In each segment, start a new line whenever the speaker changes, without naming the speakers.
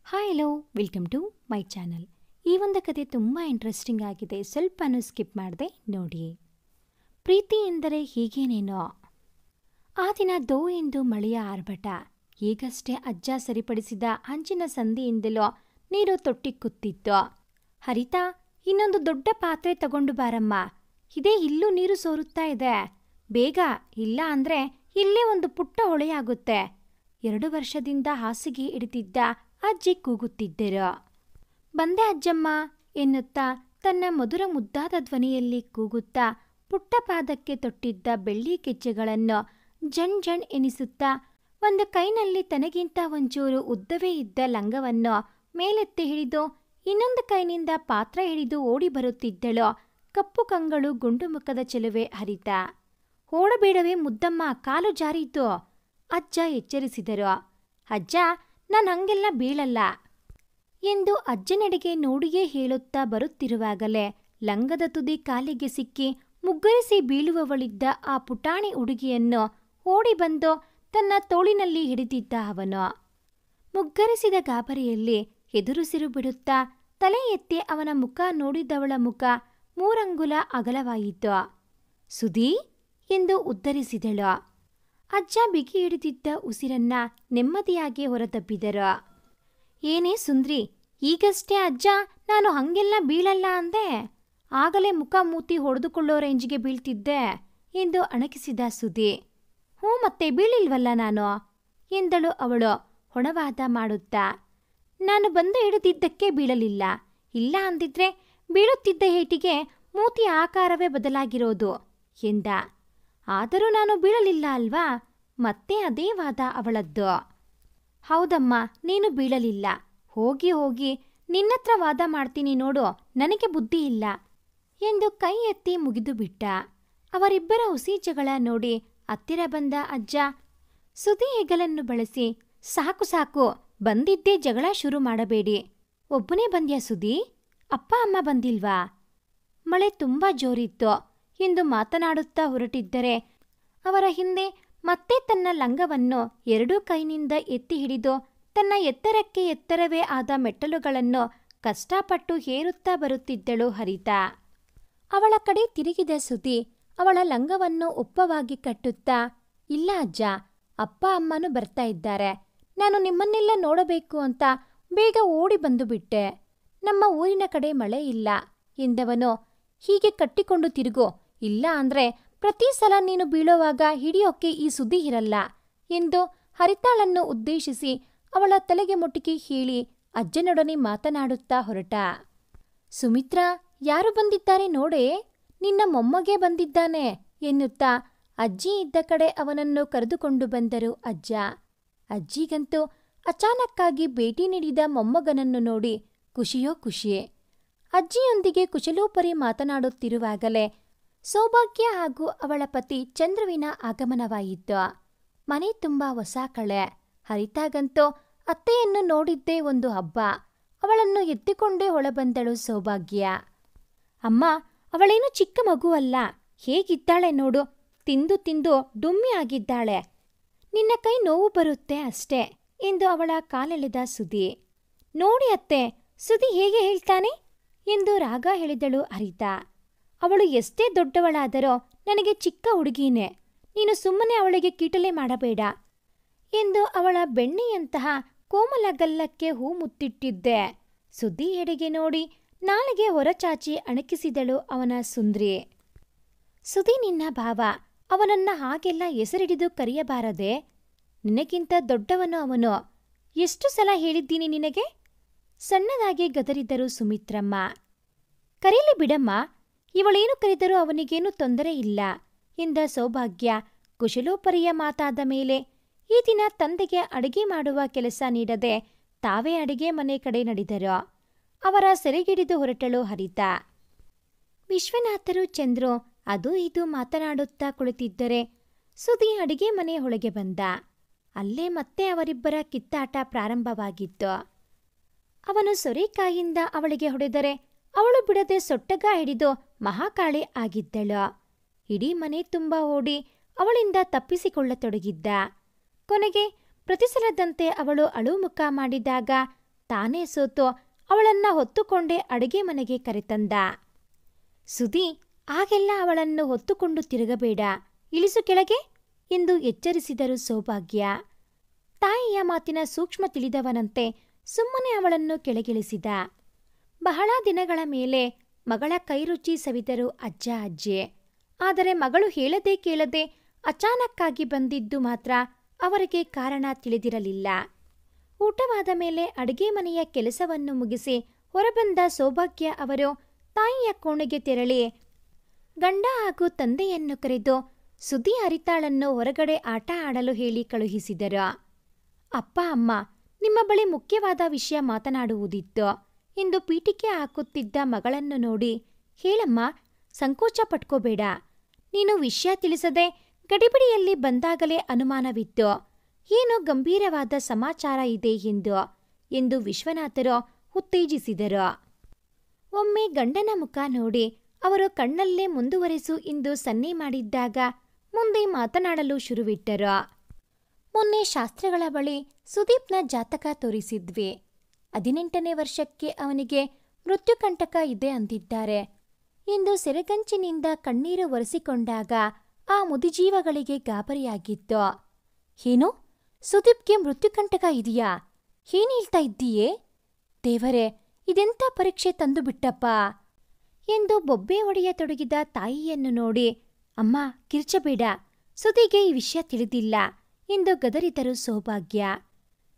Hi hello welcome to my channel. ಈ ಒಂದು ಕತೆ ತುಂಬ ಇಂಟ್ರೆಸ್ಟಿಂಗ್ ಆಗಿದೆ. ಸ್ವಲ್ಪನೂ ಸ್ಕಿಪ್ ಮಾಡದೆ ನೋಡಿ. ಪ್ರೀತಿ ಎಂದರೆ ಹೀಗೇನೇನೋ. ಆ ದಿನ ದೋ ಎಂದು ಮಳೆಯ ಆರ್ಭಟ. ಈಗಷ್ಟೇ ಅಜ್ಜ ಸರಿಪಡಿಸಿದ ಹಂಚಿನ ಸಂದಿಯಿಂದಲೋ ನೀರು ತೊಟ್ಟಿಕ್ಕುತ್ತಿತ್ತು. ಹರಿತಾ, ಇನ್ನೊಂದು ದೊಡ್ಡ ಪಾತ್ರೆ ತಗೊಂಡು ಬಾರಮ್ಮ, ಇದೇ ಇಲ್ಲೂ ನೀರು ಸೋರುತ್ತಾ ಇದೆ, ಬೇಗ, ಇಲ್ಲ ಅಂದ್ರೆ ಇಲ್ಲೇ ಒಂದು ಪುಟ್ಟ ಹೊಳೆಯಾಗುತ್ತೆ. 2 ವರ್ಷದಿಂದ ಹಾಸಿಗೆ ಹಿಡಿದಿದ್ದ ಅಜ್ಜಿ ಕೂಗುತ್ತಿದ್ದರು. ಬಂದೆ ಅಜ್ಜಮ್ಮ ಎನ್ನುತ್ತಾ ತನ್ನ ಮಧುರ ಮುದ್ದಾದ ಧ್ವನಿಯಲ್ಲಿ ಕೂಗುತ್ತಾ ಪುಟ್ಟ ಪಾದಕ್ಕೆ ತೊಟ್ಟಿದ್ದ ಬೆಳ್ಳಿ ಗೆಜ್ಜೆಗಳನ್ನು ಜಣ್ ಜಣ್ ಎನಿಸುತ್ತಾ ಒಂದು ಕೈನಲ್ಲಿ ತನಗಿಂತ ಒಂಚೂರು ಉದ್ದವೇ ಇದ್ದ ಲಂಗವನ್ನು ಮೇಲೆತ್ತಿ ಹಿಡಿದು ಇನ್ನೊಂದು ಕೈನಿಂದ ಪಾತ್ರ ಹಿಡಿದು ಓಡಿ ಬರುತ್ತಿದ್ದಳು ಕಪ್ಪು ಕಂಗಳು ಗುಂಡು ಮುಖದ ಚೆಲುವೆ ಹರಿತಾ. ಓಡಬೇಡವೇ ಮುದ್ದಮ್ಮ, ಕಾಲು ಜಾರಿತು, ಅಜ್ಜ ಎಚ್ಚರಿಸಿದರು. ಅಜ್ಜ, ನಾನು ಹಂಗೆಲ್ಲ ಬೀಳಲ್ಲ ಎಂದು ಅಜ್ಜನೆಡೆಗೆ ನೋಡಿಯೇ ಹೇಳುತ್ತಾ ಬರುತ್ತಿರುವಾಗಲೇ ಲಂಗದ ತುದಿ ಕಾಲಿಗೆ ಸಿಕ್ಕಿ ಮುಗ್ಗರಿಸಿ ಬೀಳುವವಳಿದ್ದ ಆ ಪುಟಾಣಿ ಹುಡುಗಿಯನ್ನು ಓಡಿ ಬಂದು ತನ್ನ ತೋಳಿನಲ್ಲಿ ಹಿಡಿದಿದ್ದ ಅವನು. ಮುಗ್ಗರಿಸಿದ ಗಾಬರಿಯಲ್ಲಿ ಎದುರುಸಿರು ಬಿಡುತ್ತಾ ತಲೆ ಎತ್ತಿ ಅವನ ಮುಖ ನೋಡಿದವಳ ಮುಖ 3 ಅಂಗುಲ ಅಗಲವಾಯಿತು. ಸುಧೀ ಎಂದು ಉದ್ಧರಿಸಿದಳು. ಅಜ್ಜ ಬಿಗಿ ಹಿಡಿದಿದ್ದ ಉಸಿರನ್ನ ನೆಮ್ಮದಿಯಾಗಿ ಹೊರದಬ್ಬಿದರು. ಏನೇ ಸುಂದ್ರಿ, ಈಗಷ್ಟೇ ಅಜ್ಜ ನಾನು ಹಂಗೆಲ್ಲ ಬೀಳಲ್ಲ ಅಂದೆ, ಆಗಲೇ ಮುಖ ಮೂತಿ ಹೊಡೆದುಕೊಳ್ಳೋ ರೇಂಜ್ಗೆ ಬೀಳ್ತಿದ್ದೆ ಎಂದು ಅಣಕಿಸಿದ ಸುಧಿ. ಹ್ಞೂ, ಮತ್ತೆ ಬೀಳಿಲ್ವಲ್ಲ ನಾನು ಎಂದಳು ಅವಳು ಹೊಣವಾದ ಮಾಡುತ್ತಾ. ನಾನು ಬಂದು ಹಿಡಿದಿದ್ದಕ್ಕೆ ಬೀಳಲಿಲ್ಲ, ಇಲ್ಲ ಅಂದಿದ್ರೆ ಬೀಳುತ್ತಿದ್ದ ಏಟಿಗೆ ಮೂತಿ ಆಕಾರವೇ ಬದಲಾಗಿರೋದು ಎಂದ. ಆದರೂ ನಾನು ಬೀಳಲಿಲ್ಲ ಅಲ್ವಾ, ಮತ್ತೆ ಅದೇ ವಾದ ಅವಳದ್ದು. ಹೌದಮ್ಮ, ನೀನು ಬೀಳಲಿಲ್ಲ, ಹೋಗಿ ಹೋಗಿ ನಿನ್ನತ್ರ ವಾದ ಮಾಡ್ತೀನಿ ನೋಡು, ನನಗೆ ಬುದ್ಧಿ ಇಲ್ಲ ಎಂದು ಕೈ ಎತ್ತಿ ಮುಗಿದು ಬಿಟ್ಟ. ಅವರಿಬ್ಬರ ಹುಸಿ ಜಗಳ ನೋಡಿ ಹತ್ತಿರ ಬಂದ ಅಜ್ಜ ಸುಧಿ ಹೆಗಲನ್ನು ಬಳಸಿ, ಸಾಕು ಸಾಕು, ಬಂದಿದ್ದೇ ಜಗಳ ಶುರು ಮಾಡಬೇಡಿ. ಒಬ್ಬನೇ ಬಂದ್ಯಾ ಸುಧಿ, ಅಪ್ಪ ಅಮ್ಮ ಬಂದಿಲ್ವಾ? ಮಳೆ ತುಂಬ ಜೋರಿತ್ತು ಎಂದು ಮಾತನಾಡುತ್ತಾ ಹೊರಟಿದ್ದರೆ ಅವರ ಹಿಂದೆ ಮತ್ತೆ ತನ್ನ ಲಂಗವನ್ನು 2 ಕೈನಿಂದ ಎತ್ತಿ ಹಿಡಿದು ತನ್ನ ಎತ್ತರಕ್ಕೆ ಎತ್ತರವೇ ಆದ ಮೆಟ್ಟಲುಗಳನ್ನು ಕಷ್ಟಪಟ್ಟು ಏರುತ್ತಾ ಬರುತ್ತಿದ್ದಳು ಹರಿತಾ. ಅವಳ ಕಡೆ ತಿರುಗಿದ ಸುಧಿ ಅವಳ ಲಂಗವನ್ನು ಒಪ್ಪವಾಗಿ ಕಟ್ಟುತ್ತಾ, ಇಲ್ಲ ಅಜ್ಜ, ಅಪ್ಪ ಅಮ್ಮನೂ ಬರ್ತಾ ಇದ್ದಾರೆ, ನಾನು ನಿಮ್ಮನ್ನೆಲ್ಲ ನೋಡಬೇಕು ಅಂತ ಬೇಗ ಓಡಿ ಬಂದು ಬಿಟ್ಟೆ. ನಮ್ಮ ಊರಿನ ಕಡೆ ಮಳೆ ಇಲ್ಲ ಎಂದವನು, ಹೀಗೆ ಕಟ್ಟಿಕೊಂಡು ತಿರುಗು, ಇಲ್ಲ ಅಂದ್ರೆ ಪ್ರತಿ ಸಲ ನೀನು ಬೀಳೋವಾಗ ಹಿಡಿಯೋಕೆ ಈ ಸುದ್ದಿ ಇರಲ್ಲ ಎಂದು ಹರಿತಾಳನ್ನು ಉದ್ದೇಶಿಸಿ ಅವಳ ತಲೆಗೆ ಮುಟ್ಟಿಗೆ ಹೇಳಿ ಅಜ್ಜನೊಡನೆ ಮಾತನಾಡುತ್ತಾ ಹೊರಟ. ಸುಮಿತ್ರಾ, ಯಾರು ಬಂದಿದ್ದಾರೆ ನೋಡೆ, ನಿನ್ನ ಮೊಮ್ಮಗೆ ಬಂದಿದ್ದಾನೆ ಎನ್ನುತ್ತಾ ಅಜ್ಜಿ ಇದ್ದ ಕಡೆ ಅವನನ್ನು ಕರೆದುಕೊಂಡು ಬಂದರು ಅಜ್ಜ. ಅಜ್ಜಿಗಂತೂ ಅಚಾನಕ್ಕಾಗಿ ಭೇಟಿ ನೀಡಿದ ಮೊಮ್ಮಗನನ್ನು ನೋಡಿ ಖುಷಿಯೋ ಖುಷಿಯೇ. ಅಜ್ಜಿಯೊಂದಿಗೆ ಕುಶಲೋಪರಿ ಮಾತನಾಡುತ್ತಿರುವಾಗಲೇ ಸೌಭಾಗ್ಯ ಹಾಗೂ ಅವಳ ಪತಿ ಚಂದ್ರುವಿನ ಆಗಮನವಾಯಿತು. ಮನೆ ತುಂಬ ಹೊಸ ಕಳೆ. ಹರಿತಾಗಂತೂ ಅತ್ತೆಯನ್ನು ನೋಡಿದ್ದೇ ಒಂದು ಹಬ್ಬ. ಅವಳನ್ನು ಎತ್ತಿಕೊಂಡೇ ಹೊಳಬಂದಳು ಸೌಭಾಗ್ಯ. ಅಮ್ಮ, ಅವಳೇನು ಚಿಕ್ಕ ಮಗು ಅಲ್ಲ, ಹೇಗಿದ್ದಾಳೆ ನೋಡು, ತಿಂದು ತಿಂದು ಡುಮ್ಮಿ ಆಗಿದ್ದಾಳೆ, ನಿನ್ನ ಕೈ ನೋವು ಬರುತ್ತೆ ಅಷ್ಟೇ ಎಂದು ಅವಳ ಕಾಲೆಳೆದ ಸುಧಿ. ನೋಡಿ ಅತ್ತೆ, ಸುಧಿ ಹೇಗೆ ಹೇಳ್ತಾನೆ ಎಂದು ರಾಗ ಹೇಳಿದಳು ಹರಿತಾ. ಅವಳು ಎಷ್ಟೇ ದೊಡ್ಡವಳಾದರೋ ನನಗೆ ಚಿಕ್ಕ ಹುಡುಗಿನೇ, ನೀನು ಸುಮ್ಮನೆ ಅವಳಿಗೆ ಕೀಟಲೆ ಮಾಡಬೇಡ ಎಂದು ಅವಳ ಬೆಣ್ಣೆಯಂತಹ ಕೋಮಲ ಗಲ್ಲಕ್ಕೆ ಹೂ ಮುತ್ತಿಟ್ಟಿದ್ದೆ ಸುದ್ದಿ ಎಡೆಗೆ ನೋಡಿ ನಾಲಿಗೆ ಹೊರಚಾಚಿ ಅಣಕಿಸಿದಳು ಅವನ ಸುಂದ್ರಿ. ಸುಧಿ ನಿನ್ನ ಭಾವ, ಅವನನ್ನ ಹಾಗೆಲ್ಲ ಹೆಸರಿಡಿದು ಕರೆಯಬಾರದೆ, ನಿನಗಿಂತ ದೊಡ್ಡವನು ಅವನು, ಎಷ್ಟು ಸಲ ಹೇಳಿದ್ದೀನಿ ನಿನಗೆ? ಸಣ್ಣದಾಗಿ ಗದರಿದರು ಸುಮಿತ್ರಮ್ಮ. ಕರೀಲಿ ಬಿಡಮ್ಮ, ಇವಳೇನು ಕರೆದರೂ ಅವನಿಗೇನು ತೊಂದರೆ ಇಲ್ಲ ಎಂದ ಸೌಭಾಗ್ಯ ಕುಶಲೋಪರಿಯ ಮಾತಾದ ಮೇಲೆ ಈ ದಿನ ತಂದೆಗೆ ಅಡಿಗೆ ಮಾಡುವ ಕೆಲಸ ನೀಡದೆ ತಾವೇ ಅಡಿಗೆ ಮನೆ ಕಡೆ ನಡೆದರು. ಅವರ ಸೆರೆಗಿಡಿದು ಹೊರಟಳು ಹರಿತಾ. ವಿಶ್ವನಾಥರು ಚಂದ್ರು ಅದು ಇದು ಮಾತನಾಡುತ್ತಾ ಕುಳಿತಿದ್ದರೆ ಸುಧಿ ಅಡಿಗೆ ಮನೆ ಒಳಗೆ ಬಂದ. ಅಲ್ಲೇ ಮತ್ತೆ ಅವರಿಬ್ಬರ ಕಿತ್ತಾಟ ಪ್ರಾರಂಭವಾಗಿತ್ತು. ಅವನು ಸೊರೆಕಾಯಿಂದ ಅವಳಿಗೆ ಹೊಡೆದರೆ ಅವಳು ಬಿಡದೆ ಸೊಟ್ಟಗ ಹಿಡಿದು ಮಹಾಕಾಳಿ ಆಗಿದ್ದಳು. ಇಡೀ ಮನೆ ತುಂಬ ಓಡಿ ಅವಳಿಂದ ತಪ್ಪಿಸಿಕೊಳ್ಳತೊಡಗಿದ್ದ. ಕೊನೆಗೆ ಪ್ರತಿಸಲದಂತೆ ಅವಳು ಅಳುಮುಖ ಮಾಡಿದಾಗ ತಾನೇ ಸೋತು ಅವಳನ್ನ ಹೊತ್ತುಕೊಂಡೇ ಅಡುಗೆ ಮನೆಗೆ ಕರೆತಂದ. ಸುಧಿ, ಆಗೆಲ್ಲ ಅವಳನ್ನು ಹೊತ್ತುಕೊಂಡು ತಿರುಗಬೇಡ, ಇಳಿಸು ಕೆಳಗೆ ಎಂದು ಎಚ್ಚರಿಸಿದರು ಸೌಭಾಗ್ಯ. ತಾಯಿಯ ಮಾತಿನ ಸೂಕ್ಷ್ಮ ತಿಳಿದವನಂತೆ ಸುಮ್ಮನೆ ಅವಳನ್ನು ಕೆಳಗಿಳಿಸಿದ. ಬಹಳ ದಿನಗಳ ಮೇಲೆ ಮಗಳ ಕೈರುಚಿ ಸವಿದರು ಅಜ್ಜ ಅಜ್ಜಿ. ಆದರೆ ಮಗಳು ಹೇಳದೆ ಕೇಳದೆ ಅಚಾನಕ್ಕಾಗಿ ಬಂದಿದ್ದು ಮಾತ್ರ ಅವರಿಗೆ ಕಾರಣ ತಿಳಿದಿರಲಿಲ್ಲ. ಊಟವಾದ ಮೇಲೆ ಅಡುಗೆ ಮನೆಯ ಕೆಲಸವನ್ನು ಮುಗಿಸಿ ಹೊರಬಂದ ಸೌಭಾಗ್ಯ ಅವರು ತಾಯಿಯ ಕೋಣೆಗೆ ತೆರಳಿ ಗಂಡ ಹಾಗೂ ತಂದೆಯನ್ನು ಕರೆದು ಸುಧಿ ಹರಿತಾಳನ್ನು ಹೊರಗಡೆ ಆಟ ಆಡಲು ಹೇಳಿ ಕಳುಹಿಸಿದರು. ಅಪ್ಪ ಅಮ್ಮ, ನಿಮ್ಮ ಬಳಿ ಮುಖ್ಯವಾದ ವಿಷಯ ಮಾತನಾಡುವುದಿತ್ತು ಎಂದು ಪೀಠಿಕೆ ಹಾಕುತ್ತಿದ್ದ ಮಗಳನ್ನು ನೋಡಿ, ಹೇಳಮ್ಮ, ಸಂಕೋಚ ಪಟ್ಕೋಬೇಡ. ನೀನು ವಿಷಯ ತಿಳಿಸದೆ ಗಡಿಬಿಡಿಯಲ್ಲಿ ಬಂದಾಗಲೇ ಅನುಮಾನವಿತ್ತು. ಏನೋ ಗಂಭೀರವಾದ ಸಮಾಚಾರ ಇದೆ ಎಂದು ವಿಶ್ವನಾಥರು ಉತ್ತೇಜಿಸಿದರು. ಒಮ್ಮೆ ಗಂಡನ ಮುಖ ನೋಡಿ ಅವರು ಕಣ್ಣಲ್ಲೇ ಮುಂದುವರೆಸು ಎಂದು ಸನ್ನೆ ಮಾಡಿದ್ದಾಗ ಮುಂದೆ ಮಾತನಾಡಲು ಶುರುವಿಟ್ಟರು. ಮೊನ್ನೆ ಶಾಸ್ತ್ರಿಗಳ ಬಳಿ ಸುದೀಪ್ನ ಜಾತಕ ತೋರಿಸಿದ್ವಿ. 18ನೇ ವರ್ಷಕ್ಕೆ ಅವನಿಗೆ ಮೃತ್ಯುಕಂಟಕ ಇದೆ ಅಂದಿದ್ದಾರೆ ಎಂದು ಸೆರೆಗಂಚಿನಿಂದ ಕಣ್ಣೀರು ಒರೆಸಿಕೊಂಡಾಗ ಆ ಮುದಿಜೀವಗಳಿಗೆ ಗಾಬರಿಯಾಗಿತ್ತು. ಏನು, ಸುದೀಪ್ಗೆ ಮೃತ್ಯುಕಂಟಕ ಇದೆಯಾ? ಏನ್ ಹೇಳ್ತಾ ಇದ್ದೀಯೇ? ದೇವರೇ, ಇದೆಂಥ ಪರೀಕ್ಷೆ ತಂದು ಬಿಟ್ಟಪ್ಪ ಎಂದು ಬೊಬ್ಬೆ ಹೊಡೆಯತೊಡಗಿದ ತಾಯಿಯನ್ನು ನೋಡಿ, ಅಮ್ಮ ಕಿರ್ಚಬೇಡ, ಸುಧಿಗೆ ಈ ವಿಷಯ ತಿಳಿದಿಲ್ಲ ಎಂದು ಗದರಿದರು ಸೌಭಾಗ್ಯ.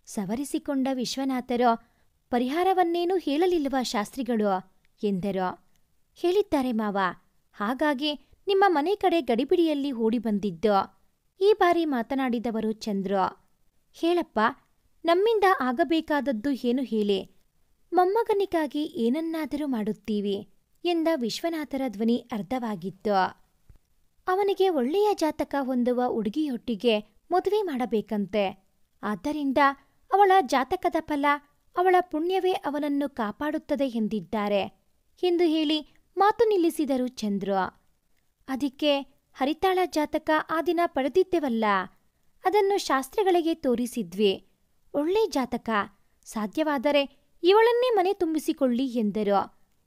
ಸವರಿಸಿಕೊಂಡ ವಿಶ್ವನಾಥರು, ಪರಿಹಾರವನ್ನೇನೂ ಹೇಳಲಿಲ್ಲವಾ ಶಾಸ್ತ್ರಿಗಳು ಎಂದರು. ಹೇಳಿದ್ದಾರೆ ಮಾವ, ಹಾಗಾಗಿ ನಿಮ್ಮ ಮನೆ ಕಡೆ ಗಡಿಬಿಡಿಯಲ್ಲಿ ಓಡಿ ಬಂದಿದ್ದು. ಈ ಬಾರಿ ಮಾತನಾಡಿದವರು ಚಂದ್ರು. ಹೇಳಪ್ಪ, ನಮ್ಮಿಂದ ಆಗಬೇಕಾದದ್ದು ಏನು ಹೇಳಿ, ಮೊಮ್ಮಗನಿಗಾಗಿ ಏನನ್ನಾದರೂ ಮಾಡುತ್ತೀವಿ ಎಂದ ವಿಶ್ವನಾಥರ ಧ್ವನಿ ಅರ್ಥವಾಗಿತ್ತು. ಅವನಿಗೆ ಒಳ್ಳೆಯ ಜಾತಕ ಹೊಂದುವ ಹುಡುಗಿಯೊಟ್ಟಿಗೆ ಮದುವೆ ಮಾಡಬೇಕಂತೆ. ಆದ್ದರಿಂದ ಅವಳ ಜಾತಕದ ಫಲ, ಅವಳ ಪುಣ್ಯವೇ ಅವನನ್ನು ಕಾಪಾಡುತ್ತದೆ ಎಂದಿದ್ದಾರೆ ಎಂದು ಹೇಳಿ ಮಾತು ನಿಲ್ಲಿಸಿದರು ಚಂದ್ರು. ಅದಕ್ಕೆ ಹರಿತಾಳ ಜಾತಕ ಆ ದಿನ ಪಡೆದಿದ್ದೆವಲ್ಲ, ಅದನ್ನು ಶಾಸ್ತ್ರಿಗಳಿಗೆ ತೋರಿಸಿದ್ವಿ. ಒಳ್ಳೆ ಜಾತಕ, ಸಾಧ್ಯವಾದರೆ ಇವಳನ್ನೇ ಮನೆ ತುಂಬಿಸಿಕೊಳ್ಳಿ ಎಂದರು.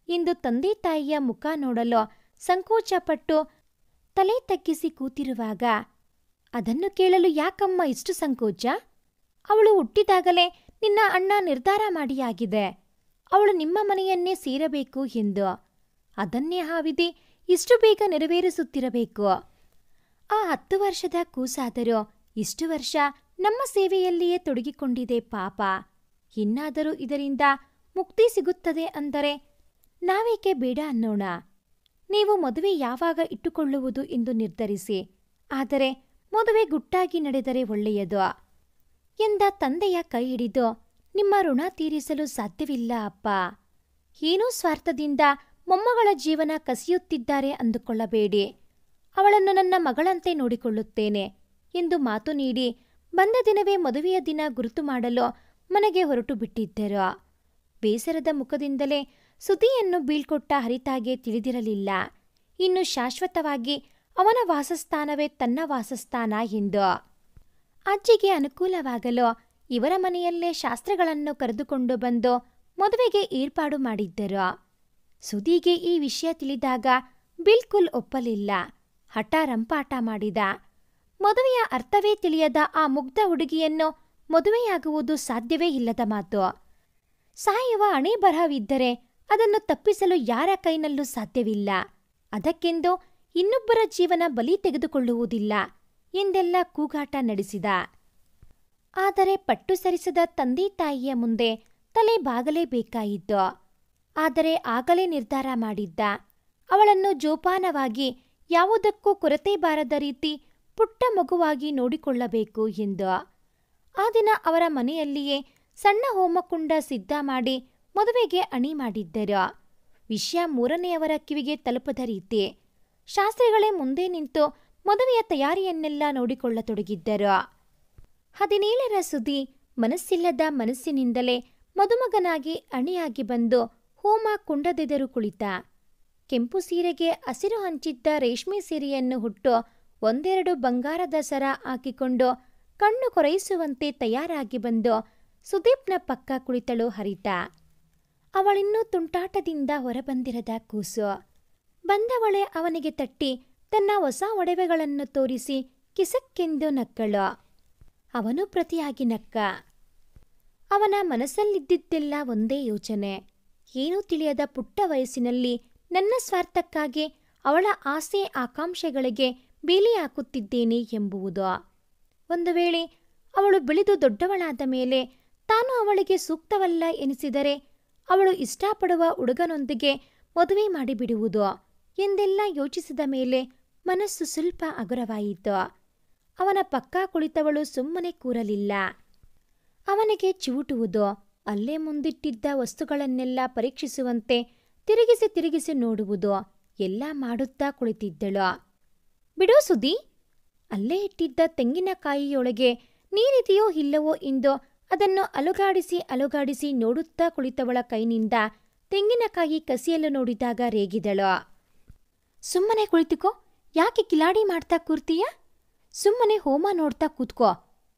ಇಂದು ತಂದೆ ತಾಯಿಯ ಮುಖ ನೋಡಲು ಸಂಕೋಚಪಟ್ಟು ತಲೆ ತಗ್ಗಿಸಿ ಕೂತಿರುವಾಗ, ಅದನ್ನು ಕೇಳಲು ಯಾಕಮ್ಮ ಇಷ್ಟು ಸಂಕೋಚ? ಅವಳು ಹುಟ್ಟಿದಾಗಲೇ ನಿನ್ನ ಅಣ್ಣ ನಿರ್ಧಾರ ಮಾಡಿಯಾಗಿದೆ, ಅವಳು ನಿಮ್ಮ ಮನೆಯನ್ನೇ ಸೇರಬೇಕು ಎಂದು. ಅದನ್ನೇ ಹಾವಿದಿ ಇಷ್ಟು ಬೇಗ ನೆರವೇರಿಸುತ್ತಿರಬೇಕು. ಆ 10 ವರ್ಷದ ಕೂಸಾದರೂ ಇಷ್ಟು ವರ್ಷ ನಮ್ಮ ಸೇವೆಯಲ್ಲಿಯೇ ತೊಡಗಿಕೊಂಡಿದೆ ಪಾಪ. ಇನ್ನಾದರೂ ಇದರಿಂದ ಮುಕ್ತಿ ಸಿಗುತ್ತದೆ ಅಂದರೆ ನಾವೇಕೆ ಬೇಡ ಅನ್ನೋಣ. ನೀವು ಮದುವೆ ಯಾವಾಗ ಇಟ್ಟುಕೊಳ್ಳುವುದು ಎಂದು ನಿರ್ಧರಿಸಿ, ಆದರೆ ಮದುವೆ ಗುಟ್ಟಾಗಿ ನಡೆದರೆ ಒಳ್ಳೆಯದು ಎಂದ ತಂದೆಯ ಕೈ ಹಿಡಿದು, ನಿಮ್ಮ ಋಣ ತೀರಿಸಲು ಸಾಧ್ಯವಿಲ್ಲ ಅಪ್ಪ. ಏನೋ ಸ್ವಾರ್ಥದಿಂದ ಮೊಮ್ಮಗಳ ಜೀವನ ಕಸಿಯುತ್ತಿದ್ದಾರೆ ಅಂದುಕೊಳ್ಳಬೇಡಿ. ಅವಳನ್ನು ನನ್ನ ಮಗಳಂತೆ ನೋಡಿಕೊಳ್ಳುತ್ತೇನೆ ಎಂದು ಮಾತು ನೀಡಿ ಬಂದ ದಿನವೇ ಮದುವೆಯ ದಿನ ಗುರುತು ಮಾಡಲು ಮನೆಗೆ ಹೊರಟು ಬಿಟ್ಟಿದ್ದರು. ಬೇಸರದ ಮುಖದಿಂದಲೇ ಸುದ್ದಿಯನ್ನು ಬೀಳ್ಕೊಟ್ಟ ಹರಿತಾಗೆ ತಿಳಿದಿರಲಿಲ್ಲ, ಇನ್ನು ಶಾಶ್ವತವಾಗಿ ಅವನ ವಾಸಸ್ಥಾನವೇ ತನ್ನ ವಾಸಸ್ಥಾನ ಎಂದು. ಅಜ್ಜಿಗೆ ಅನುಕೂಲವಾಗಲು ಇವರ ಮನೆಯಲ್ಲೇ ಶಾಸ್ತ್ರಗಳನ್ನು ಕರೆದುಕೊಂಡು ಬಂದು ಮದುವೆಗೆ ಏರ್ಪಾಡು ಮಾಡಿದ್ದರು. ಸುಧಿಗೆ ಈ ವಿಷಯ ತಿಳಿದಾಗ ಬಿಲ್ಕುಲ್ ಒಪ್ಪಲಿಲ್ಲ. ಹಠ ರಂಪಾಟ ಮಾಡಿದ. ಮದುವೆಯ ಅರ್ಥವೇ ತಿಳಿಯದ ಆ ಮುಗ್ಧ ಹುಡುಗಿಯನ್ನು ಮದುವೆಯಾಗುವುದು ಸಾಧ್ಯವೇ ಇಲ್ಲದ ಮಾತು. ಸಾಯುವ ಹಣೆ ಬರಹವಿದ್ದರೆ ಅದನ್ನು ತಪ್ಪಿಸಲು ಯಾರ ಕೈನಲ್ಲೂ ಸಾಧ್ಯವಿಲ್ಲ. ಅದಕ್ಕೆಂದು ಇನ್ನೊಬ್ಬರ ಜೀವನ ಬಲಿ ತೆಗೆದುಕೊಳ್ಳುವುದಿಲ್ಲ ಎಂದೆಲ್ಲ ಕೂಗಾಟ ನಡೆಸಿದ. ಆದರೆ ಪಟ್ಟು ಸರಿಸದ ತಂದೆ ತಾಯಿಯ ಮುಂದೆ ತಲೆ ಬಾಗಲೇಬೇಕಾಯಿತು. ಆದರೆ ಆಗಲೇ ನಿರ್ಧಾರ ಮಾಡಿದ್ದ, ಅವಳನ್ನು ಜೋಪಾನವಾಗಿ ಯಾವುದಕ್ಕೂ ಕೊರತೆ ಬಾರದ ರೀತಿ ಪುಟ್ಟ ಮಗುವಾಗಿ ನೋಡಿಕೊಳ್ಳಬೇಕು ಎಂದು. ಆ ದಿನ ಅವರ ಮನೆಯಲ್ಲಿಯೇ ಸಣ್ಣ ಹೋಮಕುಂಡ ಸಿದ್ಧ ಮಾಡಿ ಮದುವೆಗೆ ಅಣಿ ಮಾಡಿದ್ದರು. ವಿಷಯ ಮೂರನೆಯವರ ಕಿವಿಗೆ ತಲುಪದ ರೀತಿ ಶಾಸ್ತ್ರಿಗಳೇ ಮುಂದೆ ನಿಂತು ಮದುವೆಯ ತಯಾರಿಯನ್ನೆಲ್ಲ ನೋಡಿಕೊಳ್ಳತೊಡಗಿದ್ದರು. 17ರ ಸುದ್ದಿ ಮನಸ್ಸಿಲ್ಲದ ಮನಸ್ಸಿನಿಂದಲೇ ಮದುಮಗನಾಗಿ ಅಣಿಯಾಗಿ ಬಂದು ಹೋಮ ಕುಂಡದೆದರು ಕುಳಿತ. ಕೆಂಪು ಸೀರೆಗೆ ಹಸಿರು ಹಂಚಿದ್ದ ರೇಷ್ಮೆ ಸೀರೆಯನ್ನು ಹುಟ್ಟು 1-2 ಬಂಗಾರದ ಸರ ಹಾಕಿಕೊಂಡು ಕಣ್ಣು ಕೊರೈಸುವಂತೆ ತಯಾರಾಗಿ ಬಂದು ಸುದೀಪ್ನ ಪಕ್ಕ ಕುಳಿತಳು ಹರಿತಾ. ಅವಳಿನ್ನೂ ತುಂಟಾಟದಿಂದ ಹೊರಬಂದಿರದ ಕೂಸು. ಬಂದವಳೆ ಅವನಿಗೆ ತಟ್ಟಿ ತನ್ನ ಹೊಸ ಒಡವೆಗಳನ್ನು ತೋರಿಸಿ ಕಿಸಕ್ಕೆಂದು ನಕ್ಕಳು. ಅವನು ಪ್ರತಿಯಾಗಿ ನಕ್ಕ. ಅವನ ಮನಸ್ಸಲ್ಲಿದ್ದಿದ್ದೆಲ್ಲ ಒಂದೇ ಯೋಚನೆ. ಏನೂ ತಿಳಿಯದ ಪುಟ್ಟ ವಯಸ್ಸಿನಲ್ಲಿ ನನ್ನ ಸ್ವಾರ್ಥಕ್ಕಾಗಿ ಅವಳ ಆಸೆ ಆಕಾಂಕ್ಷೆಗಳಿಗೆ ಬೇಲಿ ಹಾಕುತ್ತಿದ್ದೇನೆ ಎಂಬುವುದು. ಒಂದು ವೇಳೆ ಅವಳು ಬೆಳೆದು ದೊಡ್ಡವಳಾದ ಮೇಲೆ ತಾನು ಅವಳಿಗೆ ಸೂಕ್ತವಲ್ಲ ಎನಿಸಿದರೆ ಅವಳು ಇಷ್ಟಪಡುವ ಹುಡುಗನೊಂದಿಗೆ ಮದುವೆ ಮಾಡಿಬಿಡುವುದು ಎಂದೆಲ್ಲ ಯೋಚಿಸಿದ ಮೇಲೆ ಮನಸ್ಸು ಸ್ವಲ್ಪ ಹಗುರವಾಯಿತು. ಅವನ ಪಕ್ಕ ಕುಳಿತವಳು ಸುಮ್ಮನೆ ಕೂರಲಿಲ್ಲ. ಅವನಿಗೆ ಚಿವುಟುವುದು, ಅಲ್ಲೇ ಮುಂದಿಟ್ಟಿದ್ದ ವಸ್ತುಗಳನ್ನೆಲ್ಲ ಪರೀಕ್ಷಿಸುವಂತೆ ತಿರುಗಿಸಿ ತಿರುಗಿಸಿ ನೋಡುವುದು ಎಲ್ಲ ಮಾಡುತ್ತಾ ಕುಳಿತಿದ್ದಳು. ಬಿಡು ಸುದಿ. ಅಲ್ಲೇ ಇಟ್ಟಿದ್ದ ತೆಂಗಿನಕಾಯಿಯೊಳಗೆ ನೀರಿದೆಯೋ ಇಲ್ಲವೋ ಎಂದು ಅದನ್ನು ಅಲುಗಾಡಿಸಿ ನೋಡುತ್ತಾ ಕುಳಿತವಳ ಕೈನಿಂದ ತೆಂಗಿನಕಾಯಿ ಕಸಿಯಲು ನೋಡಿದಾಗ ರೇಗಿದಳು. ಸುಮ್ಮನೆ ಕುಳಿತುಕೋ, ಯಾಕೆ ಕಿಲಾಡಿ ಮಾಡ್ತಾ ಕೂರ್ತೀಯ? ಸುಮ್ಮನೆ ಹೋಮ ನೋಡ್ತಾ ಕೂತ್ಕೋ,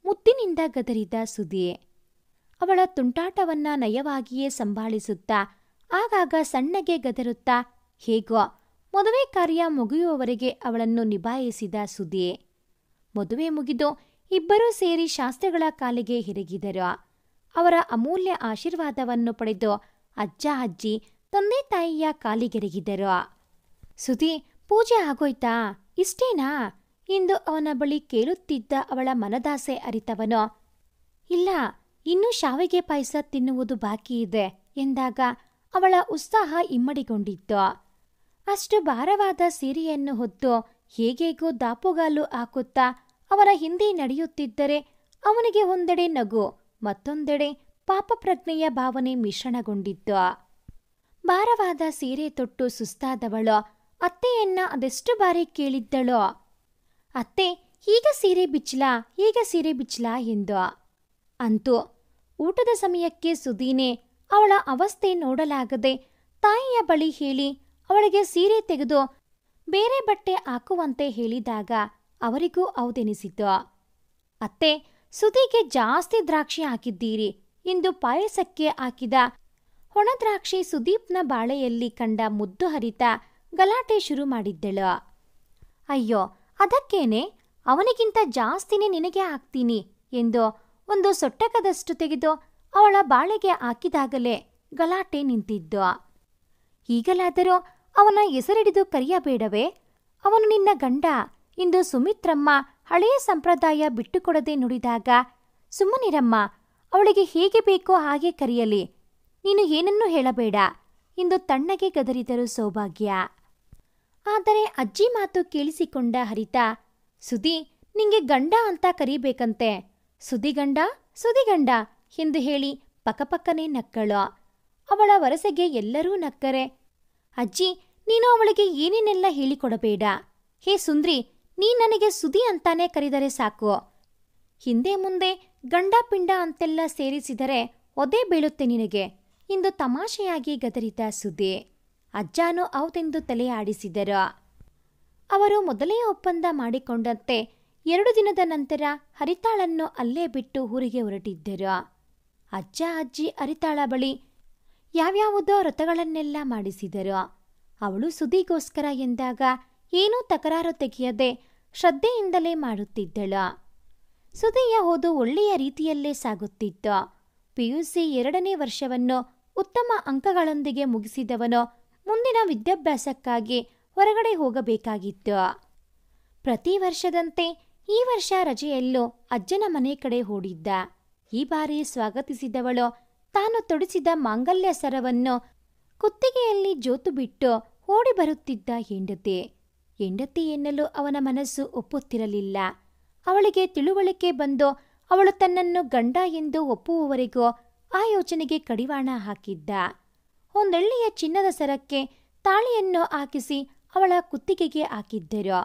ಮುತ್ತಿನಿಂದ ಗದರಿದ ಸುದಿ. ಅವಳ ತುಂಟಾಟವನ್ನ ನಯವಾಗಿಯೇ ಸಂಭಾಳಿಸುತ್ತಾ ಆಗಾಗ ಸಣ್ಣಗೆ ಗದರುತ್ತಾ ಹೇಗೋ ಮದುವೆ ಕಾರ್ಯ ಮುಗಿಯುವವರೆಗೆ ಅವಳನ್ನು ನಿಭಾಯಿಸಿದ ಸುದಿ. ಮದುವೆ ಮುಗಿದು ಇಬ್ಬರೂ ಸೇರಿ ಶಾಸ್ತ್ರಿಗಳ ಕಾಲಿಗೆ ಹಿರಗಿದರು. ಅವರ ಅಮೂಲ್ಯ ಆಶೀರ್ವಾದವನ್ನು ಪಡೆದು ಅಜ್ಜ ಅಜ್ಜಿ ತಂದೆ ತಾಯಿಯ ಕಾಲಿಗೆರಗಿದರು. ಸುದಿ, ಪೂಜೆ ಆಗೋಯ್ತಾ? ಇಷ್ಟೇನಾ ಎಂದು ಅವನ ಬಳಿ ಕೇಳುತ್ತಿದ್ದ ಅವಳ ಮನದಾಸೆ ಅರಿತವನು, ಇಲ್ಲ, ಇನ್ನೂ ಶಾವಿಗೆ ಪಾಯಸ ತಿನ್ನುವುದು ಬಾಕಿ ಇದೆ ಎಂದಾಗ ಅವಳ ಉತ್ಸಾಹ ಇಮ್ಮಡಿಗೊಂಡಿತ್ತು. ಅಷ್ಟು ಭಾರವಾದ ಸೀರೆಯನ್ನು ಹೊತ್ತು ಹೇಗೇಗೋ ದಾಪುಗಾಲು ಹಾಕುತ್ತಾ ಅವರ ಹಿಂದೆ ನಡೆಯುತ್ತಿದ್ದರೆ ಅವನಿಗೆ ಒಂದೆಡೆ ನಗು, ಮತ್ತೊಂದೆಡೆ ಪಾಪಪ್ರಜ್ಞೆಯ ಭಾವನೆ ಮಿಶ್ರಣಗೊಂಡಿತ್ತು. ಭಾರವಾದ ಸೀರೆ ತೊಟ್ಟು ಸುಸ್ತಾದವಳು ಅತ್ತೆಯನ್ನ ಅದೆಷ್ಟು ಬಾರಿ ಕೇಳಿದ್ದಳೋ, ಅತ್ತೆ ಈಗ ಸೀರೆ ಬಿಚ್ಚಲಾ ಎಂದು. ಅಂತೂ ಊಟದ ಸಮಯಕ್ಕೆ ಸುದೀನೆ ಅವಳ ಅವಸ್ಥೆ ನೋಡಲಾಗದೆ ತಾಯಿಯ ಬಳಿ ಹೇಳಿ ಅವಳಿಗೆ ಸೀರೆ ತೆಗೆದು ಬೇರೆ ಬಟ್ಟೆ ಹಾಕುವಂತೆ ಹೇಳಿದಾಗ ಅವರಿಗೂ ಹೌದೆನಿಸಿತು. ಅತ್ತೆ, ಸುದಿಗೆ ಜಾಸ್ತಿ ದ್ರಾಕ್ಷಿ ಹಾಕಿದ್ದೀರಿ ಎಂದು ಪಾಯಸಕ್ಕೆ ಹಾಕಿದ ಒಣದ್ರಾಕ್ಷಿ ಸುದೀಪ್ನ ಬಾಳೆಯಲ್ಲಿ ಕಂಡ ಮುದ್ದು ಹರಿತಾ ಗಲಾಟೆ ಶುರು ಮಾಡಿದ್ದಳು. ಅಯ್ಯೋ, ಅದಕ್ಕೇನೆ, ಅವನಿಗಿಂತ ಜಾಸ್ತಿನೇ ನಿನಗೆ ಹಾಕ್ತೀನಿ ಎಂದು ಒಂದು ಸೊಟ್ಟಕದಷ್ಟು ತೆಗೆದು ಅವಳ ಬಾಳೆಗೆ ಹಾಕಿದಾಗಲೇ ಗಲಾಟೆ ನಿಂತಿದ್ದು. ಈಗಲಾದರೂ ಅವನ ಹೆಸರಿಡಿದು ಕರೆಯಬೇಡವೇ? ಅವನು ನಿನ್ನ ಗಂಡ ಎಂದು ಸುಮಿತ್ರಮ್ಮ ಹಳೆಯ ಸಂಪ್ರದಾಯ ಬಿಟ್ಟುಕೊಡದೆ ನುಡಿದಾಗ, ಸುಮ್ಮನಿರಮ್ಮ, ಅವಳಿಗೆ ಹೇಗೆ ಬೇಕೋ ಹಾಗೆ ಕರೆಯಲಿ, ನೀನು ಏನನ್ನೂ ಹೇಳಬೇಡ ಎಂದು ತಣ್ಣಗೆ ಗದರಿದರು ಸೌಭಾಗ್ಯ. ಆದರೆ ಅಜ್ಜಿ ಮಾತು ಕೇಳಿಸಿಕೊಂಡ ಹರಿತಾ, ಸುದಿ, ನಿಂಗೆ ಗಂಡ ಅಂತ ಕರೀಬೇಕಂತೆ, ಸುದಿಗಂಡ ಎಂದು ಹೇಳಿ ಪಕ್ಕಪಕ್ಕನೆ ನಕ್ಕಳು. ಅವಳ ವರಸೆಗೆ ಎಲ್ಲರೂ ನಕ್ಕರೆ, ಅಜ್ಜಿ, ನೀನು ಅವಳಿಗೆ ಏನೇನೆಲ್ಲ ಹೇಳಿಕೊಡಬೇಡ. ಹೇ ಸುಂದ್ರಿ, ನೀ ನನಗೆ ಸುದಿ ಅಂತಾನೆ ಕರೆದರೆ ಸಾಕು. ಹಿಂದೆ ಮುಂದೆ ಗಂಡ ಪಿಂಡ ಅಂತೆಲ್ಲ ಸೇರಿಸಿದರೆ ಒದೆ ಬೀಳುತ್ತೆ ನಿನಗೆ ಎಂದು ತಮಾಷೆಯಾಗಿ ಗದರಿದ ಸುದಿ. ಅಜ್ಜಾನು ಹೌದೆಂದು ತಲೆ ಆಡಿಸಿದರು. ಅವರು ಮೊದಲೇ ಒಪ್ಪಂದ ಮಾಡಿಕೊಂಡಂತೆ 2 ದಿನದ ನಂತರ ಹರಿತಾಳನ್ನು ಅಲ್ಲೇ ಬಿಟ್ಟು ಊರಿಗೆ ಹೊರಟಿದ್ದರು. ಅಜ್ಜ ಅಜ್ಜಿ ಹರಿತಾಳ ಬಳಿ ಯಾವ್ಯಾವುದೋ ವ್ರತಗಳನ್ನೆಲ್ಲ ಮಾಡಿಸಿದರು. ಅವಳು ಸುದಿಗೋಸ್ಕರ ಎಂದಾಗ ಏನೂ ತಕರಾರು ತೆಗೆಯದೆ ಶ್ರದ್ಧೆಯಿಂದಲೇ ಮಾಡುತ್ತಿದ್ದಳು. ಸುದಿಯ ಓದು ಒಳ್ಳೆಯ ರೀತಿಯಲ್ಲೇ ಸಾಗುತ್ತಿತ್ತು. PUC 2ನೇ ವರ್ಷವನ್ನು ಉತ್ತಮ ಅಂಕಗಳೊಂದಿಗೆ ಮುಗಿಸಿದವನು ಮುಂದಿನ ವಿದ್ಯಾಭ್ಯಾಸಕ್ಕಾಗಿ ಹೊರಗಡೆ ಹೋಗಬೇಕಾಗಿತ್ತು. ಪ್ರತಿ ವರ್ಷದಂತೆ ಈ ವರ್ಷ ರಜೆಯಲ್ಲೂ ಅಜ್ಜನ ಮನೆ ಕಡೆ ಓಡಿದ್ದ. ಈ ಬಾರಿ ಸ್ವಾಗತಿಸಿದವಳು ತಾನು ತೊಡಿಸಿದ ಮಾಂಗಲ್ಯ ಸರವನ್ನು ಕುತ್ತಿಗೆಯಲ್ಲಿ ಜೋತು ಬಿಟ್ಟು ಓಡಿ ಬರುತ್ತಿದ್ದ ಹೆಂಡತಿ ಎನ್ನಲು ಅವನ ಮನಸ್ಸು ಒಪ್ಪುತ್ತಿರಲಿಲ್ಲ. ಅವಳಿಗೆ ತಿಳುವಳಿಕೆ ಬಂದು ಅವಳು ತನ್ನನ್ನು ಗಂಡ ಎಂದು ಒಪ್ಪುವವರೆಗೂ ಆ ಯೋಚನೆಗೆ ಕಡಿವಾಣ ಹಾಕಿದ್ದ. ಒಂದೆಳ್ಳೆಯ ಚಿನ್ನದ ಸರಕ್ಕೆ ತಾಳಿಯನ್ನು ಹಾಕಿಸಿ ಅವಳ ಕುತ್ತಿಗೆಗೆ ಹಾಕಿದ್ದರು,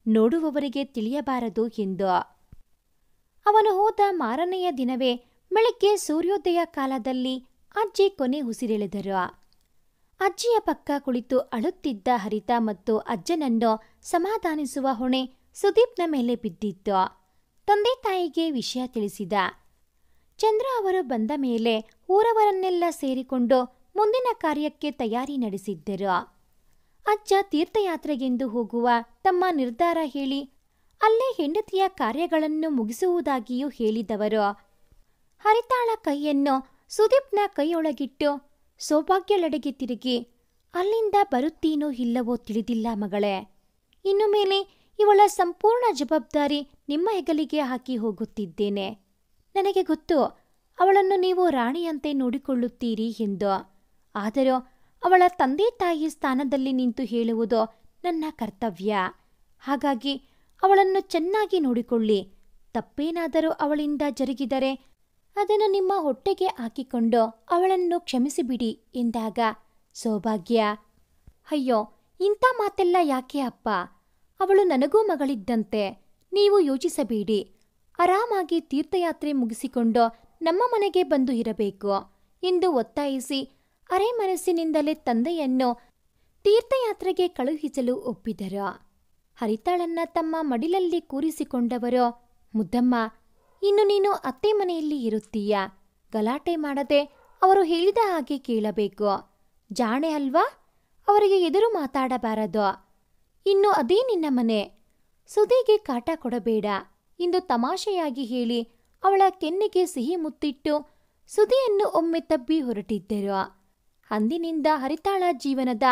ನೋಡುವವರಿಗೆ ತಿಳಿಯಬಾರದು ಎಂದು. ಅವನು ಹೋದ ಮಾರನೆಯ ದಿನವೇ ಬೆಳಗ್ಗೆ ಸೂರ್ಯೋದಯ ಕಾಲದಲ್ಲಿ ಅಜ್ಜಿ ಕೊನೆ ಉಸಿರೆಳೆದರು. ಅಜ್ಜಿಯ ಪಕ್ಕ ಕುಳಿತು ಅಳುತ್ತಿದ್ದ ಹರಿತಾ ಮತ್ತು ಅಜ್ಜನನ್ನು ಸಮಾಧಾನಿಸುವ ಹೊಣೆ ಸುದೀಪ್ನ ಮೇಲೆ ಬಿದ್ದಿತ್ತು. ತಂದೆ ತಾಯಿಗೆ ವಿಷಯ ತಿಳಿಸಿದ. ಚಂದ್ರ ಅವರು ಬಂದ ಮೇಲೆ ಊರವರನ್ನೆಲ್ಲ ಸೇರಿಕೊಂಡು ಮುಂದಿನ ಕಾರ್ಯಕ್ಕೆ ತಯಾರಿ ನಡೆಸಿದ್ದರು. ಅಜ್ಜ ತೀರ್ಥಯಾತ್ರೆಗೆಂದು ಹೋಗುವ ತಮ್ಮ ನಿರ್ಧಾರ ಹೇಳಿ ಅಲ್ಲೇ ಹೆಂಡತಿಯ ಕಾರ್ಯಗಳನ್ನು ಮುಗಿಸುವುದಾಗಿಯೂ ಹೇಳಿದವರು. ಹರಿತಾಳ ಕೈಯನ್ನು ಸುದೀಪ್ನ ಕೈಯೊಳಗಿಟ್ಟು ಸೌಭಾಗ್ಯಳೆಡೆಗೆ ತಿರುಗಿ, ಅಲ್ಲಿಂದ ಬರುತ್ತೀನೋ ಇಲ್ಲವೋ ತಿಳಿದಿಲ್ಲ ಮಗಳೇ. ಇನ್ನು ಮೇಲೆ ಇವಳ ಸಂಪೂರ್ಣ ಜವಾಬ್ದಾರಿ ನಿಮ್ಮ ಹೆಗಲಿಗೆ ಹಾಕಿ ಹೋಗುತ್ತಿದ್ದೇನೆ. ನನಗೆ ಗೊತ್ತು ಅವಳನ್ನು ನೀವು ರಾಣಿಯಂತೆ ನೋಡಿಕೊಳ್ಳುತ್ತೀರಿ ಎಂದು. ಆದರೂ ಅವಳ ತಂದೆ ತಾಯಿ ಸ್ಥಾನದಲ್ಲಿ ನಿಂತು ಹೇಳುವುದು ನನ್ನ ಕರ್ತವ್ಯ. ಹಾಗಾಗಿ ಅವಳನ್ನು ಚೆನ್ನಾಗಿ ನೋಡಿಕೊಳ್ಳಿ. ತಪ್ಪೇನಾದರೂ ಅವಳಿಂದ ಜರುಗಿದರೆ ಅದನ್ನು ನಿಮ್ಮ ಹೊಟ್ಟೆಗೆ ಹಾಕಿಕೊಂಡು ಅವಳನ್ನು ಕ್ಷಮಿಸಿಬಿಡಿ ಎಂದಾಗ ಸೌಭಾಗ್ಯ, ಅಯ್ಯೋ ಇಂಥ ಮಾತೆಲ್ಲ ಯಾಕೆ ಅಪ್ಪ? ಅವಳು ನನಗೂ ಮಗಳಿದ್ದಂತೆ. ನೀವು ಯೋಚಿಸಬೇಡಿ. ಆರಾಮಾಗಿ ತೀರ್ಥಯಾತ್ರೆ ಮುಗಿಸಿಕೊಂಡು ನಮ್ಮ ಮನೆಗೆ ಬಂದು ಇರಬೇಕು ಎಂದು ಒತ್ತಾಯಿಸಿ ಅರೆ ಮನಸ್ಸಿನಿಂದಲೇ ತಂದೆಯನ್ನು ತೀರ್ಥಯಾತ್ರೆಗೆ ಕಳುಹಿಸಲು ಒಪ್ಪಿದರು. ಹರಿತಾಳನ್ನ ತಮ್ಮ ಮಡಿಲಲ್ಲಿ ಕೂರಿಸಿಕೊಂಡವರು, ಮುದ್ದಮ್ಮ, ಇನ್ನು ನೀನು ಅತ್ತೆ ಮನೆಯಲ್ಲಿ ಇರುತ್ತೀಯ. ಗಲಾಟೆ ಮಾಡದೆ ಅವರು ಹೇಳಿದ ಹಾಗೆ ಕೇಳಬೇಕು. ಜಾಣೆ ಅಲ್ವಾ? ಅವರಿಗೆ ಎದುರು ಮಾತಾಡಬಾರದು. ಇನ್ನು ಅದೇ ನಿನ್ನ ಮನೆ. ಸುಧಿಗೆ ಕಾಟ ಕೊಡಬೇಡ ಎಂದು ತಮಾಷೆಯಾಗಿ ಹೇಳಿ ಅವಳ ಕೆನ್ನೆಗೆ ಸಿಹಿ ಮುತ್ತಿಟ್ಟು ಸುಧಿಯನ್ನು ಒಮ್ಮೆ ತಬ್ಬಿ ಹೊರಟಿದ್ದರು. ಅಂದಿನಿಂದ ಹರಿತಾಳ ಜೀವನದ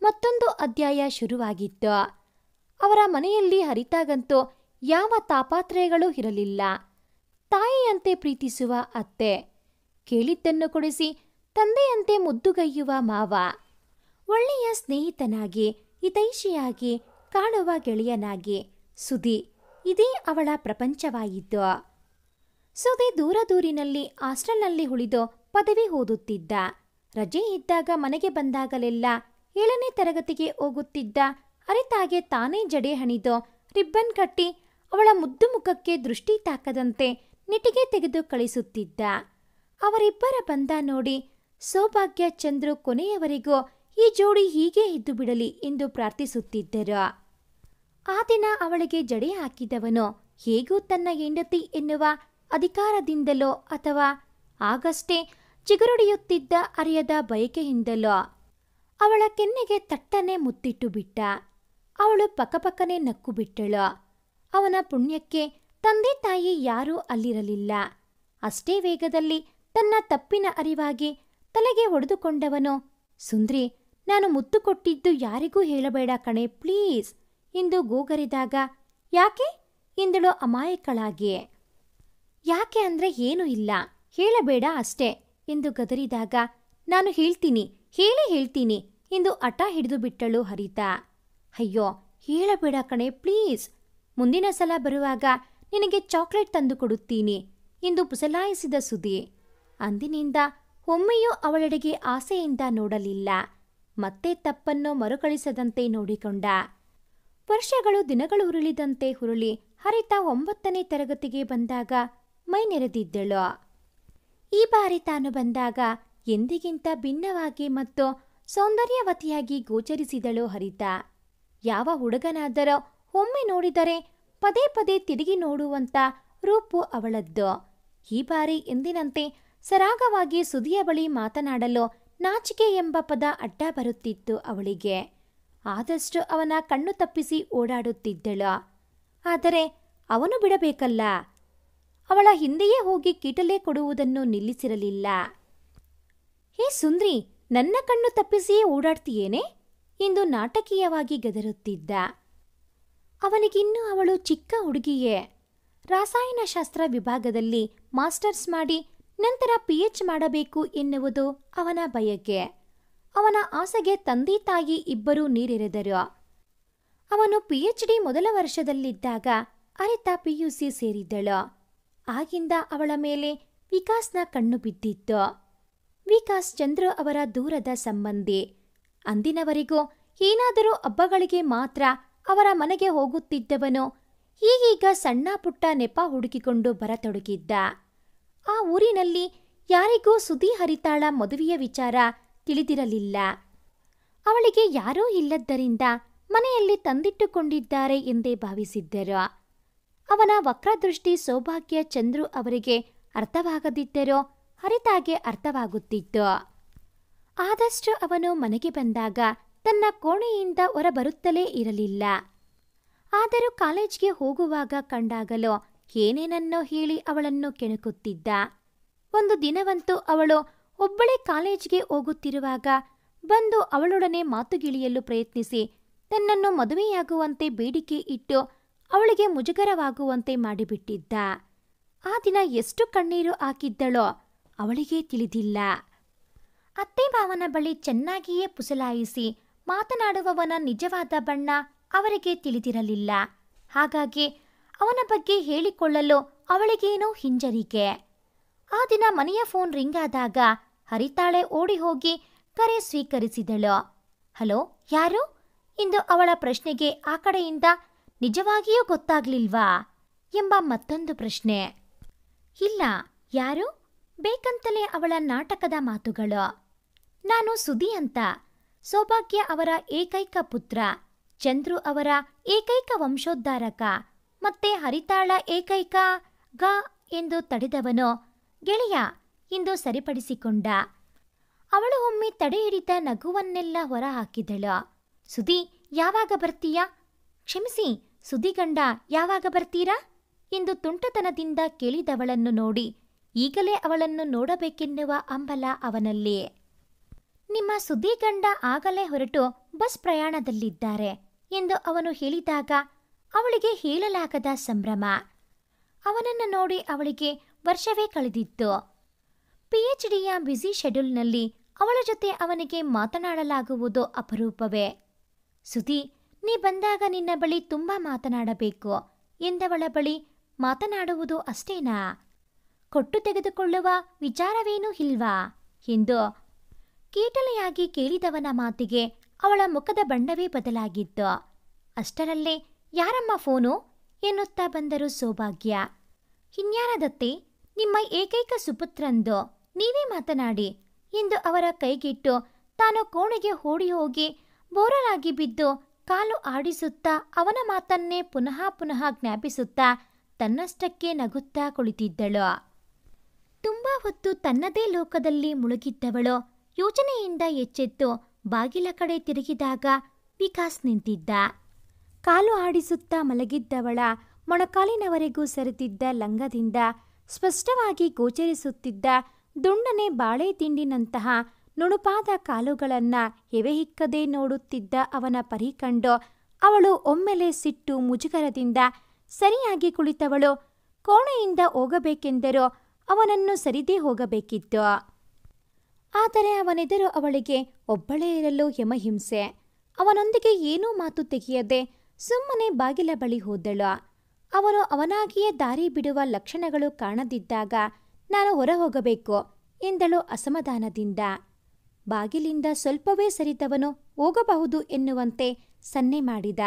ಮತ್ತೊಂದು ಅಧ್ಯಾಯ ಶುರುವಾಗಿತ್ತು. ಅವರ ಮನೆಯಲ್ಲಿ ಹರಿತಾಗಂತೂ ಯಾವ ತಾಪಾತ್ರಯಗಳೂ ಇರಲಿಲ್ಲ. ತಾಯಿಯಂತೆ ಪ್ರೀತಿಸುವ ಅತ್ತೆ, ಕೇಳಿದ್ದನ್ನು ಕೊಡಿಸಿ ತಂದೆಯಂತೆ ಮುದ್ದುಗೈಯುವ ಮಾವ, ಒಳ್ಳೆಯ ಸ್ನೇಹಿತನಾಗಿ ಹಿತೈಷಿಯಾಗಿ ಕಾಣುವ ಗೆಳೆಯನಾಗಿ ಸುಧಿ, ಇದೇ ಅವಳ ಪ್ರಪಂಚವಾಯಿತು. ಸುಧಿ ದೂರದೂರಿನಲ್ಲಿ ಹಾಸ್ಟೆಲ್ನಲ್ಲಿ ಉಳಿದು ಪದವಿ ಓದುತ್ತಿದ್ದ. ರಜೆ ಇದ್ದಾಗ ಮನೆಗೆ ಬಂದಾಗಲೆಲ್ಲ 7ನೇ ತರಗತಿಗೆ ಹೋಗುತ್ತಿದ್ದ ಹರಿತಾಗೆ ತಾನೇ ಜಡೆ ಹಣಿದು ರಿಬ್ಬನ್ ಕಟ್ಟಿ ಅವಳ ಮುದ್ದು ಮುಖಕ್ಕೆ ದೃಷ್ಟಿ ತಾಕದಂತೆ ನಿಟಿಗೆ ತೆಗೆದು ಕಳಿಸುತ್ತಿದ್ದ. ಅವರಿಬ್ಬರ ಬಂದ ನೋಡಿ ಸೌಭಾಗ್ಯ ಚಂದ್ರು ಕೊನೆಯವರೆಗೂ ಈ ಜೋಡಿ ಹೀಗೆ ಇದ್ದು ಬಿಡಲಿ ಎಂದು ಪ್ರಾರ್ಥಿಸುತ್ತಿದ್ದರು. ಆ ದಿನ ಅವಳಿಗೆ ಜಡೆ ಹಾಕಿದವನು ಹೇಗೂ ತನ್ನ ಹೆಂಡತಿ ಎನ್ನುವ ಅಧಿಕಾರದಿಂದಲೋ ಅಥವಾ ಆಗಷ್ಟೇ ಚಿಗುರುಡಿಯುತ್ತಿದ್ದ ಅರಿಯದ ಬಯಕೆಯಿಂದಲೋ ಅವಳ ಕೆನ್ನೆಗೆ ತಟ್ಟನೆ ಮುತ್ತಿಟ್ಟು ಬಿಟ್ಟ. ಅವಳು ಪಕ್ಕಪಕ್ಕನೆ ನಕ್ಕು ಬಿಟ್ಟಳು. ಅವನ ಪುಣ್ಯಕ್ಕೆ ತಂದೆ ತಾಯಿ ಯಾರೂ ಅಲ್ಲಿರಲಿಲ್ಲ. ಅಷ್ಟೇ ವೇಗದಲ್ಲಿ ತನ್ನ ತಪ್ಪಿನ ಅರಿವಾಗಿ ತಲೆಗೆ ಹೊಡೆದುಕೊಂಡವನು, ಸುಂದ್ರಿ, ನಾನು ಮುತ್ತು ಕೊಟ್ಟಿದ್ದು ಯಾರಿಗೂ ಹೇಳಬೇಡ ಕಣೆ ಪ್ಲೀಸ್ ಎಂದು ಗೋಗರಿದಾಗ, ಯಾಕೆ ಎಂದಳು ಅಮಾಯಕಳಾಗಿ. ಯಾಕೆ ಅಂದ್ರೆ ಏನೂ ಇಲ್ಲ, ಹೇಳಬೇಡ ಅಷ್ಟೇ ಎಂದು ಗದರಿದಾಗ, ನಾನು ಹೇಳ್ತೀನಿ ಎಂದು ಹಠ ಹಿಡಿದು ಬಿಟ್ಟಳು ಹರಿತಾ. ಅಯ್ಯೋ ಹೇಳಬೇಡ ಕಣೆ ಪ್ಲೀಸ್, ಮುಂದಿನ ಸಲ ಬರುವಾಗ ನಿನಗೆ ಚಾಕ್ಲೇಟ್ ತಂದು ಕೊಡುತ್ತೀನಿ ಎಂದು ಪುಸಲಾಯಿಸಿದ ಸುಧಿ. ಅಂದಿನಿಂದ ಒಮ್ಮೆಯೂ ಅವಳೆಡೆಗೆ ಆಸೆಯಿಂದ ನೋಡಲಿಲ್ಲ. ಮತ್ತೆ ತಪ್ಪನ್ನು ಮರುಕಳಿಸದಂತೆ ನೋಡಿಕೊಂಡ. ವರ್ಷಗಳು ದಿನಗಳು ಉರುಳಿದಂತೆ ಹುರುಳಿ ಹರಿತಾ 9ನೇ ತರಗತಿಗೆ ಬಂದಾಗ ಮೈ ನೆರೆದಿದ್ದಳು. ಈ ಬಾರಿ ತಾನು ಬಂದಾಗ ಎಂದಿಗಿಂತ ಭಿನ್ನವಾಗಿ ಮತ್ತು ಸೌಂದರ್ಯವತಿಯಾಗಿ ಗೋಚರಿಸಿದಳು ಹರಿತಾ. ಯಾವ ಹುಡುಗನಾದರೋ ಒಮ್ಮೆ ನೋಡಿದರೆ ಪದೇ ಪದೇ ತಿರುಗಿ ನೋಡುವಂತ ರೂಪು ಅವಳದ್ದು. ಈ ಬಾರಿ ಎಂದಿನಂತೆ ಸರಾಗವಾಗಿ ಸುಧಿಯ ಬಳಿ ಮಾತನಾಡಲು ನಾಚಿಕೆ ಎಂಬ ಪದ ಅಡ್ಡ ಬರುತ್ತಿತ್ತು ಅವಳಿಗೆ. ಆದಷ್ಟು ಅವನ ಕಣ್ಣು ತಪ್ಪಿಸಿ ಓಡಾಡುತ್ತಿದ್ದಳು. ಆದರೆ ಅವನು ಬಿಡಬೇಕಲ್ಲ. ಅವಳ ಹಿಂದೆಯೇ ಹೋಗಿ ಕೀಟಲೆ ಕೊಡುವುದನ್ನು ನಿಲ್ಲಿಸಿರಲಿಲ್ಲ. ಹೇ ಸುಂದ್ರಿ, ನನ್ನ ಕಣ್ಣು ತಪ್ಪಿಸಿಯೇ ಓಡಾಡ್ತೀಯೇನೆ ಎಂದು ನಾಟಕೀಯವಾಗಿ ಗದರುತ್ತಿದ್ದ. ಅವನಿಗಿನ್ನೂ ಅವಳು ಚಿಕ್ಕ ಹುಡುಗಿಯೇ. ರಾಸಾಯನಶಾಸ್ತ್ರ ವಿಭಾಗದಲ್ಲಿ ಮಾಸ್ಟರ್ಸ್ ಮಾಡಿ ನಂತರ PH ಮಾಡಬೇಕು ಎನ್ನುವುದು ಅವನ ಬಯಕೆ. ಅವನ ಆಸೆಗೆ ತಂದೆ ತಾಯಿ ಇಬ್ಬರೂ ನೀರೆರೆದರು. ಅವನು PhD ಮೊದಲ ವರ್ಷದಲ್ಲಿದ್ದಾಗ ಹರಿತಾ PUC ಸೇರಿದ್ದಳು. ಆಗಿಂದ ಅವಳ ಮೇಲೆ ವಿಕಾಸ್ನ ಕಣ್ಣು ಬಿದ್ದಿತ್ತು. ವಿಕಾಸ್ ಚಂದ್ರು ಅವರ ದೂರದ ಸಂಬಂಧಿ. ಅಂದಿನವರೆಗೂ ಏನಾದರೂ ಹಬ್ಬಗಳಿಗೆ ಮಾತ್ರ ಅವರ ಮನೆಗೆ ಹೋಗುತ್ತಿದ್ದವನು ಈಗೀಗ ಸಣ್ಣ ಪುಟ್ಟ ನೆಪ ಹುಡುಕಿಕೊಂಡು ಬರತೊಡಗಿದ್ದ. ಆ ಊರಿನಲ್ಲಿ ಯಾರಿಗೂ ಸುಧಿ ಹರಿತಾಳ ಮದುವೆಯ ವಿಚಾರ ತಿಳಿದಿರಲಿಲ್ಲ. ಅವಳಿಗೆ ಯಾರೂ ಇಲ್ಲದ್ದರಿಂದ ಮನೆಯಲ್ಲಿ ತಂದಿಟ್ಟುಕೊಂಡಿದ್ದಾರೆ ಎಂದೇ ಭಾವಿಸಿದ್ದರು. ಅವನ ವಕ್ರದೃಷ್ಟಿ ಸೌಭಾಗ್ಯ ಚಂದ್ರು ಅವರಿಗೆ ಅರ್ಥವಾಗದಿದ್ದರೂ ಹರಿತಾಗೆ ಅರ್ಥವಾಗುತ್ತಿತ್ತು. ಆದಷ್ಟು ಅವನು ಮನೆಗೆ ಬಂದಾಗ ತನ್ನ ಕೋಣೆಯಿಂದ ಹೊರಬರುತ್ತಲೇ ಇರಲಿಲ್ಲ. ಆದರೂ ಕಾಲೇಜ್ಗೆ ಹೋಗುವಾಗ ಕಂಡಾಗಲೋ ಏನೇನನ್ನೋ ಹೇಳಿ ಅವಳನ್ನು ಕೆಣಕುತ್ತಿದ್ದ. ಒಂದು ದಿನವಂತೂ ಅವಳು ಒಬ್ಬಳೇ ಕಾಲೇಜ್ಗೆ ಹೋಗುತ್ತಿರುವಾಗ ಬಂದು ಅವಳೊಡನೆ ಮಾತುಗಿಳಿಯಲು ಪ್ರಯತ್ನಿಸಿ ತನ್ನನ್ನು ಮದುವೆಯಾಗುವಂತೆ ಬೇಡಿಕೆ ಇಟ್ಟು ಅವಳಿಗೆ ಮುಜುಗರವಾಗುವಂತೆ ಮಾಡಿಬಿಟ್ಟಿದ್ದ. ಆ ದಿನ ಎಷ್ಟು ಕಣ್ಣೀರು ಹಾಕಿದ್ದಳೋ ಅವಳಿಗೆ ತಿಳಿದಿಲ್ಲ. ಅತ್ತೆ ಮಾವನ ಬಳಿ ಚೆನ್ನಾಗಿಯೇ ಪುಸಲಾಯಿಸಿ ಮಾತನಾಡುವವನ ನಿಜವಾದ ಬಣ್ಣ ಅವರಿಗೆ ತಿಳಿದಿರಲಿಲ್ಲ. ಹಾಗಾಗಿ ಅವನ ಬಗ್ಗೆ ಹೇಳಿಕೊಳ್ಳಲು ಅವಳಿಗೇನೋ ಹಿಂಜರಿಕೆ. ಆ ದಿನ ಮನೆಯ ಫೋನ್ ರಿಂಗ್ ಆದಾಗ ಹರಿತಾಳೆ ಓಡಿ ಹೋಗಿ ಕರೆ ಸ್ವೀಕರಿಸಿದಳು. ಹಲೋ, ಯಾರು ಎಂದು ಅವಳ ಪ್ರಶ್ನೆಗೆ ಆ ಕಡೆಯಿಂದ ನಿಜವಾಗಿಯೂ ಗೊತ್ತಾಗ್ಲಿಲ್ವಾ ಎಂಬ ಮತ್ತೊಂದು ಪ್ರಶ್ನೆ. ಇಲ್ಲ, ಯಾರು ಬೇಕಂತಲೇ ಅವಳ ನಾಟಕದ ಮಾತುಗಳು. ನಾನು ಸುದಿ ಅಂತ, ಸೌಭಾಗ್ಯ ಅವರ ಏಕೈಕ ಪುತ್ರ, ಚಂದ್ರು ಅವರ ಏಕೈಕ ವಂಶೋದ್ಧಾರಕ, ಮತ್ತೆ ಹರಿತಾಳ ಏಕೈಕ ಗ ಎಂದು ತಡೆದವನು ಗೆಳೆಯ ಎಂದು ಸರಿಪಡಿಸಿಕೊಂಡ. ಅವಳು ಒಮ್ಮೆ ತಡೆ ಹಿಡಿದ ನಗುವನ್ನೆಲ್ಲ ಹೊರ ಹಾಕಿದಳು. ಸುದಿ, ಯಾವಾಗ ಬರ್ತೀಯಾ? ಕ್ಷಮಿಸಿ, ಸುದಿಗಂಡ ಯಾವಾಗ ಬರ್ತೀರಾ ಎಂದು ತುಂಟತನದಿಂದ ಕೇಳಿದವಳನ್ನು ನೋಡಿ ಈಗಲೇ ಅವಳನ್ನು ನೋಡಬೇಕೆನ್ನುವ ಹಂಬಲ ಅವನಲ್ಲಿ. ನಿಮ್ಮ ಸುದ್ದಿಗಂಡ ಆಗಲೇ ಹೊರಟು ಬಸ್ ಪ್ರಯಾಣದಲ್ಲಿದ್ದಾರೆ ಎಂದು ಅವನು ಹೇಳಿದಾಗ ಅವಳಿಗೆ ಹೇಳಲಾಗದ ಸಂಭ್ರಮ. ಅವನನ್ನು ನೋಡಿ ಅವಳಿಗೆ ವರ್ಷವೇ ಕಳೆದಿತ್ತು. PhDಯ ಬ್ಯುಸಿ ಶೆಡ್ಯೂಲ್ನಲ್ಲಿ ಅವಳ ಜೊತೆ ಅವನಿಗೆ ಮಾತನಾಡಲಾಗುವುದು ಅಪರೂಪವೇ. ಸುದಿ, ನೀ ಬಂದಾಗ ನಿನ್ನ ಬಳಿ ತುಂಬ ಮಾತನಾಡಬೇಕು ಎಂದವಳ ಬಳಿ ಮಾತನಾಡುವುದು ಅಷ್ಟೇನಾ? ಕೊಟ್ಟು ತೆಗೆದುಕೊಳ್ಳುವ ವಿಚಾರವೇನೂ ಇಲ್ವಾ ಎಂದು ಕೀಟಲೆಯಾಗಿ ಕೇಳಿದವನ ಮಾತಿಗೆ ಅವಳ ಮುಖದ ಬಣ್ಣವೇ ಬದಲಾಗಿತ್ತು. ಅಷ್ಟರಲ್ಲೇ ಯಾರಮ್ಮ ಫೋನು ಎನ್ನುತ್ತಾ ಬಂದರು ಸೌಭಾಗ್ಯ. ಇನ್ಯಾರದತ್ತೆ, ನಿಮ್ಮ ಏಕೈಕ ಸುಪುತ್ರಂದು, ನೀವೇ ಮಾತನಾಡಿ ಎಂದು ಅವರ ಕೈಗಿಟ್ಟು ತಾನು ಕೋಣೆಗೆ ಓಡಿ ಹೋಗಿ ಬೋರಲಾಗಿ ಬಿದ್ದು ಕಾಲು ಆಡಿಸುತ್ತಾ ಅವನ ಮಾತನ್ನೇ ಪುನಃ ಪುನಃ ಜ್ಞಾಪಿಸುತ್ತಾ ತನ್ನಷ್ಟಕ್ಕೆ ನಗುತ್ತಾ ಕುಳಿತಿದ್ದಳು. ತುಂಬ ಹೊತ್ತು ತನ್ನದೇ ಲೋಕದಲ್ಲಿ ಮುಳುಗಿದ್ದವಳು ಯೋಚನೆಯಿಂದ ಎಚ್ಚೆತ್ತು ಬಾಗಿಲ ಕಡೆ ತಿರುಗಿದಾಗ ವಿಕಾಸ್ ನಿಂತಿದ್ದ. ಕಾಲು ಆಡಿಸುತ್ತಾ ಮಲಗಿದ್ದವಳ ಮೊಣಕಾಲಿನವರೆಗೂ ಸರಿತಿದ್ದ ಲಂಗದಿಂದ ಸ್ಪಷ್ಟವಾಗಿ ಗೋಚರಿಸುತ್ತಿದ್ದ ದುಂಡನೆ ಬಾಳೆ ತಿಂಡಿನಂತಹ ನುಣುಪಾದ ಕಾಲುಗಳನ್ನು ಎವೆಹಿಕ್ಕದೆ ನೋಡುತ್ತಿದ್ದ ಅವನ ಪರಿ ಕಂಡು ಅವಳು ಒಮ್ಮೆಲೆ ಸಿಟ್ಟು ಮುಜುಗರದಿಂದ ಸರಿಯಾಗಿ ಕುಳಿತವಳು ಕೋಣೆಯಿಂದ ಹೋಗಬೇಕೆಂದರೂ ಅವನನ್ನು ಸರಿದೇ ಹೋಗಬೇಕಿತ್ತು. ಆದರೆ ಅವನೆದುರು ಅವಳಿಗೆ ಒಬ್ಬಳೇ ಇರಲು ಯಮಹಿಂಸೆ. ಅವನೊಂದಿಗೆ ಏನೂ ಮಾತು ತೆಗೆಯದೆ ಸುಮ್ಮನೆ ಬಾಗಿಲ ಬಳಿ ಹೋದಳು. ಅವನು ಅವನಾಗಿಯೇ ದಾರಿ ಬಿಡುವ ಲಕ್ಷಣಗಳು ಕಾಣದಿದ್ದಾಗ ನಾನು ಹೊರ ಹೋಗಬೇಕು ಎಂದಳು ಅಸಮಾಧಾನದಿಂದ. ಬಾಗಿಲಿಂದ ಸ್ವಲ್ಪವೇ ಸರಿದವನು ಹೋಗಬಹುದು ಎನ್ನುವಂತೆ ಸನ್ನೆ ಮಾಡಿದ.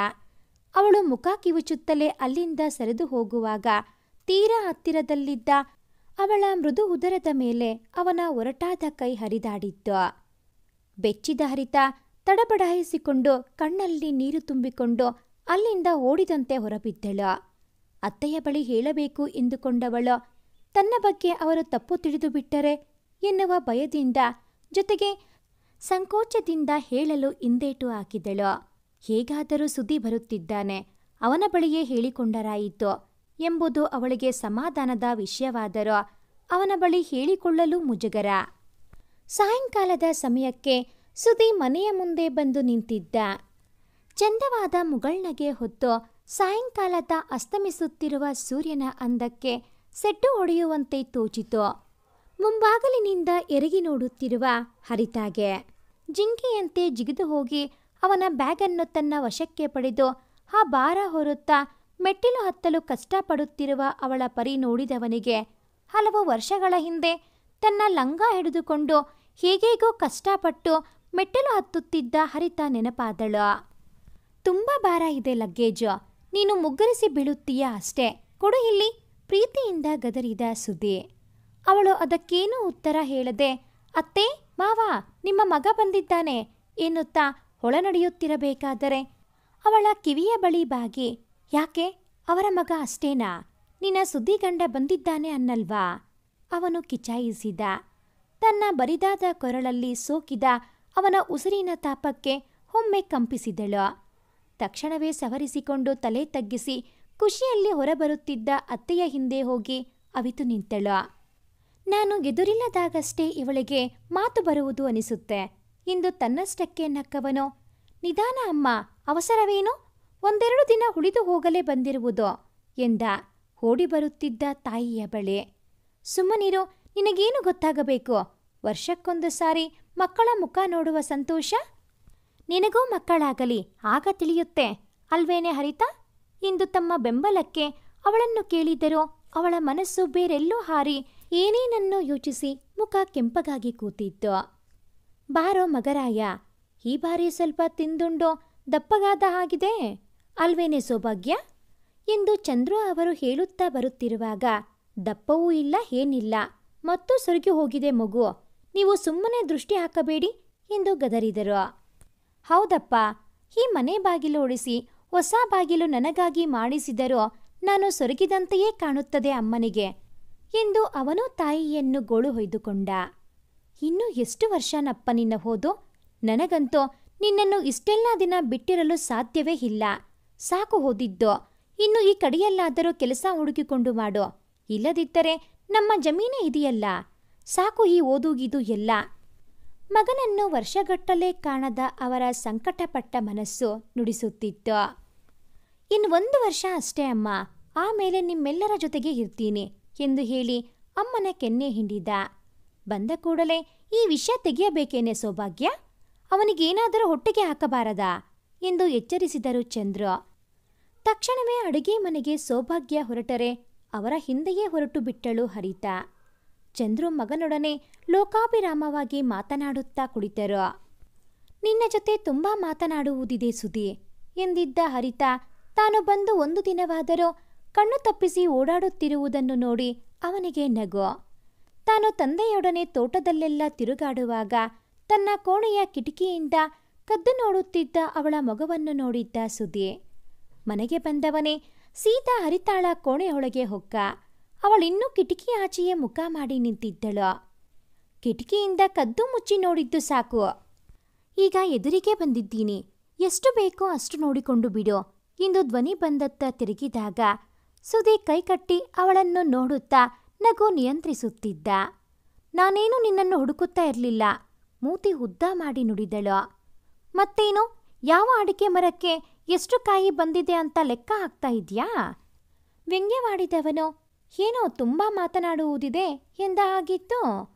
ಅವಳು ಮುಖ ಕಿವುಚುತ್ತಲೇ ಅಲ್ಲಿಂದ ಸರಿದು ಹೋಗುವಾಗ ತೀರಾ ಹತ್ತಿರದಲ್ಲಿದ್ದ ಅವಳ ಮೃದು ಉದರದ ಮೇಲೆ ಅವನ ಒರಟಾದ ಕೈ ಹರಿದಾಡಿತ್ತು. ಬೆಚ್ಚಿದ ಹರಿತ ತಡಬಡಾಯಿಸಿಕೊಂಡು ಕಣ್ಣಲ್ಲಿ ನೀರು ತುಂಬಿಕೊಂಡು ಅಲ್ಲಿಂದ ಓಡಿದಂತೆ ಹೊರಬಿದ್ದಳು. ಅತ್ತೆಯ ಬಳಿ ಹೇಳಬೇಕು ಎಂದುಕೊಂಡವಳು ತನ್ನ ಬಗ್ಗೆ ಅವರು ತಪ್ಪು ತಿಳಿದು ಬಿಟ್ಟರೆ ಎನ್ನುವ ಭಯದಿಂದ ಜೊತೆಗೆ ಸಂಕೋಚದಿಂದ ಹೇಳಲು ಹಿಂದೇಟು ಹಾಕಿದಳು. ಹೇಗಾದರೂ ಸುದ್ದಿ ಬರುತ್ತಿದ್ದಾನೆ, ಅವನ ಬಳಿಯೇ ಹೇಳಿಕೊಂಡರಾಯಿತು ಎಂಬುದು ಅವಳಿಗೆ ಸಮಾಧಾನದ ವಿಷಯವಾದರೂ ಅವನ ಬಳಿ ಹೇಳಿಕೊಳ್ಳಲು ಮುಜುಗರ. ಸಾಯಂಕಾಲದ ಸಮಯಕ್ಕೆ ಸುದಿ ಮನೆಯ ಮುಂದೆ ಬಂದು ನಿಂತಿದ್ದ. ಚಂದವಾದ ಮುಗಳ್ನಗೆ ಹೊತ್ತು ಸಾಯಂಕಾಲದ ಅಸ್ತಮಿಸುತ್ತಿರುವ ಸೂರ್ಯನ ಅಂದಕ್ಕೆ ಸೆಡ್ಡು ಹೊಡೆಯುವಂತೆ ತೋಚಿತು. ಮುಂಬಾಗಲಿನಿಂದ ಎರಗಿ ನೋಡುತ್ತಿರುವ ಹರಿತಾಗೆ ಜಿಂಕೆಯಂತೆ ಜಿಗಿದು ಹೋಗಿ ಅವನ ಬ್ಯಾಗನ್ನು ತನ್ನ ವಶಕ್ಕೆ ಪಡೆದು ಆ ಭಾರ ಹೊರುತ್ತಾ ಮೆಟ್ಟಿಲು ಹತ್ತಲು ಕಷ್ಟಪಡುತ್ತಿರುವ ಅವಳ ಪರಿ ನೋಡಿದವನಿಗೆ ಹಲವು ವರ್ಷಗಳ ಹಿಂದೆ ತನ್ನ ಲಂಗ ಹಿಡಿದುಕೊಂಡು ಹೇಗೇಗೋ ಕಷ್ಟಪಟ್ಟು ಮೆಟ್ಟಿಲು ಹತ್ತುತ್ತಿದ್ದ ಹರಿತ ನೆನಪಾದಳು. ತುಂಬ ಭಾರ ಇದೆ ಲಗ್ಗೇಜು, ನೀನು ಮುಗ್ಗರಿಸಿ ಬೀಳುತ್ತೀಯ ಅಷ್ಟೇ, ಕೊಡು ಇಲ್ಲಿ ಪ್ರೀತಿಯಿಂದ ಗದರಿದ ಸುದಿ. ಅವಳು ಅದಕ್ಕೇನೂ ಉತ್ತರ ಹೇಳದೆ ಅತ್ತೆ, ಮಾವ, ನಿಮ್ಮ ಮಗ ಬಂದಿದ್ದಾನೆ ಎನ್ನುತ್ತಾ ಒಳನಡೆಯುತ್ತಿರಬೇಕಾದರೆ ಅವಳ ಕಿವಿಯ ಬಳಿ ಬಾಗಿ, ಯಾಕೆ ಅವರ ಮಗ ಅಷ್ಟೇನಾ, ನಿನ್ನ ಸುದ್ದಿಗಂಡ ಬಂದಿದ್ದಾನೆ ಅನ್ನಲ್ವಾ ಅವನು ಕಿಚಾಯಿಸಿದ. ತನ್ನ ಬರಿದಾದ ಕೊರಳಲ್ಲಿ ಸೋಕಿದ ಅವನ ಉಸಿರಿನ ತಾಪಕ್ಕೆ ಒಮ್ಮೆ ಕಂಪಿಸಿದಳು. ತಕ್ಷಣವೇ ಸವರಿಸಿಕೊಂಡು ತಲೆ ತಗ್ಗಿಸಿ ಖುಷಿಯಲ್ಲಿ ಹೊರಬರುತ್ತಿದ್ದ ಅತ್ತೆಯ ಹಿಂದೆ ಹೋಗಿ ಅವಿತು ನಿಂತಳು. ನಾನು ಎದುರಿಲ್ಲದಾಗಷ್ಟೇ ಇವಳಿಗೆ ಮಾತು ಬರುವುದು ಅನಿಸುತ್ತೆ ಎಂದು ತನ್ನಷ್ಟಕ್ಕೆ ನಕ್ಕವನು, ನಿಧಾನ ಅಮ್ಮ, ಅವಸರವೇನು? ಒಂದೆರಡು ದಿನ ಉಳಿದು ಹೋಗಲೇ ಬಂದಿರುವುದು ಎಂದ ಓಡಿ ಬರುತ್ತಿದ್ದ ತಾಯಿಯ ಬಳಿ. ಸುಮ್ಮನಿರು, ನಿನಗೇನು ಗೊತ್ತಾಗಬೇಕು? ವರ್ಷಕ್ಕೊಂದು ಸಾರಿ ಮಕ್ಕಳ ಮುಖ ನೋಡುವ ಸಂತೋಷ ನಿನಗೂ ಮಕ್ಕಳಾಗಲಿ, ಆಗ ತಿಳಿಯುತ್ತೆ ಅಲ್ವೇನೆ ಹರಿತಾ ಎಂದು ತಮ್ಮ ಬೆಂಬಲಕ್ಕೆ ಅವಳನ್ನು ಕೇಳಿದರೂ ಅವಳ ಮನಸ್ಸು ಬೇರೆಲ್ಲೋ ಹಾರಿ ಏನೇನನ್ನು ಯೋಚಿಸಿ ಮುಖ ಕೆಂಪಗಾಗಿ ಕೂತಿತ್ತು. ಬಾರೋ ಮಗರಾಯ, ಈ ಬಾರಿ ಸ್ವಲ್ಪ ತಿಂದುಂಡು ದಪ್ಪಗಾದ ಹಾಗಿದೆ ಅಲ್ವೇನೆ ಸೌಭಾಗ್ಯ ಎಂದು ಚಂದ್ರು ಅವರು ಹೇಳುತ್ತಾ ಬರುತ್ತಿರುವಾಗ, ದಪ್ಪವೂ ಇಲ್ಲ ಏನಿಲ್ಲ, ಮತ್ತು ಸೊರಗಿ ಹೋಗಿದೆ ಮಗು, ನೀವು ಸುಮ್ಮನೆ ದೃಷ್ಟಿ ಹಾಕಬೇಡಿ ಎಂದು ಗದರಿದರು. ಹೌದಪ್ಪ, ಈ ಮನೆ ಬಾಗಿಲು ಓಡಿಸಿ ಹೊಸ ಬಾಗಿಲು ನನಗಾಗಿ ಮಾಡಿಸಿದರೂ ನಾನು ಸೊರಗಿದಂತೆಯೇ ಕಾಣುತ್ತದೆ ಅಮ್ಮನಿಗೆ ಎಂದು ಅವನು ತಾಯಿಯನ್ನು ಗೋಳು ಹೊಯ್ದುಕೊಂಡ. ಇನ್ನೂ ಎಷ್ಟು ವರ್ಷನಪ್ಪ ನಿನ್ನ ಹೋದು? ನನಗಂತೂ ನಿನ್ನನ್ನು ಇಷ್ಟೆಲ್ಲ ದಿನ ಬಿಟ್ಟಿರಲು ಸಾಧ್ಯವೇ ಇಲ್ಲ. ಸಾಕು ಹೋದಿದ್ದು, ಇನ್ನು ಈ ಕಡೆಯಲ್ಲಾದರೂ ಕೆಲಸ ಹುಡುಕಿಕೊಂಡು ಮಾಡು, ಇಲ್ಲದಿದ್ದರೆ ನಮ್ಮ ಜಮೀನೇ ಇದೆಯಲ್ಲ, ಸಾಕು ಈ ಓದುಗಿದು ಎಲ್ಲ. ಮಗನನ್ನು ವರ್ಷಗಟ್ಟಲೆ ಕಾಣದ ಅವರ ಸಂಕಟಪಟ್ಟ ಮನಸ್ಸು ನುಡಿಸುತ್ತಿತ್ತು. ಇನ್ನು 1 ವರ್ಷ ಅಷ್ಟೇ ಅಮ್ಮ, ಆಮೇಲೆ ನಿಮ್ಮೆಲ್ಲರ ಜೊತೆಗೆ ಇರ್ತೀನಿ ಎಂದು ಹೇಳಿ ಅಮ್ಮನ ಕೆನ್ನೆ ಹಿಂಡಿದ. ಬಂದ ಕೂಡಲೇ ಈ ವಿಷಯ ತೆಗೆಯಬೇಕೇನೆ ಸೌಭಾಗ್ಯ, ಅವನಿಗೇನಾದರೂ ಹೊಟ್ಟೆಗೆ ಹಾಕಬಾರದಾ ಎಂದು ಎಚ್ಚರಿಸಿದರು ಚಂದ್ರು. ತಕ್ಷಣವೇ ಅಡುಗೆ ಮನೆಗೆ ಸೌಭಾಗ್ಯ ಹೊರಟರೆ ಅವರ ಹಿಂದೆಯೇ ಹೊರಟು ಬಿಟ್ಟಳು ಹರಿತಾ. ಚಂದ್ರು ಮಗನೊಡನೆ ಲೋಕಾಭಿರಾಮವಾಗಿ ಮಾತನಾಡುತ್ತಾ ಕುಳಿತರು. ನಿನ್ನ ಜೊತೆ ತುಂಬಾ ಮಾತನಾಡುವುದಿದೆ ಸುಧಿ ಎಂದಿದ್ದ ಹರಿತಾ ತಾನು ಬಂದು 1 ದಿನವಾದರೂ ಕಣ್ಣು ತಪ್ಪಿಸಿ ಓಡಾಡುತ್ತಿರುವುದನ್ನು ನೋಡಿ ಅವನಿಗೆ ನಗು. ತಾನು ತಂದೆಯೊಡನೆ ತೋಟದಲ್ಲೆಲ್ಲ ತಿರುಗಾಡುವಾಗ ತನ್ನ ಕೋಣೆಯ ಕಿಟಕಿಯಿಂದ ಕದ್ದು ನೋಡುತ್ತಿದ್ದ ಅವಳ ಮಗುವನ್ನು ನೋಡಿದ್ದ ಸುಧಿ. ಮನೆಗೆ ಬಂದವನೇ ಸೀದಾ ಹರಿತಾಳ ಕೋಣೆಯೊಳಗೆ ಹೊಕ್ಕ. ಅವಳಿನ್ನೂ ಕಿಟಕಿ ಆಚೆಯೇ ಮುಖ ಮಾಡಿ ನಿಂತಿದ್ದಳು. ಕಿಟಕಿಯಿಂದ ಕದ್ದು ಮುಚ್ಚಿ ನೋಡಿದ್ದು ಸಾಕು, ಈಗ ಎದುರಿಗೆ ಬಂದಿದ್ದೀನಿ, ಎಷ್ಟು ಬೇಕೋ ಅಷ್ಟು ನೋಡಿಕೊಂಡು ಬಿಡು ಎಂದು ಧ್ವನಿ ಬಂದತ್ತ ತಿರುಗಿದಾಗ ಸುಧಿ ಕೈಕಟ್ಟಿ ಅವಳನ್ನು ನೋಡುತ್ತಾ ನಗು ನಿಯಂತ್ರಿಸುತ್ತಿದ್ದ. ನಾನೇನು ನಿನ್ನನ್ನು ಹುಡುಕುತ್ತಾ ಇರಲಿಲ್ಲ, ಮೂತಿ ಉದ್ದ ಮಾಡಿ ನುಡಿದಳು. ಮತ್ತೇನು, ಯಾವ ಅಡಿಕೆ ಮರಕ್ಕೆ ಎಷ್ಟು ಕಾಯಿ ಬಂದಿದೆ ಅಂತ ಲೆಕ್ಕ ಹಾಕ್ತಾ ಇದೆಯಾ? ವ್ಯಂಗ್ಯವಾಡಿದವನು, ಏನೋ ತುಂಬ ಮಾತನಾಡುವುದಿದೆ ಎಂದ ಆಗಿತ್ತು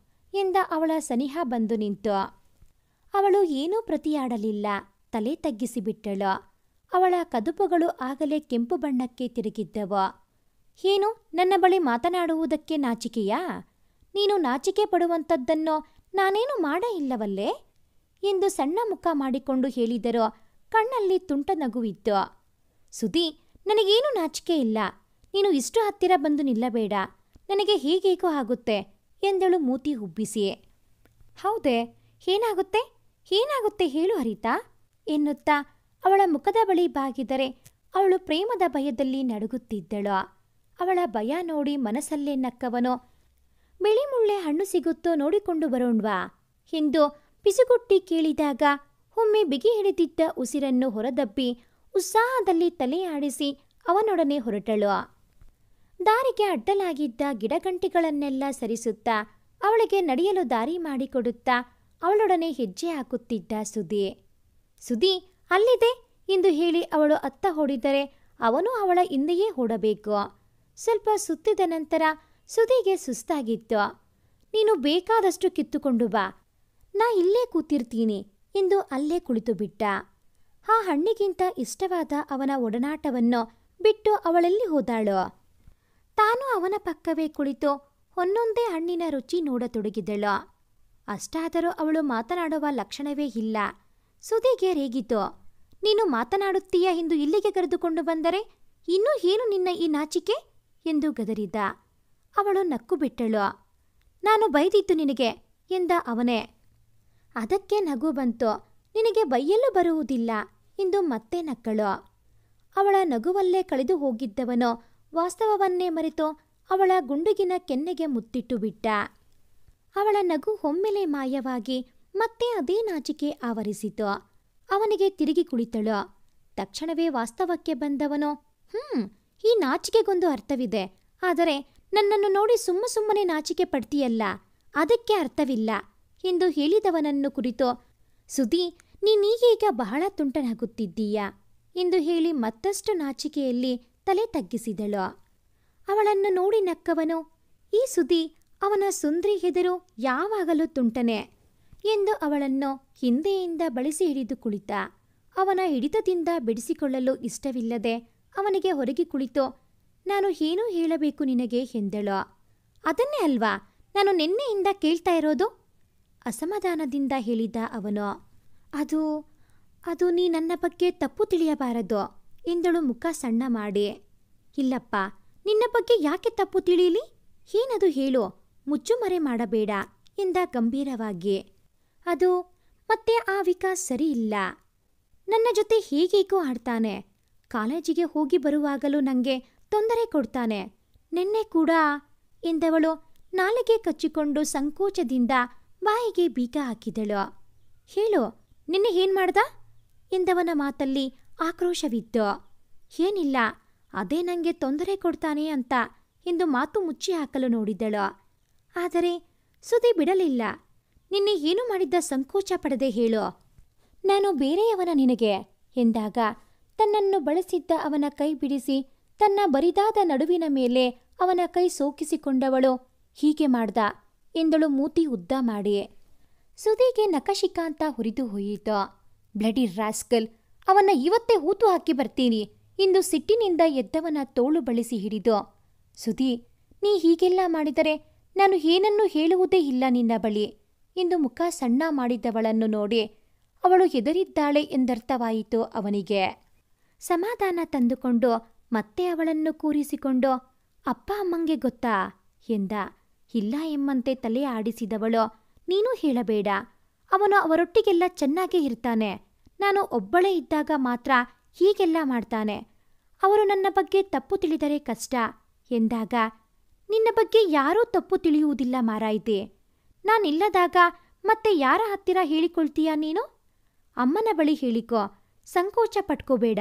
ಎಂದ ಅವಳ ಸನಿಹ ಬಂದು ನಿಂತು. ಅವಳು ಏನೂ ಪ್ರತಿಯಾಡಲಿಲ್ಲ, ತಲೆ ತಗ್ಗಿಸಿಬಿಟ್ಟಳು. ಅವಳ ಕದುಪುಗಳು ಆಗಲೇ ಕೆಂಪು ಬಣ್ಣಕ್ಕೆ ತಿರುಗಿದ್ದವು. ಏನು, ನನ್ನ ಬಳಿ ಮಾತನಾಡುವುದಕ್ಕೆ ನಾಚಿಕೆಯಾ? ನೀನು ನಾಚಿಕೆ ಪಡುವಂಥದ್ದನ್ನು ನಾನೇನು ಮಾಡೇ ಇಲ್ಲವಲ್ಲೇ ಎಂದು ಸಣ್ಣ ಮುಖ ಮಾಡಿಕೊಂಡು ಹೇಳಿದರೂ ಕಣ್ಣಲ್ಲಿ ತುಂಟ ನಗುವಿತ್ತು. ಸುಧಿ, ನನಗೇನು ನಾಚಿಕೆ ಇಲ್ಲ, ನೀನು ಇಷ್ಟು ಹತ್ತಿರ ಬಂದು ನಿಲ್ಲಬೇಡ, ನನಗೆ ಹೀಗೇಗೋ ಆಗುತ್ತೆ ಎಂದಳು ಮೂತಿ ಉಬ್ಬಿಸಿ. ಹೌದೇ, ಏನಾಗುತ್ತೆ ಏನಾಗುತ್ತೆ ಹೇಳು ಹರಿತಾ ಎನ್ನುತ್ತಾ ಅವಳ ಮುಖದ ಬಳಿ ಬಾಗಿದರೆ ಅವಳು ಪ್ರೇಮದ ಭಯದಲ್ಲಿ ನಡುಗುತ್ತಿದ್ದಳು. ಅವಳ ಭಯ ನೋಡಿ ಮನಸ್ಸಲ್ಲೇ ನಕ್ಕವನು, ಬಿಳಿ ಮುಳ್ಳೆ ಹಣ್ಣು ಸಿಗುತ್ತೋ ನೋಡಿಕೊಂಡು ಬರೋಣ್ವಾ ಎಂದು ಪಿಸುಗುಟ್ಟಿ ಕೇಳಿದಾಗ ಒಮ್ಮೆ ಬಿಗಿ ಹಿಡಿದಿದ್ದ ಉಸಿರನ್ನು ಹೊರದಬ್ಬಿ ಉತ್ಸಾಹದಲ್ಲಿ ತಲೆ ಆಡಿಸಿ ಅವನೊಡನೆ ಹೊರಟಳು. ದಾರಿಗೆ ಅಡ್ಡಲಾಗಿದ್ದ ಗಿಡಗಂಟಿಗಳನ್ನೆಲ್ಲ ಸರಿಸುತ್ತಾ ಅವಳಿಗೆ ನಡೆಯಲು ದಾರಿ ಮಾಡಿಕೊಡುತ್ತಾ ಅವಳೊಡನೆ ಹೆಜ್ಜೆ ಹಾಕುತ್ತಿದ್ದ ಸುಧಿ. ಸುಧಿ, ಅಲ್ಲಿದೆ ಎಂದು ಹೇಳಿ ಅವಳು ಅತ್ತ ಓಡಿದರೆ ಅವನು ಅವಳ ಹಿಂದೆಯೇ ಓಡಬೇಕು. ಸ್ವಲ್ಪ ಸುತ್ತಿದ ನಂತರ ಸುಧಿಗೆ ಸುಸ್ತಾಗಿತ್ತು. ನೀನು ಬೇಕಾದಷ್ಟು ಕಿತ್ತುಕೊಂಡು ಬಾ, ನಾ ಇಲ್ಲೇ ಕೂತಿರ್ತೀನಿ ಎಂದು ಅಲ್ಲೇ ಕುಳಿತು ಬಿಟ್ಟ. ಆ ಹಣ್ಣಿಗಿಂತ ಇಷ್ಟವಾದ ಅವನ ಒಡನಾಟವನ್ನು ಬಿಟ್ಟು ಅವಳೆಲ್ಲಿ ಹೋದಾಳು? ತಾನು ಅವನ ಪಕ್ಕವೇ ಕುಳಿತು ಒಂದೊಂದೇ ಹಣ್ಣಿನ ರುಚಿ ನೋಡತೊಡಗಿದಳು. ಅಷ್ಟಾದರೂ ಅವಳು ಮಾತನಾಡುವ ಲಕ್ಷಣವೇ ಇಲ್ಲ. ಸುಧಿಗೆ ರೇಗಿತು. ನೀನು ಮಾತನಾಡುತ್ತೀಯ ಎಂದು ಇಲ್ಲಿಗೆ ಕರೆದುಕೊಂಡು ಬಂದರೆ ಇನ್ನೂ ಏನು ನಿನ್ನ ಈ ನಾಚಿಕೆ ಎಂದು ಗದರಿದ. ಅವಳು ನಕ್ಕು ಬಿಟ್ಟಳು. ನಾನು ಬೈದಿದ್ದು ನಿನಗೆ ಎಂದ ಅವನೇ. ಅದಕ್ಕೆ ನಗು ಬಂತು. ನಿನಗೆ ಬೈಯಲು ಬರುವುದಿಲ್ಲ ಎಂದು ಮತ್ತೆ ನಕ್ಕಳು. ಅವಳ ನಗುವಲ್ಲೇ ಕಳೆದು ಹೋಗಿದ್ದವನು ವಾಸ್ತವವನ್ನೇ ಮರೆತು ಅವಳ ಗುಂಡುಗಿನ ಕೆನ್ನೆಗೆ ಮುತ್ತಿಟ್ಟು ಬಿಟ್ಟ. ಅವಳ ನಗು ಒಮ್ಮೆಲೆ ಮಾಯವಾಗಿ ಮತ್ತೆ ಅದೇ ನಾಚಿಕೆ ಆವರಿಸಿತು. ಅವನಿಗೆ ತಿರುಗಿ ಕುಳಿತಳು. ತಕ್ಷಣವೇ ವಾಸ್ತವಕ್ಕೆ ಬಂದವನು, ಈ ನಾಚಿಕೆಗೊಂದು ಅರ್ಥವಿದೆ. ಆದರೆ ನನ್ನನ್ನು ನೋಡಿ ಸುಮ್ಮನೆ ನಾಚಿಕೆ ಪಡ್ತೀಯಲ್ಲ, ಅದಕ್ಕೆ ಅರ್ಥವಿಲ್ಲ ಎಂದು ಹೇಳಿದವನನ್ನು ಕುರಿತು, ಸುಧಿ, ನೀನೀಗೀಗ ಬಹಳ ತುಂಟನಾಗುತ್ತಿದ್ದೀಯಾ ಎಂದು ಹೇಳಿ ಮತ್ತಷ್ಟು ನಾಚಿಕೆಯಲ್ಲಿ ತಲೆ ತಗ್ಗಿಸಿದಳು. ಅವಳನ್ನು ನೋಡಿ ನಕ್ಕವನು, ಈ ಸುಧಿ ಅವನ ಸುಂದ್ರಿ ಎದುರು ಯಾವಾಗಲೂ ತುಂಟನೆ ಎಂದು ಅವಳನ್ನು ಹಿಂದೆಯಿಂದ ಬಳಸಿ ಹಿಡಿದು ಕುಳಿತ. ಅವನ ಹಿಡಿತದಿಂದ ಬಿಡಿಸಿಕೊಳ್ಳಲು ಇಷ್ಟವಿಲ್ಲದೆ ಅವನಿಗೆ ಹೊರಗೆ ಕುಳಿತು, ನಾನು ಏನೂ ಹೇಳಬೇಕು ನಿನಗೆ ಎಂದಳು. ಅದನ್ನೇ ಅಲ್ವಾ ನಾನು ನಿನ್ನೆಯಿಂದ ಕೇಳ್ತಾ ಇರೋದು, ಅಸಮಾಧಾನದಿಂದ ಹೇಳಿದ ಅವನು. ಅದು ನೀ ನನ್ನ ಬಗ್ಗೆ ತಪ್ಪು ತಿಳಿಯಬಾರದು ಎಂದಳು ಮುಖ ಸಣ್ಣ ಮಾಡಿ. ಇಲ್ಲಪ್ಪ, ನಿನ್ನ ಬಗ್ಗೆ ಯಾಕೆ ತಪ್ಪು ತಿಳಿಯಲಿ? ಏನದು ಹೇಳು, ಮುಚ್ಚುಮರೆ ಮಾಡಬೇಡ ಎಂದ ಗಂಭೀರವಾಗಿ. ಅದು ಮತ್ತೆ ಆ ವಿಕಾಸ್ ಸರಿ ಇಲ್ಲ. ನನ್ನ ಜೊತೆ ಹೇಗೇಗೋ ಆಡ್ತಾನೆ. ಕಾಲೇಜಿಗೆ ಹೋಗಿ ಬರುವಾಗಲೂ ನನಗೆ ತೊಂದರೆ ಕೊಡ್ತಾನೆ. ನೆನ್ನೆ ಕೂಡ ಎಂದವಳು ನಾಲಿಗೆ ಕಚ್ಚಿಕೊಂಡು ಸಂಕೋಚದಿಂದ ಬಾಯಿಗೆ ಬೀಗ ಹಾಕಿದಳು. ಹೇಳು, ನಿನ್ನೆ ಏನ್ ಮಾಡ್ದ ಎಂದವನ ಮಾತಲ್ಲಿ ಆಕ್ರೋಶವಿತ್ತು. ಏನಿಲ್ಲ, ಅದೇ ನನಗೆ ತೊಂದರೆ ಕೊಡ್ತಾನೆ ಅಂತ ಎಂದು ಮಾತು ಮುಚ್ಚಿ ಹಾಕಲು ನೋಡಿದಳು. ಆದರೆ ಸುಧಿ ಬಿಡಲಿಲ್ಲ. ನಿನ್ನೆ ಏನು ಮಾಡಿದ್ದ ಸಂಕೋಚ ಪಡದೆ ಹೇಳು. ನಾನು ಬೇರೆಯವನ ನಿನಗೆ ಎಂದಾಗ ತನ್ನನ್ನು ಬಳಸಿದ್ದ ಅವನ ಕೈ ಬಿಡಿಸಿ ತನ್ನ ಬರಿದಾದ ನಡುವಿನ ಮೇಲೆ ಅವನ ಕೈ ಸೋಕಿಸಿಕೊಂಡವಳು, ಹೀಗೆ ಮಾಡ್ದ ಎಂದಳು ಮೂತಿ ಉದ್ದ ಮಾಡಿ. ಸುಧಿಗೆ ನಖಶಿಕಾಂತ ಹುರಿದು ಹೋಯಿತು. ಬ್ಲಡಿ ರಾಸ್ಕಲ್, ಅವನ್ನ ಇವತ್ತೇ ಹೂತು ಹಾಕಿ ಬರ್ತೀನಿ ಇಂದು ಸಿಟ್ಟಿನಿಂದ ಎದ್ದವನ ತೋಳು ಬಳಸಿ ಹಿಡಿದು, ಸುಧಿ, ನೀ ಹೀಗೆಲ್ಲ ಮಾಡಿದರೆ ನಾನು ಏನನ್ನೂ ಹೇಳುವುದೇ ಇಲ್ಲ ನಿನ್ನ ಬಳಿ ಎಂದು ಮುಖ ಸಣ್ಣ ಮಾಡಿದ್ದವಳನ್ನು ನೋಡಿ ಅವಳು ಹೆದರಿದ್ದಾಳೆ ಎಂದರ್ಥವಾಯಿತು ಅವನಿಗೆ. ಸಮಾಧಾನ ತಂದುಕೊಂಡು ಮತ್ತೆ ಅವಳನ್ನು ಕೂರಿಸಿಕೊಂಡು, ಅಪ್ಪ ಅಮ್ಮಂಗೆ ಗೊತ್ತಾ ಎಂದ. ಇಲ್ಲ ಎಂಬಂತೆ ತಲೆ ಆಡಿಸಿದವಳು, ನೀನೂ ಹೇಳಬೇಡ. ಅವನು ಅವರೊಟ್ಟಿಗೆಲ್ಲ ಚೆನ್ನಾಗೇ ಇರ್ತಾನೆ. ನಾನು ಒಬ್ಬಳೇ ಇದ್ದಾಗ ಮಾತ್ರ ಹೀಗೆಲ್ಲ ಮಾಡ್ತಾನೆ. ಅವರು ನನ್ನ ಬಗ್ಗೆ ತಪ್ಪು ತಿಳಿದರೆ ಕಷ್ಟ ಎಂದಾಗ, ನಿನ್ನ ಬಗ್ಗೆ ಯಾರೂ ತಪ್ಪು ತಿಳಿಯುವುದಿಲ್ಲ ಮಾರಾಯಿತೆ. ನಾನಿಲ್ಲದಾಗ ಮತ್ತೆ ಯಾರ ಹತ್ತಿರ ಹೇಳಿಕೊಳ್ತೀಯ ನೀನು? ಅಮ್ಮನ ಬಳಿ ಹೇಳಿಕೋ, ಸಂಕೋಚ ಪಟ್ಕೋಬೇಡ.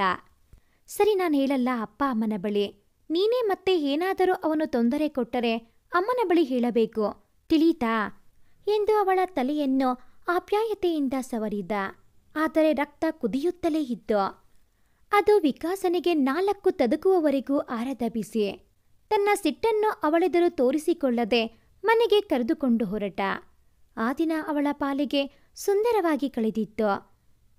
ಸರಿ, ನಾನು ಹೇಳಲ್ಲ ಅಪ್ಪ ಅಮ್ಮನ ಬಳಿ. ನೀನೇ ಮತ್ತೆ ಏನಾದರೂ ಅವನು ತೊಂದರೆ ಕೊಟ್ಟರೆ ಅಮ್ಮನ ಬಳಿ ಹೇಳಬೇಕು, ತಿಳಿಯಿತಾ ಎಂದು ಅವಳ ತಲೆಯನ್ನು ಆಪ್ಯಾಯತೆಯಿಂದ ಸವರಿದ. ಆದರೆ ರಕ್ತ ಕುದಿಯುತ್ತಲೇ ಇತ್ತು. ಅದು ವಿಕಾಸನಿಗೆ 4 ತದುಕುವವರೆಗೂ ಆರದ ಬಿಸಿ. ತನ್ನ ಸಿಟ್ಟನ್ನು ಅವಳೆದುರು ತೋರಿಸಿಕೊಳ್ಳದೆ ಮನೆಗೆ ಕರೆದುಕೊಂಡು ಹೊರಟ. ಆ ದಿನ ಅವಳ ಪಾಲಿಗೆ ಸುಂದರವಾಗಿ ಕಳೆದಿತ್ತು.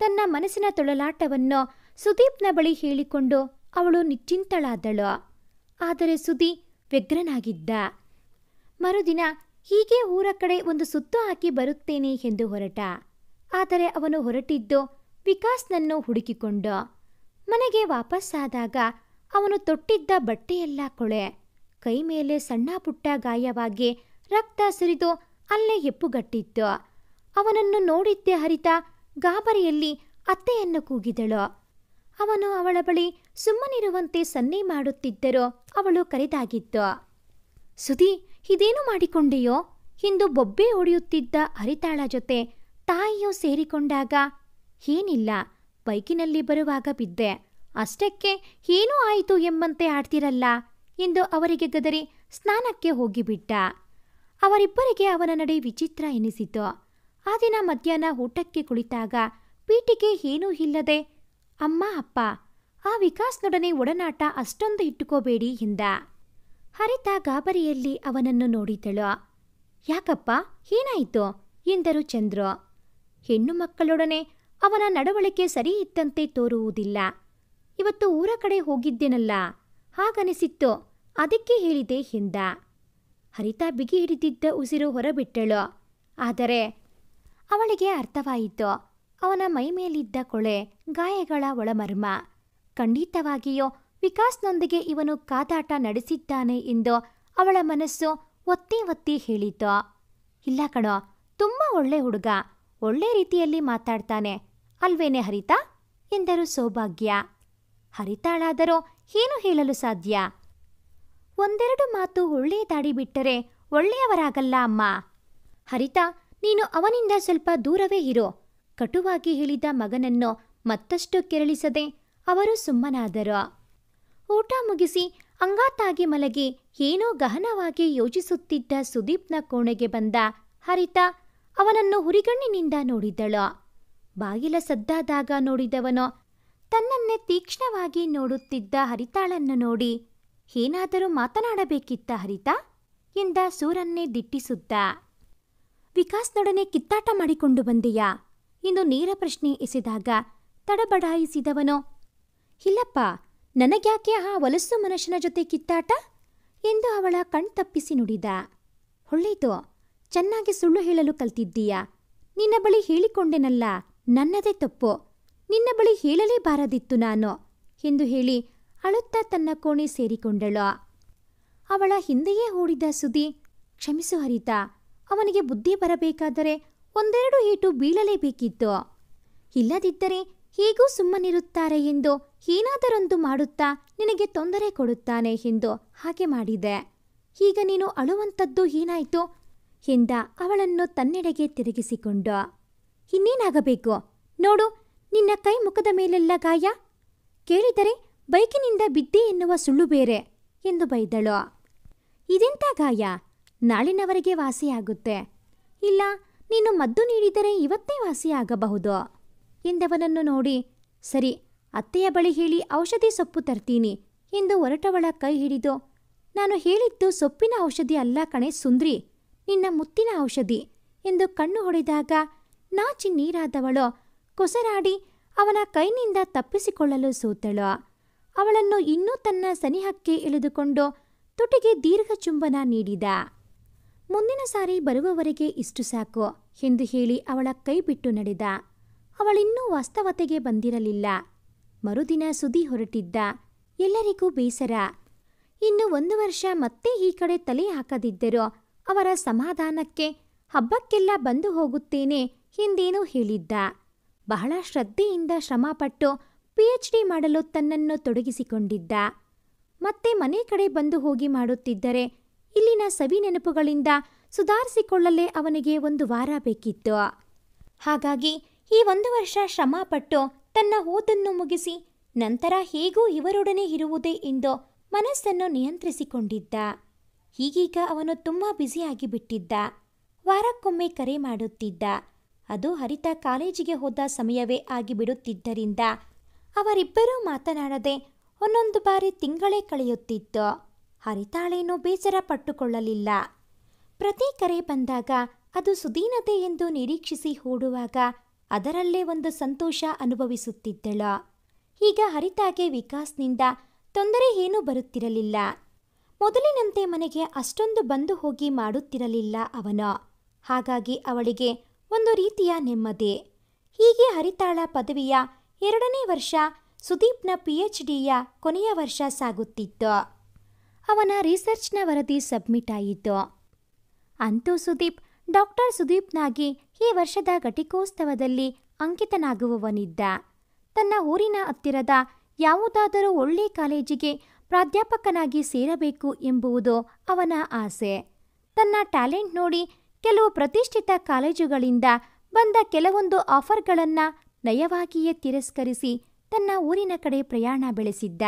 ತನ್ನ ಮನಸ್ಸಿನ ತೊಳಲಾಟವನ್ನು ಸುದೀಪ್ನ ಬಳಿ ಹೇಳಿಕೊಂಡು ಅವಳು ನಿಶ್ಚಿಂತಳಾದಳು. ಆದರೆ ಸುಧಿ ವ್ಯಗ್ರನಾಗಿದ್ದ. ಮರುದಿನ ಹೀಗೆ ಊರ ಕಡೆ ಒಂದು ಸುತ್ತು ಹಾಕಿ ಬರುತ್ತೇನೆ ಎಂದು ಹೊರಟ. ಆದರೆ ಅವನು ಹೊರಟಿದ್ದು ವಿಕಾಸ್ನನ್ನು ಹುಡುಕಿಕೊಂಡು. ಮನೆಗೆ ವಾಪಸ್ಸಾದಾಗ ಅವನು ತೊಟ್ಟಿದ್ದ ಬಟ್ಟೆಯೆಲ್ಲ ಕೊಳೆ. ಕೈ ಮೇಲೆ ಸಣ್ಣ ಪುಟ್ಟ ಗಾಯವಾಗಿ ರಕ್ತ ಸುರಿದು ಅಲ್ಲೇ ಹೆಪ್ಪುಗಟ್ಟಿತ್ತು. ಅವನನ್ನು ನೋಡಿದ್ದೆ ಹರಿತ ಗಾಬರಿಯಲ್ಲಿ ಅತ್ತೆಯನ್ನು ಕೂಗಿದಳು. ಅವನು ಅವಳ ಬಳಿ ಸುಮ್ಮನಿರುವಂತೆ ಸನ್ನೆ ಮಾಡುತ್ತಿದ್ದರೂ ಅವಳು ಕರೆದಾಗಿತ್ತು. ಸುಧಿ, ಇದೇನು ಮಾಡಿಕೊಂಡೆಯೋ ಎಂದು ಬೊಬ್ಬೆ ಹೊಡೆಯುತ್ತಿದ್ದ ಹರಿತಾಳ ಜೊತೆ ತಾಯಿಯೂ ಸೇರಿಕೊಂಡಾಗ, ಏನಿಲ್ಲ, ಬೈಕಿನಲ್ಲಿ ಬರುವಾಗ ಬಿದ್ದೆ, ಅಷ್ಟಕ್ಕೆ ಏನೂ ಆಯಿತು ಎಂಬಂತೆ ಆಡ್ತಿರಲ್ಲ ಎಂದು ಅವರಿಗೆ ಗದರಿ ಸ್ನಾನಕ್ಕೆ ಹೋಗಿಬಿಟ್ಟ. ಅವರಿಬ್ಬರಿಗೆ ಅವನ ನಡೆ ವಿಚಿತ್ರ ಎನಿಸಿತು. ಆ ದಿನ ಮಧ್ಯಾಹ್ನ ಊಟಕ್ಕೆ ಕುಳಿತಾಗ ಪೀಟಿಗೆ ಏನೂ ಇಲ್ಲದೆ, ಅಮ್ಮ ಅಪ್ಪ, ಆ ವಿಕಾಸ್ನೊಡನೆ ಒಡನಾಟ ಅಷ್ಟೊಂದು ಇಟ್ಟುಕೋಬೇಡಿ ಎಂದ. ಹರಿತ ಗಾಬರಿಯಲ್ಲಿ ಅವನನ್ನು ನೋಡಿದಳು. ಯಾಕಪ್ಪ, ಏನಾಯಿತು ಎಂದರು ಚಂದ್ರು. ಹೆಣ್ಣು ಮಕ್ಕಳೊಡನೆ ಅವನ ನಡವಳಿಕೆ ಸರಿ ಇದ್ದಂತೆ ತೋರುವುದಿಲ್ಲ. ಇವತ್ತು ಊರ ಕಡೆ ಹೋಗಿದ್ದೇನಲ್ಲ, ಹಾಗನಿಸಿತ್ತು, ಅದಕ್ಕೆ ಹೇಳಿದೆ ಎಂದ. ಹರಿತ ಬಿಗಿ ಹಿಡಿದಿದ್ದ ಉಸಿರು ಹೊರಬಿಟ್ಟಳು. ಆದರೆ ಅವಳಿಗೆ ಅರ್ಥವಾಯಿತು ಅವನ ಮೈಮೇಲಿದ್ದ ಕೊಳೆ, ಗಾಯಗಳ ಒಳಮರ್ಮ. ಖಂಡಿತವಾಗಿಯೂ ವಿಕಾಸ್ನೊಂದಿಗೆ ಇವನು ಕಾದಾಟ ನಡೆಸಿದ್ದಾನೆ ಎಂದು ಅವಳ ಮನಸ್ಸು ಒತ್ತಿ ಒತ್ತಿ ಹೇಳಿತು. ಇಲ್ಲ ಕಣೋ, ತುಂಬ ಒಳ್ಳೆ ಹುಡುಗ, ಒಳ್ಳೆ ರೀತಿಯಲ್ಲಿ ಮಾತಾಡ್ತಾನೆ ಅಲ್ವೇನೆ ಹರಿತಾ ಎಂದರು ಸೌಭಾಗ್ಯ. ಹರಿತಾಳಾದರೂ ಏನು ಹೇಳಲು ಸಾಧ್ಯ? ಒಂದೆರಡು ಮಾತು ಒಳ್ಳೆಯದಾಡಿ ಬಿಟ್ಟರೆ ಒಳ್ಳೆಯವರಾಗಲ್ಲ ಅಮ್ಮ. ಹರಿತಾ, ನೀನು ಅವನಿಂದ ಸ್ವಲ್ಪ ದೂರವೇ ಇರೋ, ಕಟುವಾಗಿ ಹೇಳಿದ ಮಗನನ್ನು ಮತ್ತಷ್ಟು ಕೆರಳಿಸದೆ ಅವರು ಸುಮ್ಮನಾದರು. ಊಟ ಮುಗಿಸಿ ಅಂಗಾತಾಗಿ ಮಲಗಿ ಏನೋ ಗಹನವಾಗಿ ಯೋಚಿಸುತ್ತಿದ್ದ ಸುದೀಪ್ನ ಕೋಣೆಗೆ ಬಂದ ಹರಿತಾ ಅವನನ್ನು ಹುರಿಗಣ್ಣಿನಿಂದ ನೋಡಿದಳು. ಬಾಗಿಲ ಸದ್ದಾದಾಗ ನೋಡಿದವನು ತನ್ನನ್ನೇ ತೀಕ್ಷ್ಣವಾಗಿ ನೋಡುತ್ತಿದ್ದ ಹರಿತಾಳನ್ನು ನೋಡಿ, ಏನಾದರೂ ಮಾತನಾಡಬೇಕಿತ್ತ ಹರಿತಾ ಎಂದ ಸೂರನ್ನೇ ದಿಟ್ಟಿಸುತ್ತ. ವಿಕಾಸ್ನೊಡನೆ ಕಿತ್ತಾಟ ಮಾಡಿಕೊಂಡು ಬಂದೆಯಾ ಎಂದು ನೇರ ಪ್ರಶ್ನೆ ಎಸೆದಾಗ ತಡಬಡಾಯಿಸಿದವನು, ಇಲ್ಲಪ್ಪ, ನನಗ್ಯಾಕೆ ಆ ಹೊಲಸು ಮನುಷ್ಯನ ಜೊತೆ ಕಿತ್ತಾಟ ಎಂದು ಅವಳ ಕಣ್ತಪ್ಪಿಸಿ ನುಡಿದ. ಒಳ್ಳೆಯದು, ಚೆನ್ನಾಗಿ ಸುಳ್ಳು ಹೇಳಲು ಕಲ್ತಿದ್ದೀಯಾ. ನಿನ್ನ ಬಳಿ ಹೇಳಿಕೊಂಡೆನಲ್ಲ, ನನ್ನದೇ ತಪ್ಪು, ನಿನ್ನ ಬಳಿ ಹೇಳಲೇಬಾರದಿತ್ತು ನಾನು ಎಂದು ಹೇಳಿ ಅಳುತ್ತಾ ತನ್ನ ಕೋಣೆ ಸೇರಿಕೊಂಡಳು. ಅವಳ ಹಿಂದೆಯೇ ಓಡಿದ ಸುದಿ, ಕ್ಷಮಿಸು ಹರಿತಾ, ಅವನಿಗೆ ಬುದ್ಧಿ ಬರಬೇಕಾದರೆ ಒಂದೆರಡು ಏಟು ಬೀಳಲೇಬೇಕಿತ್ತು. ಇಲ್ಲದಿದ್ದರೆ ಹೀಗೂ ಸುಮ್ಮನಿರುತ್ತಾರೆ ಎಂದು ಏನಾದರೊಂದು ಮಾಡುತ್ತಾ ನಿನಗೆ ತೊಂದರೆ ಕೊಡುತ್ತಾನೆ ಎಂದು ಹಾಗೆ ಮಾಡಿದೆ. ಈಗ ನೀನು ಅಳುವಂಥದ್ದು ಏನಾಯಿತು ಎಂದ ಅವಳನ್ನು ತನ್ನೆಡೆಗೆ ತಿರುಗಿಸಿಕೊಂಡು. ಇನ್ನೇನಾಗಬೇಕು ನೋಡು, ನಿನ್ನ ಕೈ ಮುಖದ ಮೇಲೆಲ್ಲ ಗಾಯ. ಕೇಳಿದರೆ ಬೈಕಿನಿಂದ ಬಿದ್ದೆ ಎನ್ನುವ ಸುಳ್ಳು ಬೇರೆ ಎಂದು ಬೈದಳು. ಇದೆಂಥ ಗಾಯ? ನಾಳಿನವರೆಗೆ ವಾಸಿಯಾಗುತ್ತೆ. ಇಲ್ಲ, ನೀನು ಮದ್ದು ನೀಡಿದರೆ ಇವತ್ತೇ ವಾಸಿಯಾಗಬಹುದು ಎಂದವನನ್ನು ನೋಡಿ, ಸರಿ, ಅತ್ತೆಯ ಬಳಿ ಹೇಳಿ ಔಷಧಿ ಸೊಪ್ಪು ತರ್ತೀನಿ ಎಂದು ಹೊರಟವಳ ಕೈ ಹಿಡಿದು, ನಾನು ಹೇಳಿದ್ದು ಸೊಪ್ಪಿನ ಔಷಧಿ ಅಲ್ಲ ಕಣೆ ಸುಂದ್ರಿ, ನಿನ್ನ ಮುತ್ತಿನ ಔಷಧಿ ಎಂದು ಕಣ್ಣು ಹೊಡೆದಾಗ ನಾಚಿ ನೀರಾದವಳು ಕೊಸರಾಡಿ ಅವನ ಕೈನಿಂದ ತಪ್ಪಿಸಿಕೊಳ್ಳಲು ಸೋತಳು. ಅವಳನ್ನು ಇನ್ನೂ ತನ್ನ ಸನಿಹಕ್ಕೆ ಎಳೆದುಕೊಂಡು ತುಟಿಗೆ ದೀರ್ಘ ಚುಂಬನ ನೀಡಿದ. ಮುಂದಿನ ಸಾರಿ ಬರುವವರೆಗೆ ಇಷ್ಟು ಸಾಕು ಎಂದು ಹೇಳಿ ಅವಳ ಕೈ ಬಿಟ್ಟು ನಡೆದ. ಅವಳಿನ್ನೂ ವಾಸ್ತವತೆಗೆ ಬಂದಿರಲಿಲ್ಲ. ಮರುದಿನ ಸುದಿ ಹೊರಟಿದ್ದ. ಎಲ್ಲರಿಗೂ ಬೇಸರ. ಇನ್ನು 1 ವರ್ಷ ಮತ್ತೆ ಈ ಕಡೆ ತಲೆ ಹಾಕದಿದ್ದರೂ ಅವರ ಸಮಾಧಾನಕ್ಕೆ ಹಬ್ಬಕ್ಕೆಲ್ಲ ಬಂದು ಹೋಗುತ್ತೇನೆ ಎಂದೇನೋ ಹೇಳಿದ್ದ. ಬಹಳ ಶ್ರದ್ಧೆಯಿಂದ ಶ್ರಮಪಟ್ಟು PhD ಮಾಡಲು ತನ್ನನ್ನು ತೊಡಗಿಸಿಕೊಂಡಿದ್ದ. ಮತ್ತೆ ಮನೆ ಕಡೆ ಬಂದು ಹೋಗಿ ಮಾಡುತ್ತಿದ್ದರೆ ಇಲ್ಲಿನ ಸವಿ ನೆನಪುಗಳಿಂದ ಸುಧಾರಿಸಿಕೊಳ್ಳಲೇ ಅವನಿಗೆ 1 ವಾರ ಬೇಕಿತ್ತು. ಹಾಗಾಗಿ ಈ 1 ವರ್ಷ ಶ್ರಮಪಟ್ಟು ತನ್ನ ಓದನ್ನು ಮುಗಿಸಿ ನಂತರ ಹೇಗೂ ಇವರೊಡನೆ ಇರುವುದೇ ಎಂದು ಮನಸ್ಸನ್ನು ನಿಯಂತ್ರಿಸಿಕೊಂಡಿದ್ದ. ಈಗೀಗ ಅವನು ತುಂಬ ಬ್ಯುಸಿಯಾಗಿ ಬಿಟ್ಟಿದ್ದ. ವಾರಕ್ಕೊಮ್ಮೆ ಕರೆ ಮಾಡುತ್ತಿದ್ದ. ಅದು ಹರಿತಾ ಕಾಲೇಜಿಗೆ ಹೋದ ಸಮಯವೇ ಆಗಿಬಿಡುತ್ತಿದ್ದರಿಂದ ಅವರಿಬ್ಬರೂ ಮಾತನಾಡದೆ ಒಂದೊಂದು ಬಾರಿ ತಿಂಗಳೇ ಕಳೆಯುತ್ತಿತ್ತು. ಹರಿತಾಳೇನೂ ಬೇಸರ ಪಟ್ಟುಕೊಳ್ಳಲಿಲ್ಲ. ಪ್ರತಿ ಕರೆ ಬಂದಾಗ ಅದು ಸುದೀನತೆ ಎಂದು ನಿರೀಕ್ಷಿಸಿ ಓಡುವಾಗ ಅದರಲ್ಲೇ ಒಂದು ಸಂತೋಷ ಅನುಭವಿಸುತ್ತಿದ್ದಳು. ಈಗ ಹರಿತಾಗೆ ವಿಕಾಸ್ನಿಂದ ತೊಂದರೆ ಏನೂ ಬರುತ್ತಿರಲಿಲ್ಲ. ಮೊದಲಿನಂತೆ ಮನೆಗೆ ಅಷ್ಟೊಂದು ಬಂದು ಹೋಗಿ ಮಾಡುತ್ತಿರಲಿಲ್ಲ ಅವನು. ಹಾಗಾಗಿ ಅವಳಿಗೆ ಒಂದು ರೀತಿಯ ನೆಮ್ಮದಿ. ಹೀಗೆ ಹರಿತಾಳ ಪದವಿಯ 2ನೇ ವರ್ಷ, ಸುದೀಪ್ನ PhDಯ ಕೊನೆಯ ವರ್ಷ ಸಾಗುತ್ತಿತ್ತು. ಅವನ ರಿಸರ್ಚ್ನ ವರದಿ ಸಬ್ಮಿಟ್ ಆಯಿತು. ಅಂತೂ ಸುದೀಪ್ ಡಾಕ್ಟರ್ ಸುದೀಪ್ನಾಗಿ ಈ ವರ್ಷದ ಘಟಿಕೋತ್ಸವದಲ್ಲಿ ಅಂಕಿತನಾಗುವವನಿದ್ದ. ತನ್ನ ಊರಿನ ಹತ್ತಿರದ ಯಾವುದಾದರೂ ಒಳ್ಳೆ ಕಾಲೇಜಿಗೆ ಪ್ರಾಧ್ಯಾಪಕನಾಗಿ ಸೇರಬೇಕು ಎಂಬುವುದು ಅವನ ಆಸೆ. ತನ್ನ ಟ್ಯಾಲೆಂಟ್ ನೋಡಿ ಕೆಲವು ಪ್ರತಿಷ್ಠಿತ ಕಾಲೇಜುಗಳಿಂದ ಬಂದ ಕೆಲವೊಂದು ಆಫರ್ಗಳನ್ನು ನಯವಾಗಿಯೇ ತಿರಸ್ಕರಿಸಿ ತನ್ನ ಊರಿನ ಕಡೆ ಪ್ರಯಾಣ ಬೆಳೆಸಿದ್ದ.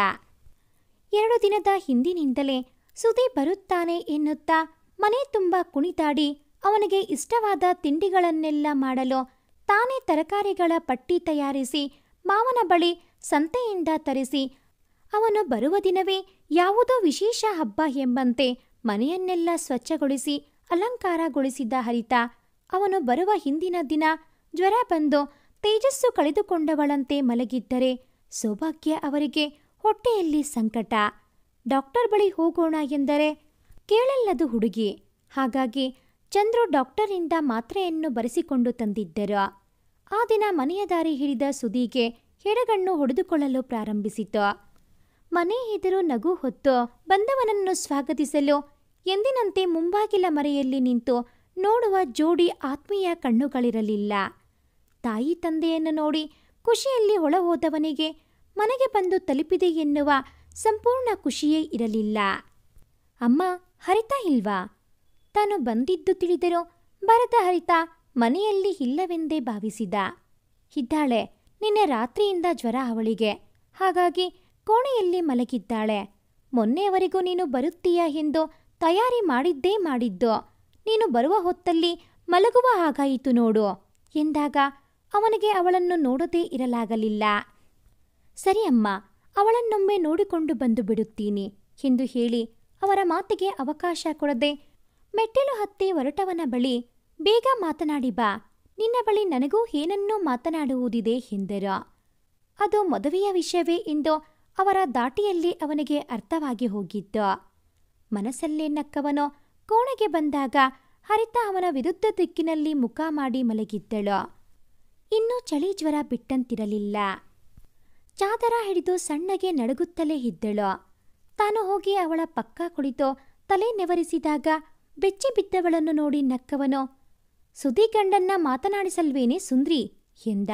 2 ದಿನದ ಹಿಂದಿನಿಂದಲೇ ಸುದೀಪ್ ಬರುತ್ತಾನೆ ಎನ್ನುತ್ತಾ ಮನೆ ತುಂಬ ಕುಣಿದಾಡಿ ಅವನಿಗೆ ಇಷ್ಟವಾದ ತಿಂಡಿಗಳನ್ನೆಲ್ಲ ಮಾಡಲು ತಾನೇ ತರಕಾರಿಗಳ ಪಟ್ಟಿ ತಯಾರಿಸಿ ಮಾವನ ಬಳಿ ಸಂತೆಯಿಂದ ತರಿಸಿ ಅವನು ಬರುವ ದಿನವೇ ಯಾವುದೋ ವಿಶೇಷ ಹಬ್ಬ ಎಂಬಂತೆ ಮನೆಯನ್ನೆಲ್ಲ ಸ್ವಚ್ಛಗೊಳಿಸಿ ಅಲಂಕಾರಗೊಳಿಸಿದ್ದ ಹರಿತಾ ಅವನು ಬರುವ ಹಿಂದಿನ ದಿನ ಜ್ವರ ಬಂದು ತೇಜಸ್ಸು ಕಳೆದುಕೊಂಡವಳಂತೆ ಮಲಗಿದ್ದರೆ ಸೌಭಾಗ್ಯ ಅವರಿಗೆ ಹೊಟ್ಟೆಯಲ್ಲಿ ಸಂಕಟ. ಡಾಕ್ಟರ್ ಬಳಿ ಹೋಗೋಣ ಎಂದರೆ ಕೇಳಲ್ಲದು ಹುಡುಗಿ. ಹಾಗಾಗಿ ಚಂದ್ರು ಡಾಕ್ಟರಿಂದ ಮಾತ್ರೆಯನ್ನು ಬರೆಸಿಕೊಂಡು ತಂದಿದ್ದರು. ಆ ದಿನ ಮನೆಯ ದಾರಿ ಹಿಡಿದ ಸುದಿಗೆ ಎಡಗಣ್ಣು ಹೊಡೆದುಕೊಳ್ಳಲು ಪ್ರಾರಂಭಿಸಿತು. ಮನೆ ಎದುರು ನಗು ಹೊತ್ತು ಬಂದವನನ್ನು ಸ್ವಾಗತಿಸಲು ಎಂದಿನಂತೆ ಮುಂಬಾಗಿಲ ಮರೆಯಲ್ಲಿ ನಿಂತು ನೋಡುವ ಜೋಡಿ ಆತ್ಮೀಯ ಕಣ್ಣುಗಳಿರಲಿಲ್ಲ. ತಾಯಿ ತಂದೆಯನ್ನು ನೋಡಿ ಖುಷಿಯಲ್ಲಿ ಒಳಹೋದವನಿಗೆ ಮನೆಗೆ ಬಂದು ತಲುಪಿದೆ ಎನ್ನುವ ಸಂಪೂರ್ಣ ಖುಷಿಯೇ ಇರಲಿಲ್ಲ. ಅಮ್ಮ, ಹರಿತಾ ಇಲ್ವಾ? ತಾನು ಬಂದಿದ್ದು ತಿಳಿದರೂ ಬರದ ಹರಿತಾ ಮನೆಯಲ್ಲಿ ಇಲ್ಲವೆಂದೇ ಭಾವಿಸಿದ. ಇದ್ದಾಳೆ, ನಿನ್ನೆ ರಾತ್ರಿಯಿಂದ ಜ್ವರ ಅವಳಿಗೆ, ಹಾಗಾಗಿ ಕೋಣೆಯಲ್ಲಿ ಮಲಗಿದ್ದಾಳೆ. ಮೊನ್ನೆಯವರೆಗೂ ನೀನು ಬರುತ್ತೀಯಾ ಎಂದು ತಯಾರಿ ಮಾಡಿದ್ದು. ನೀನು ಬರುವ ಹೊತ್ತಲ್ಲಿ ಮಲಗುವ ಹಾಗಾಯಿತು ನೋಡು ಎಂದಾಗ ಅವನಿಗೆ ಅವಳನ್ನು ನೋಡದೇ ಇರಲಾಗಲಿಲ್ಲ. ಸರಿ ಅಮ್ಮ, ಅವಳನ್ನೊಮ್ಮೆ ನೋಡಿಕೊಂಡು ಬಂದು ಬಿಡುತ್ತೀನಿ ಎಂದು ಹೇಳಿ ಅವರ ಮಾತಿಗೆ ಅವಕಾಶ ಕೊಡದೆ ಮೆಟ್ಟಿಲು ಹತ್ತಿ ಹೊರಟವನ ಬಳಿ, ಬೇಗ ಮಾತನಾಡಿ ಬಾ, ನಿನ್ನ ಬಳಿ ನನಗೂ ಏನನ್ನೂ ಮಾತನಾಡುವುದಿದೆ ಎಂದರು. ಅದು ಮದುವೆಯ ವಿಷಯವೇ ಎಂದು ಅವರ ದಾಟಿಯಲ್ಲಿ ಅವನಿಗೆ ಅರ್ಥವಾಗಿ ಹೋಗಿತ್ತು. ಮನಸ್ಸಲ್ಲೇ ನಕ್ಕವನು ಕೋಣೆಗೆ ಬಂದಾಗ ಹರಿತಾ ಅವನ ವಿರುದ್ಧ ದಿಕ್ಕಿನಲ್ಲಿ ಮುಖ ಮಾಡಿ ಮಲಗಿದ್ದಳು. ಇನ್ನೂ ಚಳಿ ಜ್ವರ ಬಿಟ್ಟಂತಿರಲಿಲ್ಲ. ಚಾದರ ಹಿಡಿದು ಸಣ್ಣಗೆ ನಡುಗುತ್ತಲೇ ಇದ್ದಳು. ತಾನು ಹೋಗಿ ಅವಳ ಪಕ್ಕ ಕುಳಿತು ತಲೆ ನೆವರಿಸಿದಾಗ ಬೆಚ್ಚಿ ಬಿದ್ದವಳನ್ನು ನೋಡಿ ನಕ್ಕವನು, ಸುದಿ ಗಂಡನ್ನ ಮಾತನಾಡಿಸಲ್ವೇನೆ ಸುಂದ್ರಿ ಎಂದ.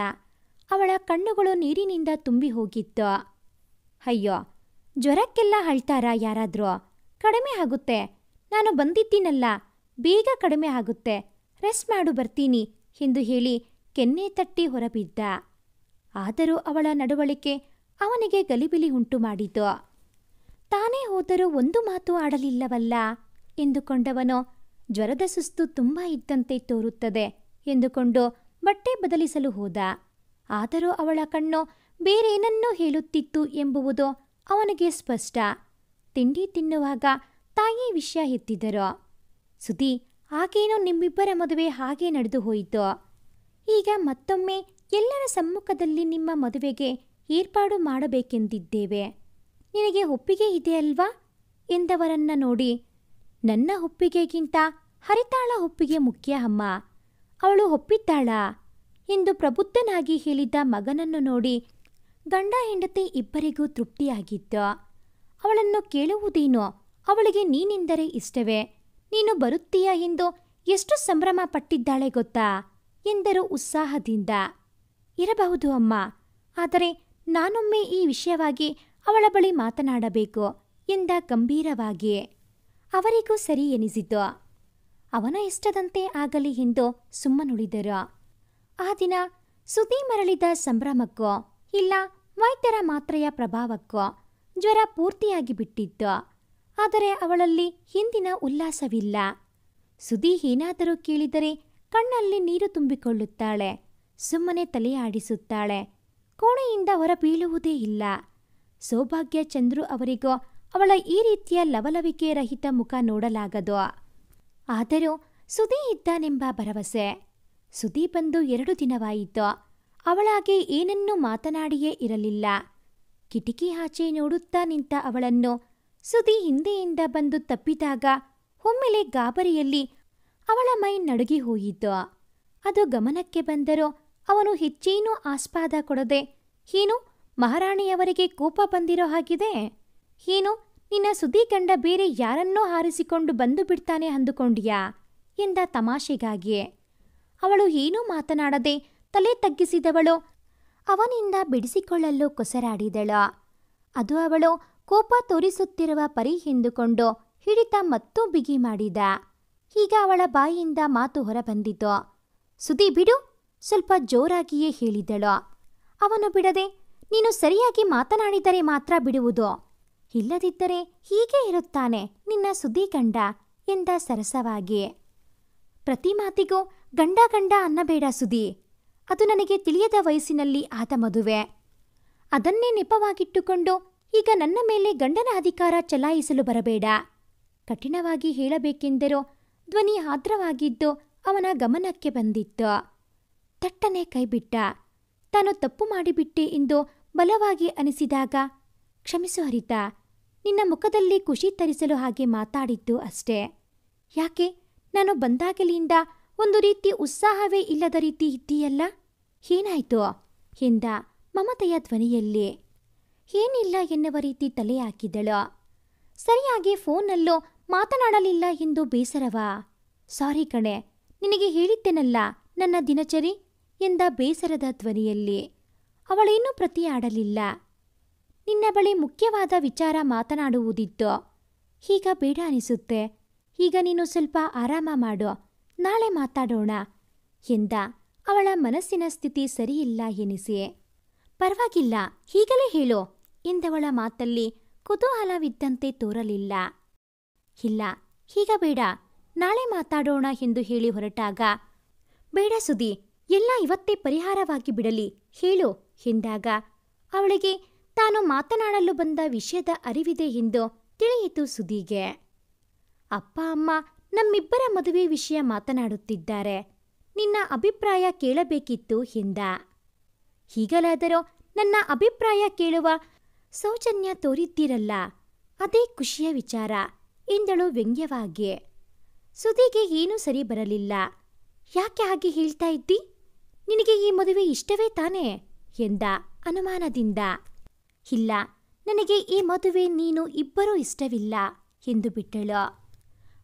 ಅವಳ ಕಣ್ಣುಗಳು ನೀರಿನಿಂದ ತುಂಬಿ ಹೋಗಿತ್ತು. ಅಯ್ಯೋ, ಜ್ವರಕ್ಕೆಲ್ಲ ಅಳ್ತಾರಾ ಯಾರಾದ್ರೂ? ಕಡಿಮೆ ಆಗುತ್ತೆ, ನಾನು ಬಂದಿದ್ದೀನಲ್ಲ, ಬೇಗ ಕಡಿಮೆ ಆಗುತ್ತೆ, ರೆಸ್ಟ್ ಮಾಡು ಬರ್ತೀನಿ ಎಂದು ಹೇಳಿ ಕೆನ್ನೆ ತಟ್ಟಿ ಹೊರಬಿದ್ದ. ಆದರೂ ಅವಳ ನಡವಳಿಕೆ ಅವನಿಗೆ ಗಲಿಬಿಲಿ ಉಂಟು ಮಾಡಿತು. ತಾನೇ ಹೋದರೂ ಒಂದು ಮಾತು ಆಡಲಿಲ್ಲವಲ್ಲ ಎಂದುಕೊಂಡವನು, ಜ್ವರದ ಸುಸ್ತು ತುಂಬ ಇದ್ದಂತೆ ತೋರುತ್ತದೆ ಎಂದುಕೊಂಡು ಬಟ್ಟೆ ಬದಲಿಸಲು ಹೋದ. ಆದರೂ ಅವಳ ಕಣ್ಣು ಬೇರೇನನ್ನೂ ಹೇಳುತ್ತಿತ್ತು ಎಂಬುವುದು ಅವನಿಗೆ ಸ್ಪಷ್ಟ. ತಿಂಡಿ ತಿನ್ನುವಾಗ ತಾಯಿ ವಿಷಯ ಎತ್ತಿದರು. ಸುದಿ, ಆಗೇನೋ ನಿಮ್ಮಿಬ್ಬರ ಮದುವೆ ಹಾಗೇ ನಡೆದು ಹೋಯಿತು. ಈಗ ಮತ್ತೊಮ್ಮೆ ಎಲ್ಲರ ಸಮ್ಮುಖದಲ್ಲಿ ನಿಮ್ಮ ಮದುವೆಗೆ ಏರ್ಪಾಡು ಮಾಡಬೇಕೆಂದಿದ್ದೇವೆ. ನಿನಗೆ ಒಪ್ಪಿಗೆ ಇದೆಯಲ್ವಾ ಎಂದವರನ್ನ ನೋಡಿ, ನನ್ನ ಒಪ್ಪಿಗೆಗಿಂತ ಹರಿತಾಳ ಒಪ್ಪಿಗೆ ಮುಖ್ಯ ಅಮ್ಮ, ಅವಳು ಒಪ್ಪಿದ್ದಾಳಾ ಎಂದು ಪ್ರಬುದ್ಧನಾಗಿ ಹೇಳಿದ ಮಗನನ್ನು ನೋಡಿ ಗಂಡ ಹೆಂಡತಿ ಇಬ್ಬರಿಗೂ ತೃಪ್ತಿಯಾಗಿತ್ತು. ಅವಳನ್ನು ಕೇಳುವುದೇನೋ, ಅವಳಿಗೆ ನೀನೆಂದರೆ ಇಷ್ಟವೇ, ನೀನು ಬರುತ್ತೀಯಾ ಎಂದು ಎಷ್ಟು ಸಂಭ್ರಮ ಪಟ್ಟಿದ್ದಾಳೆ ಗೊತ್ತಾ ಎಂದರು ಉತ್ಸಾಹದಿಂದ. ಇರಬಹುದು ಅಮ್ಮ, ಆದರೆ ನಾನೊಮ್ಮೆ ಈ ವಿಷಯವಾಗಿ ಅವಳ ಬಳಿ ಮಾತನಾಡಬೇಕು ಎಂದ ಗಂಭೀರವಾಗಿ. ಅವರಿಗೂ ಸರಿ ಎನಿಸಿತು. ಅವನ ಇಷ್ಟದಂತೆ ಆಗಲಿ ಎಂದು ಸುಮ್ಮನುಳಿದರು. ಆ ದಿನ ಸುದ್ದಿ ಮರಳಿದ ಸಂಭ್ರಮಕ್ಕೋ ಇಲ್ಲ ವೈದ್ಯರ ಮಾತ್ರೆಯ ಪ್ರಭಾವಕ್ಕೋ ಜ್ವರ ಪೂರ್ತಿಯಾಗಿ ಬಿಟ್ಟಿತ್ತು. ಆದರೆ ಅವಳಲ್ಲಿ ಹಿಂದಿನ ಉಲ್ಲಾಸವಿಲ್ಲ. ಸುದ್ದಿ ಏನಾದರೂ ಕೇಳಿದರೆ ಕಣ್ಣಲ್ಲಿ ನೀರು ತುಂಬಿಕೊಳ್ಳುತ್ತಾಳೆ, ಸುಮ್ಮನೆ ತಲೆ ಆಡಿಸುತ್ತಾಳೆ, ಕೋಣೆಯಿಂದ ಹೊರ ಬೀಳುವುದೇ ಇಲ್ಲ. ಸೌಭಾಗ್ಯ ಚಂದ್ರು ಅವರಿಗೂ ಅವಳ ಈ ರೀತಿಯ ಲವಲವಿಕೆ ರಹಿತ ಮುಖ ನೋಡಲಾಗದು. ಆದರೂ ಸುದಿ ಇದ್ದಾನೆಂಬ ಭರವಸೆ. ಸುದಿ ಬಂದು 2 ದಿನವಾಯಿತು. ಅವಳಾಗೆ ಏನನ್ನೂ ಮಾತನಾಡಿಯೇ ಇರಲಿಲ್ಲ. ಕಿಟಕಿ ಆಚೆ ನೋಡುತ್ತಾ ನಿಂತ ಅವಳನ್ನು ಸುದಿ ಹಿಂದೆಯಿಂದ ಬಂದು ತಪ್ಪಿದಾಗ ಒಮ್ಮೆಲೆ ಗಾಬರಿಯಲ್ಲಿ ಅವಳ ಮೈ ನಡುಗಿ ಹೋಯಿತು. ಅದು ಗಮನಕ್ಕೆ ಬಂದರೂ ಅವನು ಹೆಚ್ಚೇನೂ ಆಸ್ಪಾದ ಕೊಡದೆ, ಏನು ಮಹಾರಾಣಿಯವರಿಗೆ ಕೋಪ ಬಂದಿರೋ ಹಾಗಿದೆ, ಏನು ನಿನ್ನ ಸುದ್ದಿ ಗಂಡ ಬೇರೆ ಯಾರನ್ನೋ ಹಾರಿಸಿಕೊಂಡು ಬಂದು ಬಿಡ್ತಾನೆ ಅಂದುಕೊಂಡಿಯಾ ಎಂದ ತಮಾಷೆಗಾಗಿ. ಅವಳು ಏನೂ ಮಾತನಾಡದೆ ತಲೆ ತಗ್ಗಿಸಿದವಳು ಅವನಿಂದ ಬಿಡಿಸಿಕೊಳ್ಳಲು ಕೊಸರಾಡಿದಳು. ಅದು ಅವಳು ಕೋಪ ತೋರಿಸುತ್ತಿರುವ ಪರಿ ಎಂದುಕೊಂಡು ಹಿಡಿತ ಮತ್ತೂ ಬಿಗಿ ಮಾಡಿದ. ಈಗ ಅವಳ ಬಾಯಿಯಿಂದ ಮಾತು ಹೊರಬಂದಿತು. ಸುದಿ ಬಿಡು, ಸ್ವಲ್ಪ ಜೋರಾಗಿಯೇ ಹೇಳಿದಳು. ಅವನು ಬಿಡದೆ, ನೀನು ಸರಿಯಾಗಿ ಮಾತನಾಡಿದರೆ ಮಾತ್ರ ಬಿಡುವುದು, ಇಲ್ಲದಿದ್ದರೆ ಹೀಗೆ ಇರುತ್ತಾನೆ ನಿನ್ನ ಸುದ್ದಿ ಗಂಡ ಎಂದ ಸರಸವಾಗಿ. ಪ್ರತಿ ಮಾತಿಗೂ ಗಂಡ ಗಂಡ ಅನ್ನಬೇಡ ಸುದಿ, ಅದು ನನಗೆ ತಿಳಿಯದ ವಯಸ್ಸಿನಲ್ಲಿ ಆದ ಮದುವೆ. ಅದನ್ನೇ ನೆಪವಾಗಿಟ್ಟುಕೊಂಡು ಈಗ ನನ್ನ ಮೇಲೆ ಗಂಡನ ಅಧಿಕಾರ ಚಲಾಯಿಸಲು ಬರಬೇಡ. ಕಠಿಣವಾಗಿ ಹೇಳಬೇಕೆಂದರೂ ಧ್ವನಿ ಆರ್ದ್ರವಾಗಿದ್ದು ಅವನ ಗಮನಕ್ಕೆ ಬಂದಿತ್ತು. ತಟ್ಟನೆ ಕೈಬಿಟ್ಟ. ತಾನು ತಪ್ಪು ಮಾಡಿಬಿಟ್ಟೆ ಎಂದು ಬಲವಾಗಿ ಅನಿಸಿದಾಗ, ಕ್ಷಮಿಸು ಹರಿತಾ, ನಿನ್ನ ಮುಖದಲ್ಲಿ ಖುಷಿ ತರಿಸಲು ಹಾಗೆ ಮಾತಾಡಿದ್ದು ಅಷ್ಟೇ. ಯಾಕೆ, ನಾನು ಬಂದಾಗಲಿಂದ ಒಂದು ರೀತಿ ಉತ್ಸಾಹವೇ ಇಲ್ಲದ ರೀತಿ ಇದ್ದೀಯಲ್ಲ, ಏನಾಯ್ತು ಎಂದ ಮಮತೆಯ ಧ್ವನಿಯಲ್ಲಿ. ಏನಿಲ್ಲ ಎನ್ನುವ ರೀತಿ ತಲೆ ಹಾಕಿದಳು. ಸರಿಯಾಗಿ ಫೋನಲ್ಲೋ ಮಾತನಾಡಲಿಲ್ಲ ಎಂದು ಬೇಸರವಾ? ಸಾರಿ ಕಣೆ, ನಿನಗೆ ಹೇಳಿದ್ದೆನಲ್ಲ ನನ್ನ ದಿನಚರಿ ಎಂದ ಬೇಸರದ ಧ್ವನಿಯಲ್ಲಿ. ಅವಳೇನೂ ಪ್ರತಿಯಾಡಲಿಲ್ಲ. ನಿನ್ನ ಬಳಿ ಮುಖ್ಯವಾದ ವಿಚಾರ ಮಾತನಾಡುವುದಿತ್ತು. ಈಗ ಬೇಡ ಅನಿಸುತ್ತೆ. ಈಗ ನೀನು ಸ್ವಲ್ಪ ಆರಾಮ ಮಾಡು, ನಾಳೆ ಮಾತಾಡೋಣ ಎಂದ. ಅವಳ ಮನಸ್ಸಿನ ಸ್ಥಿತಿ ಸರಿಯಿಲ್ಲ ಎನಿಸಿ, ಪರವಾಗಿಲ್ಲ ಹೀಗಲೇ ಹೇಳು ಎಂದವಳ ಮಾತಲ್ಲಿ ಕುತೂಹಲವಿದ್ದಂತೆ ತೋರಲಿಲ್ಲ. ಇಲ್ಲ ಈಗ ಬೇಡ, ನಾಳೆ ಮಾತಾಡೋಣ ಎಂದು ಹೇಳಿ ಹೊರಟಾಗ, ಬೇಡ ಸುಧಿ, ಎಲ್ಲ ಇವತ್ತೇ ಪರಿಹಾರವಾಗಿ ಬಿಡಲಿ ಹೇಳು ಎಂದಾಗ ಅವಳಿಗೆ ತಾನು ಮಾತನಾಡಲು ಬಂದ ವಿಷಯದ ಅರಿವಿದೆ ಎಂದು ತಿಳಿಯಿತು ಸುಧಿಗೆ. ಅಪ್ಪ ಅಮ್ಮ ನಮ್ಮಿಬ್ಬರ ಮದುವೆ ವಿಷಯ ಮಾತನಾಡುತ್ತಿದ್ದಾರೆ, ನಿನ್ನ ಅಭಿಪ್ರಾಯ ಕೇಳಬೇಕಿತ್ತು ಎಂದ. ಹೀಗಲಾದರೂ ನನ್ನ ಅಭಿಪ್ರಾಯ ಕೇಳುವ ಸೌಜನ್ಯ ತೋರಿದ್ದೀರಲ್ಲ, ಅದೇ ಖುಷಿಯ ವಿಚಾರ ಎಂದಳು ವ್ಯಂಗ್ಯವಾಗಿ. ಸುಧಿಗೆ ಏನೂ ಸರಿ ಬರಲಿಲ್ಲ. ಯಾಕೆ ಹಾಗೆ ಹೇಳ್ತಾ ಇದ್ದಿ? ನಿನಗೆ ಈ ಮದುವೆ ಇಷ್ಟವೇ ತಾನೇ ಎಂದ ಅನುಮಾನದಿಂದ. ಇಲ್ಲ, ನನಗೆ ಈ ಮದುವೆ ನೀನು ಇಬ್ಬರೂ ಇಷ್ಟವಿಲ್ಲ ಎಂದು ಬಿಟ್ಟಳು.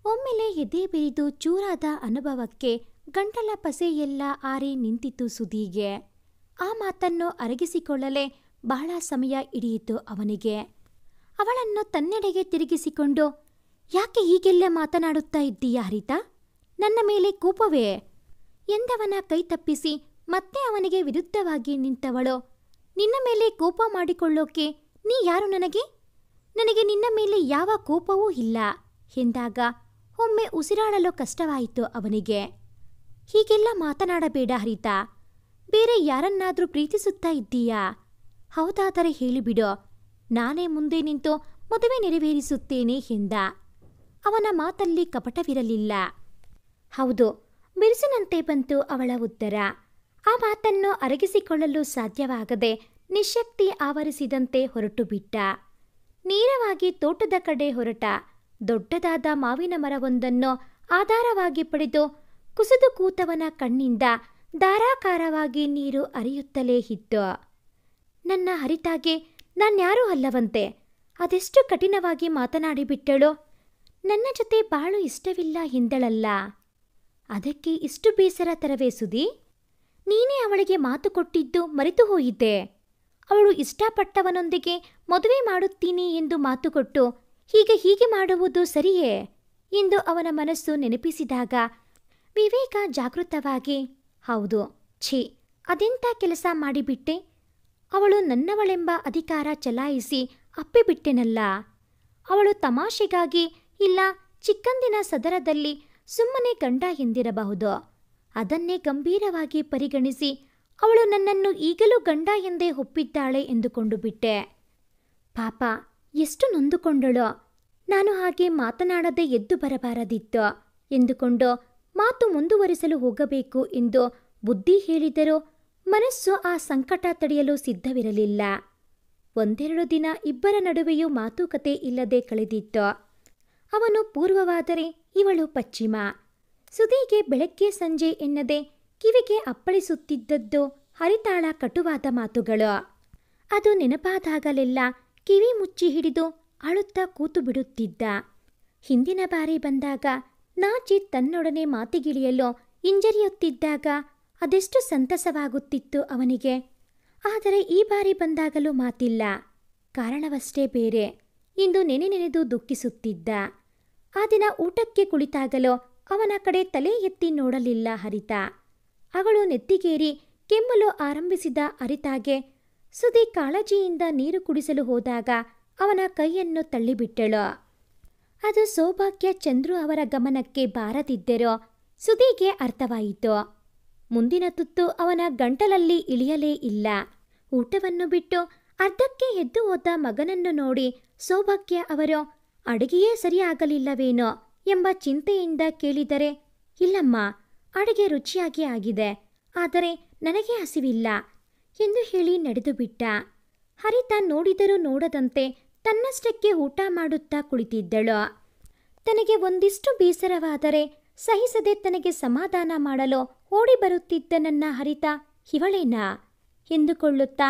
ಒಮ್ಮೆಲೆ ಎದೆ ಬಿರಿದು ಚೂರಾದ ಅನುಭವಕ್ಕೆ ಗಂಟಲ ಪಸೆಯೆಲ್ಲ ಆರಿ ನಿಂತಿತು ಸುಧಿಗೆ. ಆ ಮಾತನ್ನು ಅರಗಿಸಿಕೊಳ್ಳಲೇ ಬಹಳ ಸಮಯ ಹಿಡಿಯಿತು ಅವನಿಗೆ. ಅವಳನ್ನು ತನ್ನೆಡೆಗೆ ತಿರುಗಿಸಿಕೊಂಡು, ಯಾಕೆ ಹೀಗೆಲ್ಲ ಮಾತನಾಡುತ್ತಾ ಇದ್ದೀಯಾ ಹರಿತಾ? ನನ್ನ ಮೇಲೆ ಕೋಪವೇ ಎಂದವನ ಕೈ ತಪ್ಪಿಸಿ ಮತ್ತೆ ಅವನಿಗೆ ವಿರುದ್ಧವಾಗಿ ನಿಂತವಳು, ನಿನ್ನ ಮೇಲೆ ಕೋಪ ಮಾಡಿಕೊಳ್ಳೋಕೆ ನೀ ಯಾರು ನನಗೆ? ನನಗೆ ನಿನ್ನ ಮೇಲೆ ಯಾವ ಕೋಪವೂ ಇಲ್ಲ ಎಂದಾಗ ಒಮ್ಮೆ ಉಸಿರಾಡಲು ಕಷ್ಟವಾಯಿತು ಅವನಿಗೆ. ಹೀಗೆಲ್ಲ ಮಾತನಾಡಬೇಡ ಹರಿತಾ, ಬೇರೆ ಯಾರನ್ನಾದ್ರೂ ಪ್ರೀತಿಸುತ್ತಾ ಇದ್ದೀಯಾ? ಹೌದಾದರೆ ಹೇಳಿಬಿಡು, ನಾನೇ ಮುಂದೆ ನಿಂತು ಮದುವೆ ನೆರವೇರಿಸುತ್ತೇನೆ ಎಂದ. ಅವನ ಮಾತಲ್ಲಿ ಕಪಟವಿರಲಿಲ್ಲ. ಹೌದು, ಬಿರುಸಿನಂತೆ ಬಂತು ಅವಳ ಉತ್ತರ. ಆ ಮಾತನ್ನು ಅರಗಿಸಿಕೊಳ್ಳಲು ಸಾಧ್ಯವಾಗದೆ ನಿಶ್ಶಕ್ತಿ ಆವರಿಸಿದಂತೆ ಹೊರಟು ಬಿಟ್ಟ. ನೇರವಾಗಿ ತೋಟದ ಕಡೆ ಹೊರಟ. ದೊಡ್ಡದಾದ ಮಾವಿನ ಮರವೊಂದನ್ನು ಆಧಾರವಾಗಿ ಪಡೆದು ಕುಸಿದು ಕೂತವನ ಕಣ್ಣಿಂದ ಧಾರಾಕಾರವಾಗಿ ನೀರು ಹರಿಯುತ್ತಲೇ ಇತ್ತು. ನನ್ನ ಹರಿತಾಗೆ ನಾನ್ಯಾರೂ ಅಲ್ಲವಂತೆ, ಅದೆಷ್ಟು ಕಠಿಣವಾಗಿ ಮಾತನಾಡಿಬಿಟ್ಟಳು. ನನ್ನ ಜೊತೆ ಬಾಳು ಇಷ್ಟವಿಲ್ಲ ಎಂದಳಲ್ಲ, ಅದಕ್ಕೆ ಇಷ್ಟು ಬೇಸರ ತರವೇ ಸುಧಿ? ನೀನೇ ಅವಳಿಗೆ ಮಾತು ಕೊಟ್ಟಿದ್ದು ಮರೆತು ಹೋಯಿದ್ದೆ. ಅವಳು ಇಷ್ಟಪಟ್ಟವನೊಂದಿಗೆ ಮದುವೆ ಮಾಡುತ್ತೀನಿ ಎಂದು ಮಾತುಕೊಟ್ಟು ಹೀಗೆ ಮಾಡುವುದು ಸರಿಯೇ ಎಂದು ಅವನ ಮನಸ್ಸು ನೆನಪಿಸಿದಾಗ ವಿವೇಕ ಜಾಗೃತವಾಗಿ, ಹೌದು, ಛೀ, ಅದೆಂಥ ಕೆಲಸ ಮಾಡಿಬಿಟ್ಟೆ. ಅವಳು ನನ್ನವಳೆಂಬ ಅಧಿಕಾರ ಚಲಾಯಿಸಿ ಅಪ್ಪಿಬಿಟ್ಟೆನಲ್ಲ. ಅವಳು ತಮಾಷೆಗಾಗಿ ಇಲ್ಲ ಚಿಕ್ಕಂದಿನ ಸದರದಲ್ಲಿ ಸುಮ್ಮನೆ ಗಂಡ ಎಂದಿರಬಹುದು. ಅದನ್ನೇ ಗಂಭೀರವಾಗಿ ಪರಿಗಣಿಸಿ ಅವಳು ನನ್ನನ್ನು ಈಗಲೂ ಗಂಡ ಎಂದೇ ಒಪ್ಪಿದ್ದಾಳೆ ಎಂದುಕೊಂಡು ಬಿಟ್ಟೆ. ಪಾಪ, ಎಷ್ಟು ನೊಂದುಕೊಂಡಳೋ. ನಾನು ಹಾಗೆ ಮಾತನಾಡದೆ ಎದ್ದು ಬರಬಾರದಿತ್ತು ಎಂದುಕೊಂಡು ಮಾತು ಮುಂದುವರಿಸಲು ಹೋಗಬೇಕು ಎಂದು ಬುದ್ಧಿ ಹೇಳಿದರೂ ಮನಸ್ಸು ಆ ಸಂಕಟ ತಡೆಯಲು ಸಿದ್ಧವಿರಲಿಲ್ಲ. ಒಂದೆರಡು ದಿನ ಇಬ್ಬರ ನಡುವೆಯೂ ಮಾತುಕತೆ ಇಲ್ಲದೆ ಕಳೆದಿತ್ತು. ಅವನು ಪೂರ್ವವಾದರೆ ಇವಳು ಪಶ್ಚಿಮ. ಸುಧಿಗೆ ಬೆಳಗ್ಗೆ ಸಂಜೆ ಎನ್ನದೆ ಕಿವಿಗೆ ಅಪ್ಪಳಿಸುತ್ತಿದ್ದದ್ದು ಹರಿತಾಳ ಕಟುವಾದ ಮಾತುಗಳು. ಅದು ನೆನಪಾದಾಗಲೆಲ್ಲ ಕಿವಿ ಮುಚ್ಚಿ ಹಿಡಿದು ಅಳುತ್ತಾ ಕೂತು ಬಿಡುತ್ತಿದ್ದ. ಹಿಂದಿನ ಬಾರಿ ಬಂದಾಗ ನಾಚಿ ತನ್ನೊಡನೆ ಮಾತಿಗಿಳಿಯಲು ಹಿಂಜರಿಯುತ್ತಿದ್ದಾಗ ಅದೆಷ್ಟು ಸಂತಸವಾಗುತ್ತಿತ್ತು ಅವನಿಗೆ. ಆದರೆ ಈ ಬಾರಿ ಬಂದಾಗಲೂ ಮಾತಿಲ್ಲ. ಕಾರಣವಷ್ಟೇ ಬೇರೆ. ಇಂದು ನೆನೆದು ದುಃಖಿಸುತ್ತಿದ್ದ. ಆ ದಿನ ಊಟಕ್ಕೆ ಕುಳಿತಾಗಲೋ ಅವನ ಕಡೆ ತಲೆ ಎತ್ತಿ ನೋಡಲಿಲ್ಲ ಹರಿತಾ. ಅವಳು ನೆತ್ತಿಗೇರಿ ಕೆಮ್ಮಲು ಆರಂಭಿಸಿದ ಹರಿತಾಗೆ ಸುಧಿ ಕಾಳಜಿಯಿಂದ ನೀರು ಕುಡಿಸಲು ಹೋದಾಗ ಅವನ ಕೈಯನ್ನು ತಳ್ಳಿಬಿಟ್ಟಳು. ಅದು ಸೌಭಾಗ್ಯ ಚಂದ್ರು ಅವರ ಗಮನಕ್ಕೆ ಬಾರದಿದ್ದರೋ ಸುಧಿಗೆ ಅರ್ಥವಾಯಿತು. ಮುಂದಿನ ತುತ್ತು ಅವನ ಗಂಟಲಲ್ಲಿ ಇಳಿಯಲೇ ಇಲ್ಲ. ಊಟವನ್ನು ಬಿಟ್ಟು ಅರ್ಧಕ್ಕೆ ಎದ್ದು ಹೋದ ಮಗನನ್ನು ನೋಡಿ ಸೌಭಾಗ್ಯ ಅವರು ಅಡುಗೆಯೇ ಸರಿಯಾಗಲಿಲ್ಲವೇನೋ ಎಂಬ ಚಿಂತೆಯಿಂದ ಕೇಳಿದರೆ, ಇಲ್ಲಮ್ಮ, ಅಡುಗೆ ರುಚಿಯಾಗಿ ಆಗಿದೆ, ಆದರೆ ನನಗೆ ಹಸಿವಿಲ್ಲ ಎಂದು ಹೇಳಿ ನಡೆದು ಬಿಟ್ಟ. ಹರಿತಾ ನೋಡಿದರೂ ನೋಡದಂತೆ ತನ್ನಷ್ಟಕ್ಕೆ ಊಟ ಮಾಡುತ್ತಾ ಕುಳಿತಿದ್ದಳು. ತನಗೆ ಒಂದಿಷ್ಟು ಬೇಸರವಾದರೆ ಸಹಿಸದೆ ತನಗೆ ಸಮಾಧಾನ ಮಾಡಲು ಓಡಿ ಬರುತ್ತಿದ್ದ ನನ್ನ ಹರಿತಾ ಇವಳೇನಾ ಎಂದುಕೊಳ್ಳುತ್ತಾ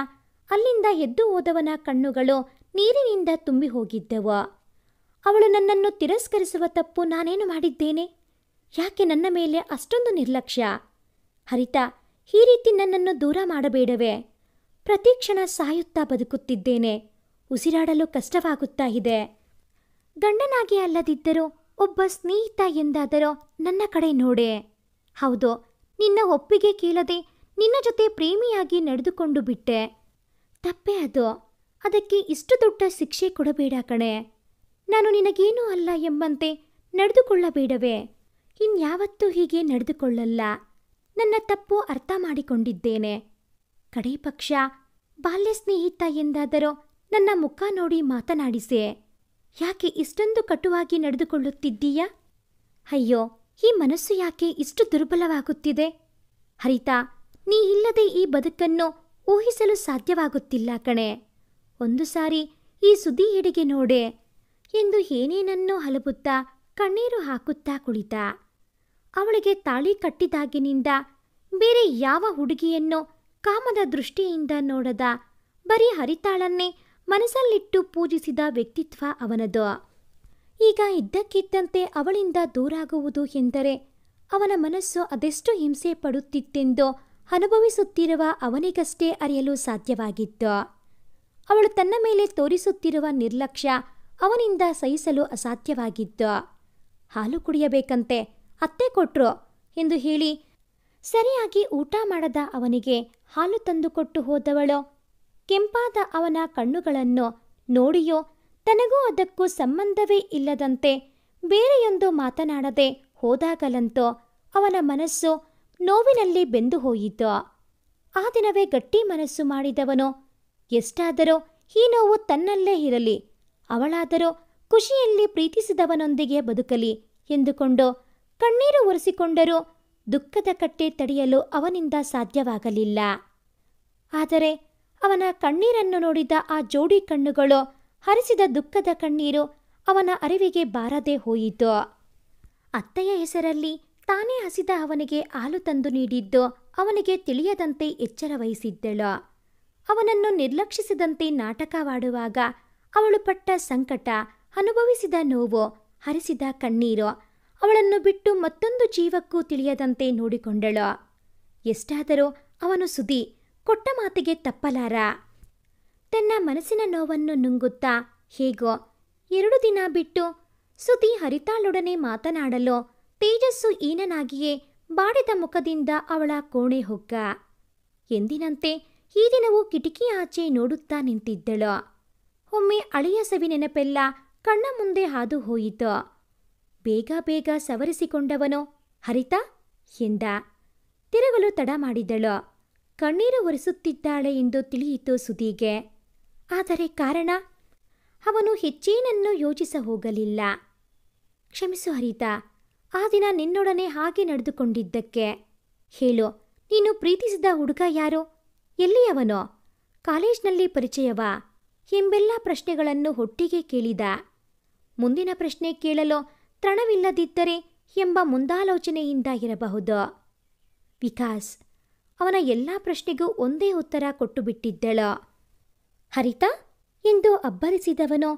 ಅಲ್ಲಿಂದ ಎದ್ದು ಹೋದವನ ಕಣ್ಣುಗಳು ನೀರಿನಿಂದ ತುಂಬಿ ಹೋಗಿದ್ದವು. ಅವಳು ನನ್ನನ್ನು ತಿರಸ್ಕರಿಸುವ ತಪ್ಪು ನಾನೇನು ಮಾಡಿದ್ದೇನೆ? ಯಾಕೆ ನನ್ನ ಮೇಲೆ ಅಷ್ಟೊಂದು ನಿರ್ಲಕ್ಷ್ಯ? ಹರಿತಾ, ಈ ರೀತಿ ನನ್ನನ್ನು ದೂರ ಮಾಡಬೇಡವೇ? ಪ್ರತಿ ಕ್ಷಣ ಸಾಯುತ್ತಾ ಬದುಕುತ್ತಿದ್ದೇನೆ. ಉಸಿರಾಡಲು ಕಷ್ಟವಾಗುತ್ತಾ ಇದೆ. ಗಂಡನಾಗಿ ಅಲ್ಲದಿದ್ದರೂ ಒಬ್ಬ ಸ್ನೇಹಿತ ಎಂದಾದರೂ ನನ್ನ ಕಡೆ ನೋಡೆ. ಹೌದು, ನಿನ್ನ ಒಪ್ಪಿಗೆ ಕೇಳದೆ ನಿನ್ನ ಜೊತೆ ಪ್ರೇಮಿಯಾಗಿ ನಡೆದುಕೊಂಡು ಬಿಟ್ಟೆ. ತಪ್ಪೇ ಅದು. ಅದಕ್ಕೆ ಇಷ್ಟು ದೊಡ್ಡ ಶಿಕ್ಷೆ ಕೊಡಬೇಡ ಕಣೆ. ನಾನು ನಿನಗೇನೂ ಅಲ್ಲ ಎಂಬಂತೆ ನಡೆದುಕೊಳ್ಳಬೇಡವೇ? ಇನ್ಯಾವತ್ತೂ ಹೀಗೆ ನಡೆದುಕೊಳ್ಳಲ್ಲ. ನನ್ನ ತಪ್ಪು ಅರ್ಥ ಮಾಡಿಕೊಂಡಿದ್ದೇನೆ. ಕಡೇ ಪಕ್ಷ ಬಾಲ್ಯ ಸ್ನೇಹಿತ ಎಂದಾದರೂ ನನ್ನ ಮುಖ ನೋಡಿ ಮಾತನಾಡಿಸೆ. ಯಾಕೆ ಇಷ್ಟೊಂದು ಕಟುವಾಗಿ ನಡೆದುಕೊಳ್ಳುತ್ತಿದ್ದೀಯಾ? ಅಯ್ಯೋ, ಈ ಮನಸ್ಸು ಯಾಕೆ ಇಷ್ಟು ದುರ್ಬಲವಾಗುತ್ತಿದೆ? ಹರಿತಾ, ನೀ ಇಲ್ಲದೆ ಈ ಬದುಕನ್ನು ಊಹಿಸಲು ಸಾಧ್ಯವಾಗುತ್ತಿಲ್ಲ ಕಣೆ. ಒಂದು ಸಾರಿ ಈ ಸುದ್ದಿ ಎಡೆಗೆ ನೋಡೆ ಎಂದು ಏನೇನನ್ನೋ ಹಲಬುತ್ತಾ ಕಣ್ಣೀರು ಹಾಕುತ್ತಾ ಕುಳಿತ. ಅವಳಿಗೆ ತಾಳಿ ಕಟ್ಟಿದಾಗಿನಿಂದ ಬೇರೆ ಯಾವ ಹುಡುಗಿಯನ್ನು ಕಾಮದ ದೃಷ್ಟಿಯಿಂದ ನೋಡದ ಬರೀ ಹರಿತಾಳನ್ನೇ ಮನಸ್ಸಲ್ಲಿಟ್ಟು ಪೂಜಿಸಿದ ವ್ಯಕ್ತಿತ್ವ ಅವನದು. ಈಗ ಇದ್ದಕ್ಕಿದ್ದಂತೆ ಅವಳಿಂದ ದೂರಾಗುವುದು ಎಂದರೆ ಅವನ ಮನಸ್ಸು ಅದೆಷ್ಟು ಹಿಂಸೆ ಪಡುತ್ತಿತ್ತೆಂದು ಅನುಭವಿಸುತ್ತಿರುವ ಅವನಿಗಷ್ಟೇ ಅರಿಯಲು ಸಾಧ್ಯವಾಗಿತ್ತು. ಅವಳು ತನ್ನ ಮೇಲೆ ತೋರಿಸುತ್ತಿರುವ ನಿರ್ಲಕ್ಷ್ಯ ಅವನಿಂದ ಸಹಿಸಲು ಅಸಾಧ್ಯವಾಗಿತ್ತು. ಹಾಲು ಕುಡಿಯಬೇಕಂತೆ, ಅತ್ತೆ ಕೊಟ್ರು ಎಂದು ಹೇಳಿ ಸರಿಯಾಗಿ ಊಟ ಮಾಡದ ಅವನಿಗೆ ಹಾಲು ತಂದುಕೊಟ್ಟು ಹೋದವಳು ಕೆಂಪಾದ ಅವನ ಕಣ್ಣುಗಳನ್ನು ನೋಡಿಯೋ ತನಗೂ ಅದಕ್ಕೂ ಸಂಬಂಧವೇ ಇಲ್ಲದಂತೆ ಬೇರೆಯೊಂದು ಮಾತನಾಡದೆ ಹೋದಾಗಲಂತೂ ಅವನ ಮನಸ್ಸು ನೋವಿನಲ್ಲಿ ಬೆಂದು ಹೋಯಿತು. ಆ ದಿನವೇ ಗಟ್ಟಿ ಮನಸ್ಸು ಮಾಡಿದವನು ಎಷ್ಟಾದರೂ ಈ ನೋವು ತನ್ನಲ್ಲೇ ಇರಲಿ, ಅವಳಾದರೂ ಖುಷಿಯಲ್ಲಿ ಪ್ರೀತಿಸಿದವನೊಂದಿಗೆ ಬದುಕಲಿ ಎಂದುಕೊಂಡು ಕಣ್ಣೀರು ಒರೆಸಿಕೊಂಡರೂ ದುಃಖದ ಕಟ್ಟೆ ತಡೆಯಲು ಅವನಿಂದ ಸಾಧ್ಯವಾಗಲಿಲ್ಲ. ಆದರೆ ಅವನ ಕಣ್ಣೀರನ್ನು ನೋಡಿದ ಆ ಜೋಡಿ ಕಣ್ಣುಗಳು ಹರಿಸಿದ ದುಃಖದ ಕಣ್ಣೀರು ಅವನ ಅರಿವಿಗೆ ಬಾರದೆ ಹೋಯಿತು. ಅತ್ತೆಯ ಹೆಸರಲ್ಲಿ ತಾನೇ ಹಸಿದ ಅವನಿಗೆ ಹಾಲು ತಂದು ನೀಡಿದ್ದು ಅವನಿಗೆ ತಿಳಿಯದಂತೆ ಎಚ್ಚರ ವಹಿಸಿದ್ದಳು. ಅವನನ್ನು ನಿರ್ಲಕ್ಷಿಸಿದಂತೆ ನಾಟಕವಾಡುವಾಗ ಅವಳು ಪಟ್ಟ ಸಂಕಟ, ಅನುಭವಿಸಿದ ನೋವು, ಹರಿಸಿದ ಕಣ್ಣೀರು ಅವಳನ್ನು ಬಿಟ್ಟು ಮತ್ತೊಂದು ಜೀವಕ್ಕೂ ತಿಳಿಯದಂತೆ ನೋಡಿಕೊಂಡಳು. ಎಷ್ಟಾದರೂ ಅವನು ಸುದಿ ಕೊಟ್ಟ ಮಾತಿಗೆ ತಪ್ಪಲಾರ. ತನ್ನ ಮನಸ್ಸಿನ ನೋವನ್ನು ನುಂಗುತ್ತಾ ಹೇಗೋ 2 ದಿನ ಬಿಟ್ಟು ಸುದಿ ಹರಿತಾಳೊಡನೆ ಮಾತನಾಡಲು ತೇಜಸ್ಸು ಈನನಾಗಿಯೇ ಬಾಡಿದ ಮುಖದಿಂದ ಅವಳ ಕೋಣೆ ಹೊಕ್ಕ. ಎಂದಿನಂತೆ ಈ ದಿನವೂ ಕಿಟಕಿ ಆಚೆ ನೋಡುತ್ತಾ ನಿಂತಿದ್ದಳು. ಒಮ್ಮೆ ಅಳಿಯ ಸವಿ ನೆನಪೆಲ್ಲ ಕಣ್ಣ ಮುಂದೆ ಹಾದು ಹೋಯಿತು. ಬೇಗ ಬೇಗ ಸವರಿಸಿಕೊಂಡವನು ಹರಿತಾ ಎಂದ. ತಿರುಗಲು ತಡ ಮಾಡಿದಳು. ಕಣ್ಣೀರು ಒರೆಸುತ್ತಿದ್ದಾಳೆ ಎಂದು ತಿಳಿಯಿತು ಸುದಿಗೆ. ಆದರೆ ಕಾರಣ? ಅವನು ಹೆಚ್ಚೇನನ್ನೂ ಯೋಚಿಸ ಹೋಗಲಿಲ್ಲ. ಕ್ಷಮಿಸು ಹರಿತಾ, ಆ ದಿನ ನಿನ್ನೊಡನೆ ಹಾಗೆ ನಡೆದುಕೊಂಡಿದ್ದಕ್ಕೆ. ಹೇಳು, ನೀನು ಪ್ರೀತಿಸಿದ ಹುಡುಗ ಯಾರು? ಎಲ್ಲಿಯವನೋ? ಕಾಲೇಜ್ನಲ್ಲಿ ಪರಿಚಯವಾ? ಎಂಬೆಲ್ಲ ಪ್ರಶ್ನೆಗಳನ್ನು ಒಟ್ಟಿಗೆ ಕೇಳಿದ. ಮುಂದಿನ ಪ್ರಶ್ನೆ ಕೇಳಲು ತ್ರಣವಿಲ್ಲದಿದ್ದರೆ ಎಂಬ ಮುಂದಾಲೋಚನೆಯಿಂದ ಇರಬಹುದು. ವಿಕಾಸ್ ಅವನ ಎಲ್ಲ ಪ್ರಶ್ನೆಗೂ ಒಂದೇ ಉತ್ತರ ಕೊಟ್ಟು ಬಿಟ್ಟಿದ್ದಳು. ಹರಿತಾ ಎಂದು ಅಬ್ಬರಿಸಿದವನು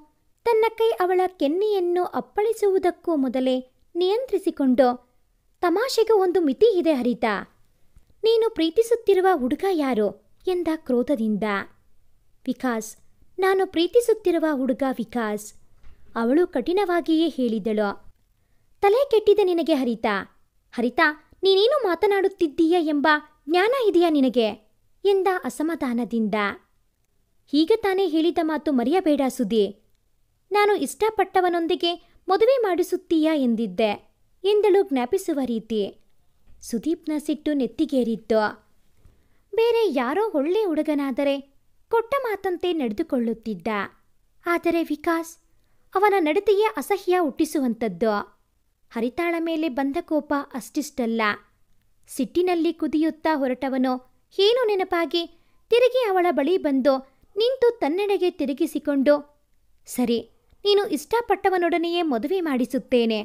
ತನ್ನ ಕೈ ಅವಳ ಕೆನ್ನೆಯನ್ನು ಅಪ್ಪಳಿಸುವುದಕ್ಕೂ ಮೊದಲೇ ನಿಯಂತ್ರಿಸಿಕೊಂಡು, ತಮಾಷೆಗೂ ಒಂದು ಮಿತಿ ಇದೆ ಹರಿತಾ. ನೀನು ಪ್ರೀತಿಸುತ್ತಿರುವ ಹುಡುಗ ಯಾರು ಎಂದ ಕ್ರೋಧದಿಂದ. ವಿಕಾಸ್, ನಾನು ಪ್ರೀತಿಸುತ್ತಿರುವ ಹುಡುಗ ವಿಕಾಸ್, ಅವಳು ಕಠಿಣವಾಗಿಯೇ ಹೇಳಿದಳು. ತಲೆ ಕೆಟ್ಟಿದೆ ನಿನಗೆ ಹರಿತಾ. ಹರಿತಾ, ನೀನೇನು ಮಾತನಾಡುತ್ತಿದ್ದೀಯ ಎಂಬ ಜ್ಞಾನ ಇದೆಯಾ ನಿನಗೆ ಎಂದ ಅಸಮಾಧಾನದಿಂದ. ಈಗ ತಾನೇ ಹೇಳಿದ ಮಾತು ಮರೆಯಬೇಡ ಸುದಿ. ನಾನು ಇಷ್ಟಪಟ್ಟವನೊಂದಿಗೆ ಮದುವೆ ಮಾಡಿಸುತ್ತೀಯಾ ಎಂದಿದ್ದೆ ಎಂದಳು ಜ್ಞಾಪಿಸುವ ರೀತಿ. ಸುದೀಪ್ನ ಸಿಟ್ಟು ನೆತ್ತಿಗೇರಿತ್ತು. ಬೇರೆ ಯಾರೋ ಒಳ್ಳೆ ಹುಡುಗನಾದರೆ ಕೊಟ್ಟ ಮಾತಂತೆ ನಡೆದುಕೊಳ್ಳುತ್ತಿದ್ದ. ಆದರೆ ವಿಕಾಸ್ ಅವನ ನಡತೆಯೇ ಅಸಹ್ಯ ಹುಟ್ಟಿಸುವಂಥದ್ದು. ಹರಿತಾಳ ಮೇಲೆ ಬಂದ ಕೋಪ ಅಷ್ಟಿಷ್ಟಲ್ಲ. ಸಿಟ್ಟಿನಲ್ಲಿ ಕುದಿಯುತ್ತಾ ಹೊರಟವನು ಏನೋ ನೆನಪಾಗಿ ತಿರುಗಿ ಅವಳ ಬಳಿ ಬಂದು ನಿಂತು ತನ್ನೆಡೆಗೆ ತಿರುಗಿಸಿಕೊಂಡು, ಸರಿ, ನೀನು ಇಷ್ಟಪಟ್ಟವನೊಡನೆಯೇ ಮದುವೆ ಮಾಡಿಸುತ್ತೇನೆ.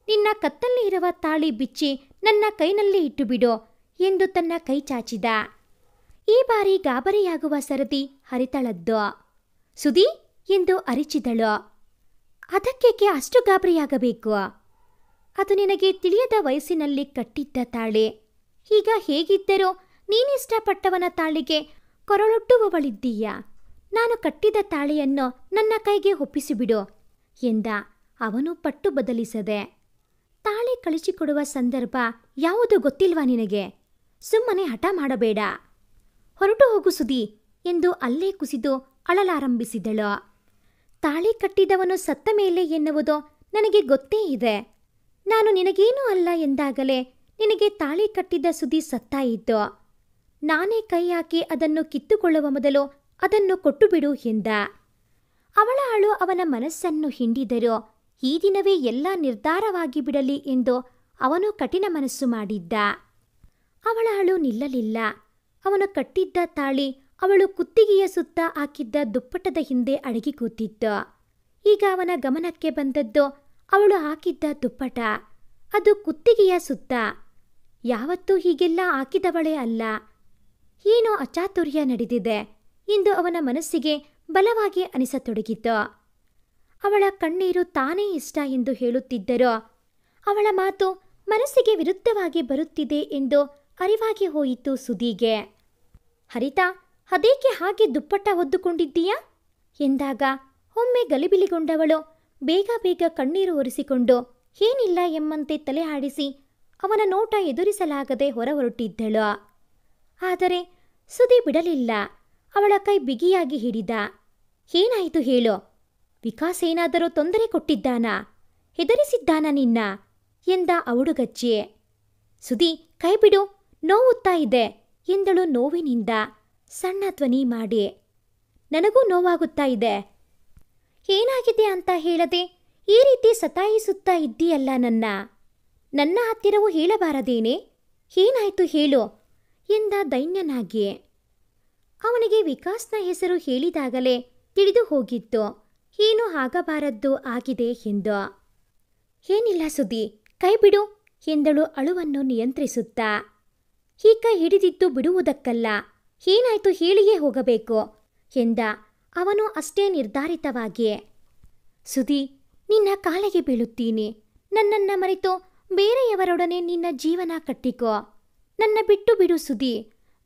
ನಿನ್ನ ಕತ್ತಲ್ಲಿ ಇರುವ ತಾಳಿ ಬಿಚ್ಚಿ ನನ್ನ ಕೈನಲ್ಲಿ ಇಟ್ಟುಬಿಡು ಎಂದು ತನ್ನ ಕೈ ಚಾಚಿದ. ಈ ಬಾರಿ ಗಾಬರಿಯಾಗುವ ಸರದಿ ಹರಿತಾಳದ್ದು. ಸುದಿ ಎಂದು ಅರಿಚಿದಳು. ಅದಕ್ಕೇಕೆ ಅಷ್ಟು ಗಾಬರಿಯಾಗಬೇಕು? ಅದು ನಿನಗೆ ತಿಳಿಯದ ವಯಸ್ಸಿನಲ್ಲಿ ಕಟ್ಟಿದ್ದ ತಾಳಿ. ಈಗ ಹೇಗಿದ್ದರೂ ನೀನಿಷ್ಟಪಟ್ಟವನ ತಾಳಿಗೆ ಕೊರಳೊಡ್ಡುವವಳಿದ್ದೀಯ. ನಾನು ಕಟ್ಟಿದ ತಾಳಿಯನ್ನು ನನ್ನ ಕೈಗೆ ಒಪ್ಪಿಸಿಬಿಡು ಎಂದ ಅವನು ಪಟ್ಟು ಬದಲಿಸದೆ, ತಾಳಿ ಕಳಿಸಿಕೊಡುವ ಸಂದರ್ಭ ಯಾವುದು ಗೊತ್ತಿಲ್ವಾ ನಿನಗೆ? ಸುಮ್ಮನೆ ಹಠ ಮಾಡಬೇಡ, ಹೊರಟು ಹೋಗು ಸುಧಿ ಎಂದು ಅಲ್ಲೇ ಕುಸಿದು ಅಳಲಾರಂಭಿಸಿದಳು. ತಾಳಿ ಕಟ್ಟಿದವನು ಸತ್ತ ಮೇಲೆ ಎನ್ನುವುದು ನನಗೆ ಗೊತ್ತೇ ಇದೆ. ನಾನು ನಿನಗೇನೂ ಅಲ್ಲ ಎಂದಾಗಲೇ ನಿನಗೆ ತಾಳಿ ಕಟ್ಟಿದ್ದ ಸುದ್ದಿ ಸತ್ತಾಯಿತು. ನಾನೇ ಕೈ ಹಾಕಿ ಅದನ್ನು ಕಿತ್ತುಕೊಳ್ಳುವ ಮೊದಲು ಅದನ್ನು ಕೊಟ್ಟುಬಿಡು ಎಂದ. ಅವಳ ಅಳು ಅವನ ಮನಸ್ಸನ್ನು ಹಿಂಡಿದರೂ ಈ ದಿನವೇ ಎಲ್ಲ ನಿರ್ಧಾರವಾಗಿ ಬಿಡಲಿ ಎಂದು ಅವನು ಕಠಿಣ ಮನಸ್ಸು ಮಾಡಿದ್ದ. ಅವಳ ಅಳು ನಿಲ್ಲಲಿಲ್ಲ. ಅವನು ಕಟ್ಟಿದ್ದ ತಾಳಿ ಅವಳು ಕುತ್ತಿಗೆಯ ಸುತ್ತ ಹಾಕಿದ್ದ ದುಪ್ಪಟದ ಹಿಂದೆ ಅಡಗಿ ಕೂತಿತ್ತು. ಈಗ ಅವನ ಗಮನಕ್ಕೆ ಬಂದದ್ದು ಅವಳು ಹಾಕಿದ್ದ ದುಪ್ಪಟ. ಅದು ಕುತ್ತಿಗೆಯ ಸುತ್ತ. ಯಾವತ್ತೂ ಹೀಗೆಲ್ಲ ಹಾಕಿದವಳೇ ಅಲ್ಲ. ಏನೋ ಅಚಾತುರ್ಯ ನಡೆದಿದೆ ಎಂದು ಅವನ ಮನಸ್ಸಿಗೆ ಬಲವಾಗಿ ಅನಿಸತೊಡಗಿತು. ಅವಳ ಕಣ್ಣೀರು ತಾನೇ ಇಷ್ಟ ಎಂದು ಹೇಳುತ್ತಿದ್ದರೂ ಅವಳ ಮಾತು ಮನಸ್ಸಿಗೆ ವಿರುದ್ಧವಾಗಿ ಬರುತ್ತಿದೆ ಎಂದು ಅರಿವಾಗಿ ಹೋಯಿತು ಸುಧಿಗೆ. ಹರಿತಾ, ಅದೇಕೆ ಹಾಗೆ ದುಪ್ಪಟ್ಟ ಹೊದ್ದುಕೊಂಡಿದ್ದೀಯಾ ಎಂದಾಗ ಒಮ್ಮೆ ಗಲಿಬಿಲಿಗೊಂಡವಳು ಬೇಗ ಬೇಗ ಕಣ್ಣೀರು ಒರೆಸಿಕೊಂಡು ಏನಿಲ್ಲ ಎಂಬಂತೆ ತಲೆ ಆಡಿಸಿ ಅವನ ನೋಟ ಎದುರಿಸಲಾಗದೆ ಹೊರಹೊರಟಿದ್ದಳು. ಆದರೆ ಸುಧಿ ಬಿಡಲಿಲ್ಲ. ಅವಳ ಕೈ ಬಿಗಿಯಾಗಿ ಹಿಡಿದ. ಏನಾಯಿತು ಹೇಳು? ವಿಕಾಸ್ ಏನಾದರೂ ತೊಂದರೆ ಕೊಟ್ಟಿದ್ದಾನಾ? ಹೆದರಿಸಿದ್ದಾನ ನಿನ್ನ ಎಂದ ಅವಡುಗಚ್ಚಿ. ಸುಧಿ, ಕೈ ಬಿಡು, ನೋವುತ್ತಾ ಇದೆ ಎಂದಳು ನೋವಿನಿಂದ ಸಣ್ಣ ಧ್ವನಿ ಮಾಡಿ. ನನಗೂ ನೋವಾಗುತ್ತಾ ಇದೆ. ಏನಾಗಿದೆ ಅಂತ ಹೇಳದೆ ಈ ರೀತಿ ಸತಾಯಿಸುತ್ತಾ ಇದ್ದೀಯಲ್ಲ ನನ್ನ ಹತ್ತಿರವೂ ಹೇಳಬಾರದೇನೆ? ಏನಾಯ್ತು ಹೇಳು ಎಂದ ದೈನ್ಯನಾಗಿ. ಅವನಿಗೆ ವಿಕಾಸ್ನ ಹೆಸರು ಹೇಳಿದಾಗಲೇ ತಿಳಿದು ಹೋಗಿತ್ತು ಏನೂ ಆಗಬಾರದ್ದು ಆಗಿದೆ ಎಂದು. ಏನಿಲ್ಲ ಸುಧಿ, ಕೈ ಬಿಡು ಎಂದಳು ಅಳುವನ್ನು ನಿಯಂತ್ರಿಸುತ್ತಾ. ಈ ಕೈ ಹಿಡಿದಿದ್ದು ಬಿಡುವುದಕ್ಕಲ್ಲ, ಏನಾಯ್ತು ಹೇಳಿಯೇ ಹೋಗಬೇಕು ಎಂದ ಅವನು ಅಷ್ಟೇ ನಿರ್ಧಾರಿತವಾಗಿ. ಸುಧಿ, ನಿನ್ನ ಕಾಲಿಗೆ ಬೀಳುತ್ತೀನಿ. ನನ್ನನ್ನ ಮರೆತು ಬೇರೆಯವರೊಡನೆ ನಿನ್ನ ಜೀವನ ಕಟ್ಟಿಕೋ. ನನ್ನ ಬಿಟ್ಟು ಬಿಡು ಸುಧಿ,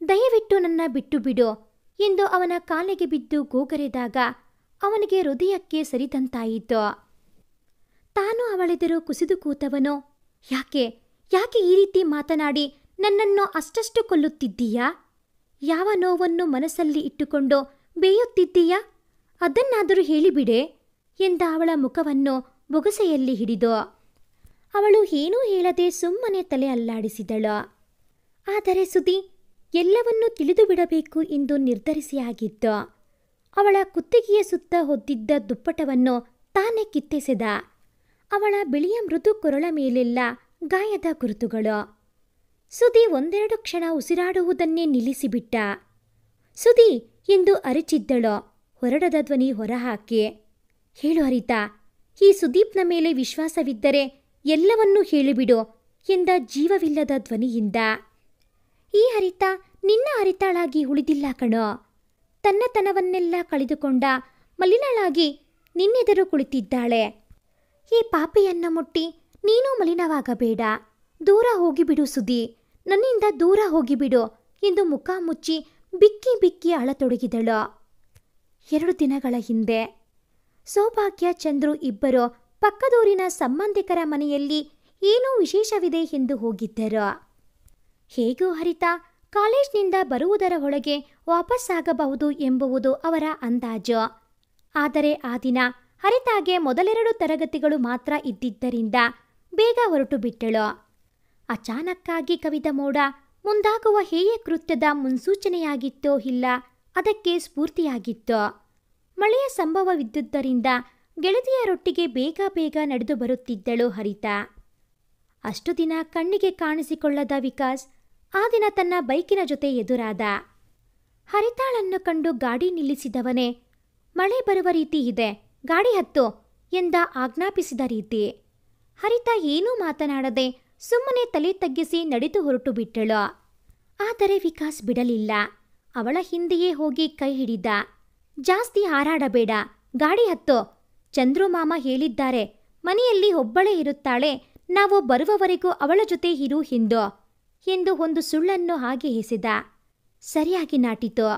ದಯವಿಟ್ಟು ನನ್ನ ಬಿಟ್ಟು ಬಿಡು ಎಂದು ಅವನ ಕಾಲಿಗೆ ಬಿದ್ದು ಕೂಗರೆದಾಗ ಅವನಿಗೆ ಹೃದಯಕ್ಕೆ ಸರಿದಂತಾಯಿತು. ತಾನು ಅವಳೆದುರು ಕುಸಿದು ಕೂತವನು, ಯಾಕೆ ಈ ರೀತಿ ಮಾತನಾಡಿ ನನ್ನನ್ನು ಅಷ್ಟಷ್ಟು ಕೊಲ್ಲುತ್ತಿದ್ದೀಯಾ? ಯಾವ ನೋವನ್ನು ಮನಸ್ಸಲ್ಲಿ ಇಟ್ಟುಕೊಂಡು ಬೇಯುತ್ತಿದ್ದೀಯಾ? ಅದನ್ನಾದರೂ ಹೇಳಿಬಿಡೆ ಎಂದ ಅವಳ ಮುಖವನ್ನು ಬೊಗಸೆಯಲ್ಲಿ ಹಿಡಿದು. ಅವಳು ಏನೂ ಹೇಳದೆ ಸುಮ್ಮನೆ ತಲೆ ಅಲ್ಲಾಡಿಸಿದಳು. ಆದರೆ ಸುಧಿ ಎಲ್ಲವನ್ನೂ ತಿಳಿದು ಬಿಡಬೇಕು ಎಂದು ನಿರ್ಧರಿಸಿಯಾಗಿತ್ತು. ಅವಳ ಕುತ್ತಿಗೆಯ ಸುತ್ತ ಹೊದ್ದಿದ್ದ ದುಪ್ಪಟವನ್ನು ತಾನೇ ಕಿತ್ತೆಸೆದ. ಅವಳ ಬಿಳಿಯ ಮೃದು ಕೊರಳ ಮೇಲೆಲ್ಲ ಗಾಯದ ಗುರುತುಗಳು. ಸುಧಿ ಒಂದೆರಡು ಕ್ಷಣ ಉಸಿರಾಡುವುದನ್ನೇ ನಿಲ್ಲಿಸಿಬಿಟ್ಟ. ಸುಧಿ ಎಂದು ಅರಚಿದ್ದಳು ಹೊರಡದ ಧ್ವನಿ ಹೊರಹಾಕಿ. ಹೇಳು ಹರಿತಾ, ಈ ಸುದೀಪ್ನ ಮೇಲೆ ವಿಶ್ವಾಸವಿದ್ದರೆ ಎಲ್ಲವನ್ನೂ ಹೇಳಿಬಿಡು ಎಂದ ಜೀವವಿಲ್ಲದ ಧ್ವನಿಯಿಂದ. ಈ ಹರಿತಾ ನಿನ್ನ ಹರಿತಾಳಾಗಿ ಉಳಿದಿಲ್ಲ ಕಣೋ. ತನ್ನತನವನ್ನೆಲ್ಲ ಕಳೆದುಕೊಂಡ ಮಲಿನಳಾಗಿ ನಿನ್ನೆದುರು ಕುಳಿತಿದ್ದಾಳೆ. ಈ ಪಾಪಿಯನ್ನು ಮುಟ್ಟಿ ನೀನೂ ಮಲಿನವಾಗಬೇಡ. ದೂರ ಹೋಗಿಬಿಡು ಸುಧಿ, ನನ್ನಿಂದ ದೂರ ಹೋಗಿಬಿಡು ಎಂದು ಮುಖ ಮುಚ್ಚಿ ಬಿಕ್ಕಿ ಬಿಕ್ಕಿ ಅಳತೊಡಗಿದಳು. 2 ದಿನಗಳ ಹಿಂದೆ ಸೌಭಾಗ್ಯ ಚಂದ್ರು ಇಬ್ಬರು ಪಕ್ಕದೂರಿನ ಸಂಬಂಧಿಕರ ಮನೆಯಲ್ಲಿ ಏನೋ ವಿಶೇಷವಿದೆ ಎಂದು ಹೋಗಿದ್ದರು. ಹೇಗೂ ಹರಿತಾ ಕಾಲೇಜ್ನಿಂದ ಬರುವುದರ ಒಳಗೆ ವಾಪಸ್ಸಾಗಬಹುದು ಎಂಬುವುದು ಅವರ ಅಂದಾಜು. ಆದರೆ ಆ ದಿನ ಹರಿತಾಗೆ ಮೊದಲೆರಡು ತರಗತಿಗಳು ಮಾತ್ರ ಇದ್ದಿದ್ದರಿಂದ ಬೇಗ ಹೊರಟು ಬಿಟ್ಟಳು. ಅಚಾನಕ್ಕಾಗಿ ಕವಿದ ಮೋಡ ಮುಂದಾಗುವ ಹೇಯ ಕೃತ್ಯದ ಮುನ್ಸೂಚನೆಯಾಗಿತ್ತೋ ಇಲ್ಲ ಅದಕ್ಕೆ ಸ್ಫೂರ್ತಿಯಾಗಿತ್ತು. ಮಳೆಯ ಸಂಭವವಿದ್ದುದರಿಂದ ಗೆಳತಿಯರೊಟ್ಟಿಗೆ ಬೇಗ ಬೇಗ ನಡೆದು ಬರುತ್ತಿದ್ದಳು ಹರಿತಾ. ಅಷ್ಟು ದಿನ ಕಣ್ಣಿಗೆ ಕಾಣಿಸಿಕೊಳ್ಳದ ವಿಕಾಸ್ ಆ ದಿನ ತನ್ನ ಬೈಕಿನ ಜೊತೆ ಎದುರಾದ. ಹರಿತಾಳನ್ನು ಕಂಡು ಗಾಡಿ ನಿಲ್ಲಿಸಿದವನೇ, ಮಳೆ ಬರುವ ರೀತಿ ಇದೆ, ಗಾಡಿ ಹತ್ತು ಎಂದ ಆಜ್ಞಾಪಿಸಿದ ರೀತಿ. ಹರಿತಾ ಏನೂ ಮಾತನಾಡದೆ ಸುಮ್ಮನೆ ತಲೆ ತಗ್ಗಿಸಿ ನಡೆದು ಹೊರಟು ಬಿಟ್ಟಳು. ಆದರೆ ವಿಕಾಸ್ ಬಿಡಲಿಲ್ಲ. ಅವಳ ಹಿಂದೆಯೇ ಹೋಗಿ ಕೈ ಹಿಡಿದ. ಜಾಸ್ತಿ ಹಾರಾಡಬೇಡ, ಗಾಡಿ ಹತ್ತೋ. ಚಂದ್ರು ಮಾಮ ಹೇಳಿದ್ದಾರೆ, ಮನೆಯಲ್ಲಿ ಒಬ್ಬಳೇ ಇರುತ್ತಾಳೆ, ನಾವು ಬರುವವರೆಗೂ ಅವಳ ಜೊತೆ ಇರು ಎಂದು ಒಂದು ಸುಳ್ಳನ್ನು ಹಾಗೆ ಎಸೆದ. ಸರಿಯಾಗಿ ನಾಟಿತು.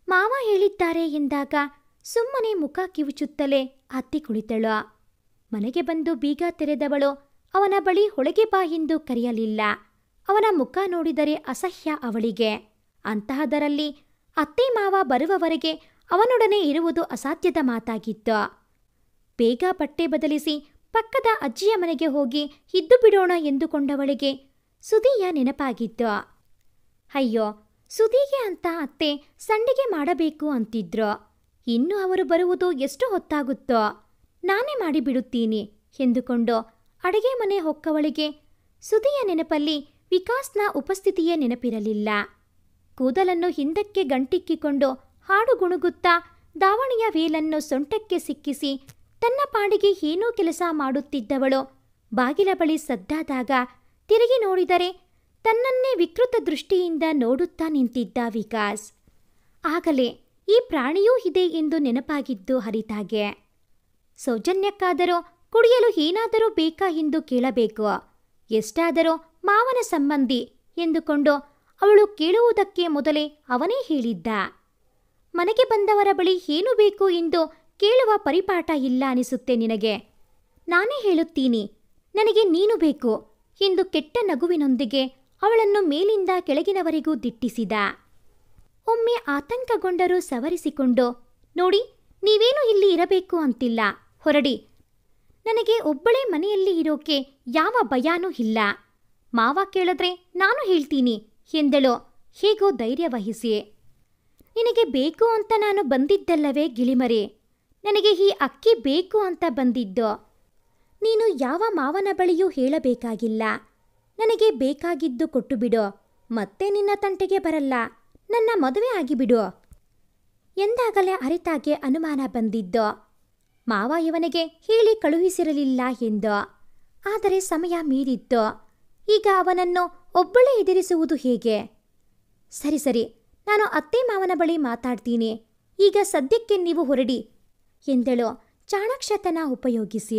ಮಾವ ಹೇಳಿದ್ದಾರೆ ಎಂದಾಗ ಸುಮ್ಮನೆ ಮುಖ ಕಿವುಚುತ್ತಲೇ ಹತ್ತಿ ಕುಳಿತಳು. ಮನೆಗೆ ಬಂದು ಬೀಗ ತೆರೆದವಳು ಅವನ ಬಳಿ ಒಳಗೆ ಬಾ ಎಂದು ಕರೆಯಲಿಲ್ಲ. ಅವನ ಮುಖ ನೋಡಿದರೆ ಅಸಹ್ಯ ಅವಳಿಗೆ. ಅಂತಹದರಲ್ಲಿ ಅತ್ತೆ ಮಾವ ಬರುವವರೆಗೆ ಅವನೊಡನೆ ಇರುವುದು ಅಸಾಧ್ಯದ ಮಾತಾಗಿತ್ತು. ಬೇಗ ಬಟ್ಟೆ ಬದಲಿಸಿ ಪಕ್ಕದ ಅಜ್ಜಿಯ ಮನೆಗೆ ಹೋಗಿ ಇದ್ದು ಬಿಡೋಣ ಎಂದುಕೊಂಡವಳಿಗೆ ಸುಧಿಯ ನೆನಪಾಗಿತ್ತು. ಅಯ್ಯೋ, ಸುಧಿಗೆ ಅಂತ ಅತ್ತೆ ಸಂಡಿಗೆ ಮಾಡಬೇಕು ಅಂತಿದ್ರು. ಇನ್ನು ಅವರು ಬರುವುದು ಎಷ್ಟು ಹೊತ್ತಾಗುತ್ತೋ, ನಾನೇ ಮಾಡಿಬಿಡುತ್ತೀನಿ ಎಂದುಕೊಂಡು ಅಡುಗೆ ಮನೆ ಹೊಕ್ಕವಳಿಗೆ ಸುಧಿಯ ನೆನಪಲ್ಲಿ ವಿಕಾಸ್ನ ಉಪಸ್ಥಿತಿಯೇ ನೆನಪಿರಲಿಲ್ಲ. ಕೂದಲನ್ನು ಹಿಂದಕ್ಕೆ ಗಂಟಿಕ್ಕಿಕೊಂಡು ಹಾಡು ಗುಣುಗುತ್ತಾ ದಾವಣಿಯ ವೇಲನ್ನು ಸೊಂಟಕ್ಕೆ ಸಿಕ್ಕಿಸಿ ತನ್ನ ಪಾಡಿಗೆ ಏನೋ ಕೆಲಸ ಮಾಡುತ್ತಿದ್ದವಳು ಬಾಗಿಲ ಬಳಿ ಸದ್ದಾದಾಗ ತಿರುಗಿ ನೋಡಿದರೆ ತನ್ನನ್ನೇ ವಿಕೃತ ದೃಷ್ಟಿಯಿಂದ ನೋಡುತ್ತಾ ನಿಂತಿದ್ದ ವಿಕಾಸ್. ಆಗಲೇ ಈ ಪ್ರಾಣಿಯೂ ಇದೆ ಎಂದು ನೆನಪಾಗಿದ್ದು ಹರಿತಾಗೆ. ಸೌಜನ್ಯಕ್ಕಾದರೂ ಕುಡಿಯಲು ಏನಾದರೂ ಬೇಕಾ ಎಂದು ಕೇಳಬೇಕು. ಎಷ್ಟಾದರೂ ಮಾವನ ಸಂಬಂಧಿ ಎಂದುಕೊಂಡು ಅವಳು ಕೇಳುವುದಕ್ಕೆ ಮೊದಲೇ ಅವನೇ ಹೇಳಿದ್ದ. ಮನೆಗೆ ಬಂದವರ ಬಳಿ ಏನು ಬೇಕು ಎಂದು ಕೇಳುವ ಪರಿಪಾಠ ಇಲ್ಲ ಅನಿಸುತ್ತೆ ನಿನಗೆ. ನಾನೇ ಹೇಳುತ್ತೀನಿ, ನನಗೆ ನೀನು ಬೇಕು ಎಂದು ಕೆಟ್ಟ ನಗುವಿನೊಂದಿಗೆ ಅವಳನ್ನು ಮೇಲಿಂದ ಕೆಳಗಿನವರೆಗೂ ದಿಟ್ಟಿಸಿದ. ಒಮ್ಮೆ ಆತಂಕಗೊಂಡರೂ ಸವರಿಸಿಕೊಂಡು, ನೋಡಿ, ನೀವೇನು ಇಲ್ಲಿ ಇರಬೇಕು ಅಂತಿಲ್ಲ, ಹೊರಡಿ. ನನಗೆ ಒಬ್ಬಳೇ ಮನೆಯಲ್ಲಿ ಇರೋಕೆ ಯಾವ ಭಯಾನೂ ಇಲ್ಲ. ಮಾವ ಕೇಳಿದ್ರೆ ನಾನು ಹೇಳ್ತೀನಿ ಎಂದಳು ಹೇಗೋ ಧೈರ್ಯ ವಹಿಸಿ. ನಿನಗೆ ಬೇಕು ಅಂತ ನಾನು ಬಂದಿದ್ದಲ್ಲವೇ ಗಿಳಿಮರಿ. ನನಗೆ ಈ ಅಕ್ಕಿ ಬೇಕು ಅಂತ ಬಂದಿದ್ದು. ನೀನು ಯಾವ ಮಾವನ ಬಳಿಯೂ ಹೇಳಬೇಕಾಗಿಲ್ಲ. ನನಗೆ ಬೇಕಾಗಿದ್ದು ಕೊಟ್ಟುಬಿಡು, ಮತ್ತೆ ನಿನ್ನ ತಂಟೆಗೆ ಬರಲ್ಲ. ನನ್ನ ಮದುವೆ ಆಗಿಬಿಡು ಎಂದಾಗಲೇ ಅರಿತಾಗೆ ಅನುಮಾನ ಬಂದಿದ್ದು. ಮಾವ ಇವನಿಗೆ ಹೇಳಿ ಕಳುಹಿಸಿರಲಿಲ್ಲ ಎಂದು. ಆದರೆ ಸಮಯ ಮೀರಿತ್ತು. ಈಗ ಅವನನ್ನು ಒಬ್ಬಳೇ ಎದುರಿಸುವುದು ಹೇಗೆ? ಸರಿ ಸರಿ, ನಾನು ಅತ್ತೆ ಮಾವನ ಬಳಿ ಮಾತಾಡ್ತೀನಿ. ಈಗ ಸದ್ಯಕ್ಕೆ ನೀವು ಹೊರಡಿ ಎಂದಳು ಚಾಣಾಕ್ಷತನ ಉಪಯೋಗಿಸಿ.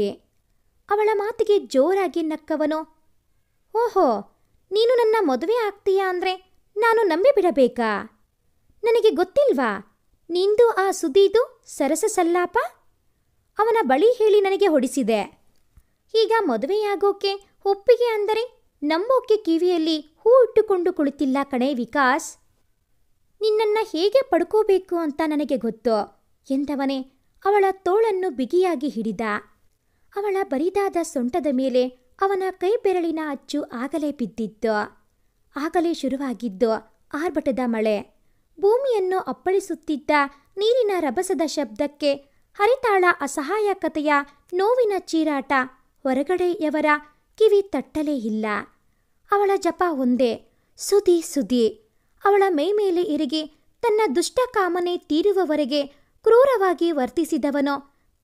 ಅವಳ ಮಾತಿಗೆ ಜೋರಾಗಿ ನಕ್ಕವನು, ಓಹೋ, ನೀನು ನನ್ನ ಮದುವೆ ಆಗ್ತೀಯಾ ಅಂದರೆ ನಾನು ನಂಬಿಬಿಡಬೇಕಾ? ನನಗೆ ಗೊತ್ತಿಲ್ವಾ ನಿಂದು ಆ ಸುದೀದು ಸರಸ ಸಲ್ಲಾಪ? ಅವನ ಬಳಿ ಹೇಳಿ ನನಗೆ ಹೊಡಿಸಿದೆ. ಈಗ ಮದುವೆಯಾಗೋಕೆ ಒಪ್ಪಿಗೆ ಅಂದರೆ ನಂಬೋಕೆ ಕಿವಿಯಲ್ಲಿ ಹೂ ಇಟ್ಟುಕೊಂಡು ಕುಳಿತಿಲ್ಲ ಕಣೆ ವಿಕಾಸ್. ನಿನ್ನನ್ನು ಹೇಗೆ ಪಡ್ಕೋಬೇಕು ಅಂತ ನನಗೆ ಗೊತ್ತು ಎಂದವನೇ ಅವಳ ತೋಳನ್ನು ಬಿಗಿಯಾಗಿ ಹಿಡಿದ. ಅವಳ ಬರಿದಾದ ಸೊಂಟದ ಮೇಲೆ ಅವನ ಕೈ ಬೆರಳಿನ ಅಚ್ಚು ಆಗಲೇ ಬಿದ್ದಿತ್ತು. ಆಗಲೇ ಶುರುವಾಗಿದ್ದು ಆರ್ಭಟದ ಮಳೆ. ಭೂಮಿಯನ್ನು ಅಪ್ಪಳಿಸುತ್ತಿದ್ದ ನೀರಿನ ರಭಸದ ಶಬ್ದಕ್ಕೆ ಹರಿತಾಳ ಅಸಹಾಯಕತೆಯ ನೋವಿನ ಚೀರಾಟ ಹೊರಗಡೆಯವರ ಕಿವಿ ತಟ್ಟಲೇ ಇಲ್ಲ. ಅವಳ ಜಪ ಒಂದೇ, ಸುದಿ ಸುದಿ. ಅವಳ ಮೈಮೇಲೆ ಇರಿಗಿ ತನ್ನ ದುಷ್ಟ ಕಾಮನೆ ತೀರುವವರೆಗೆ ಕ್ರೂರವಾಗಿ ವರ್ತಿಸಿದವನೋ,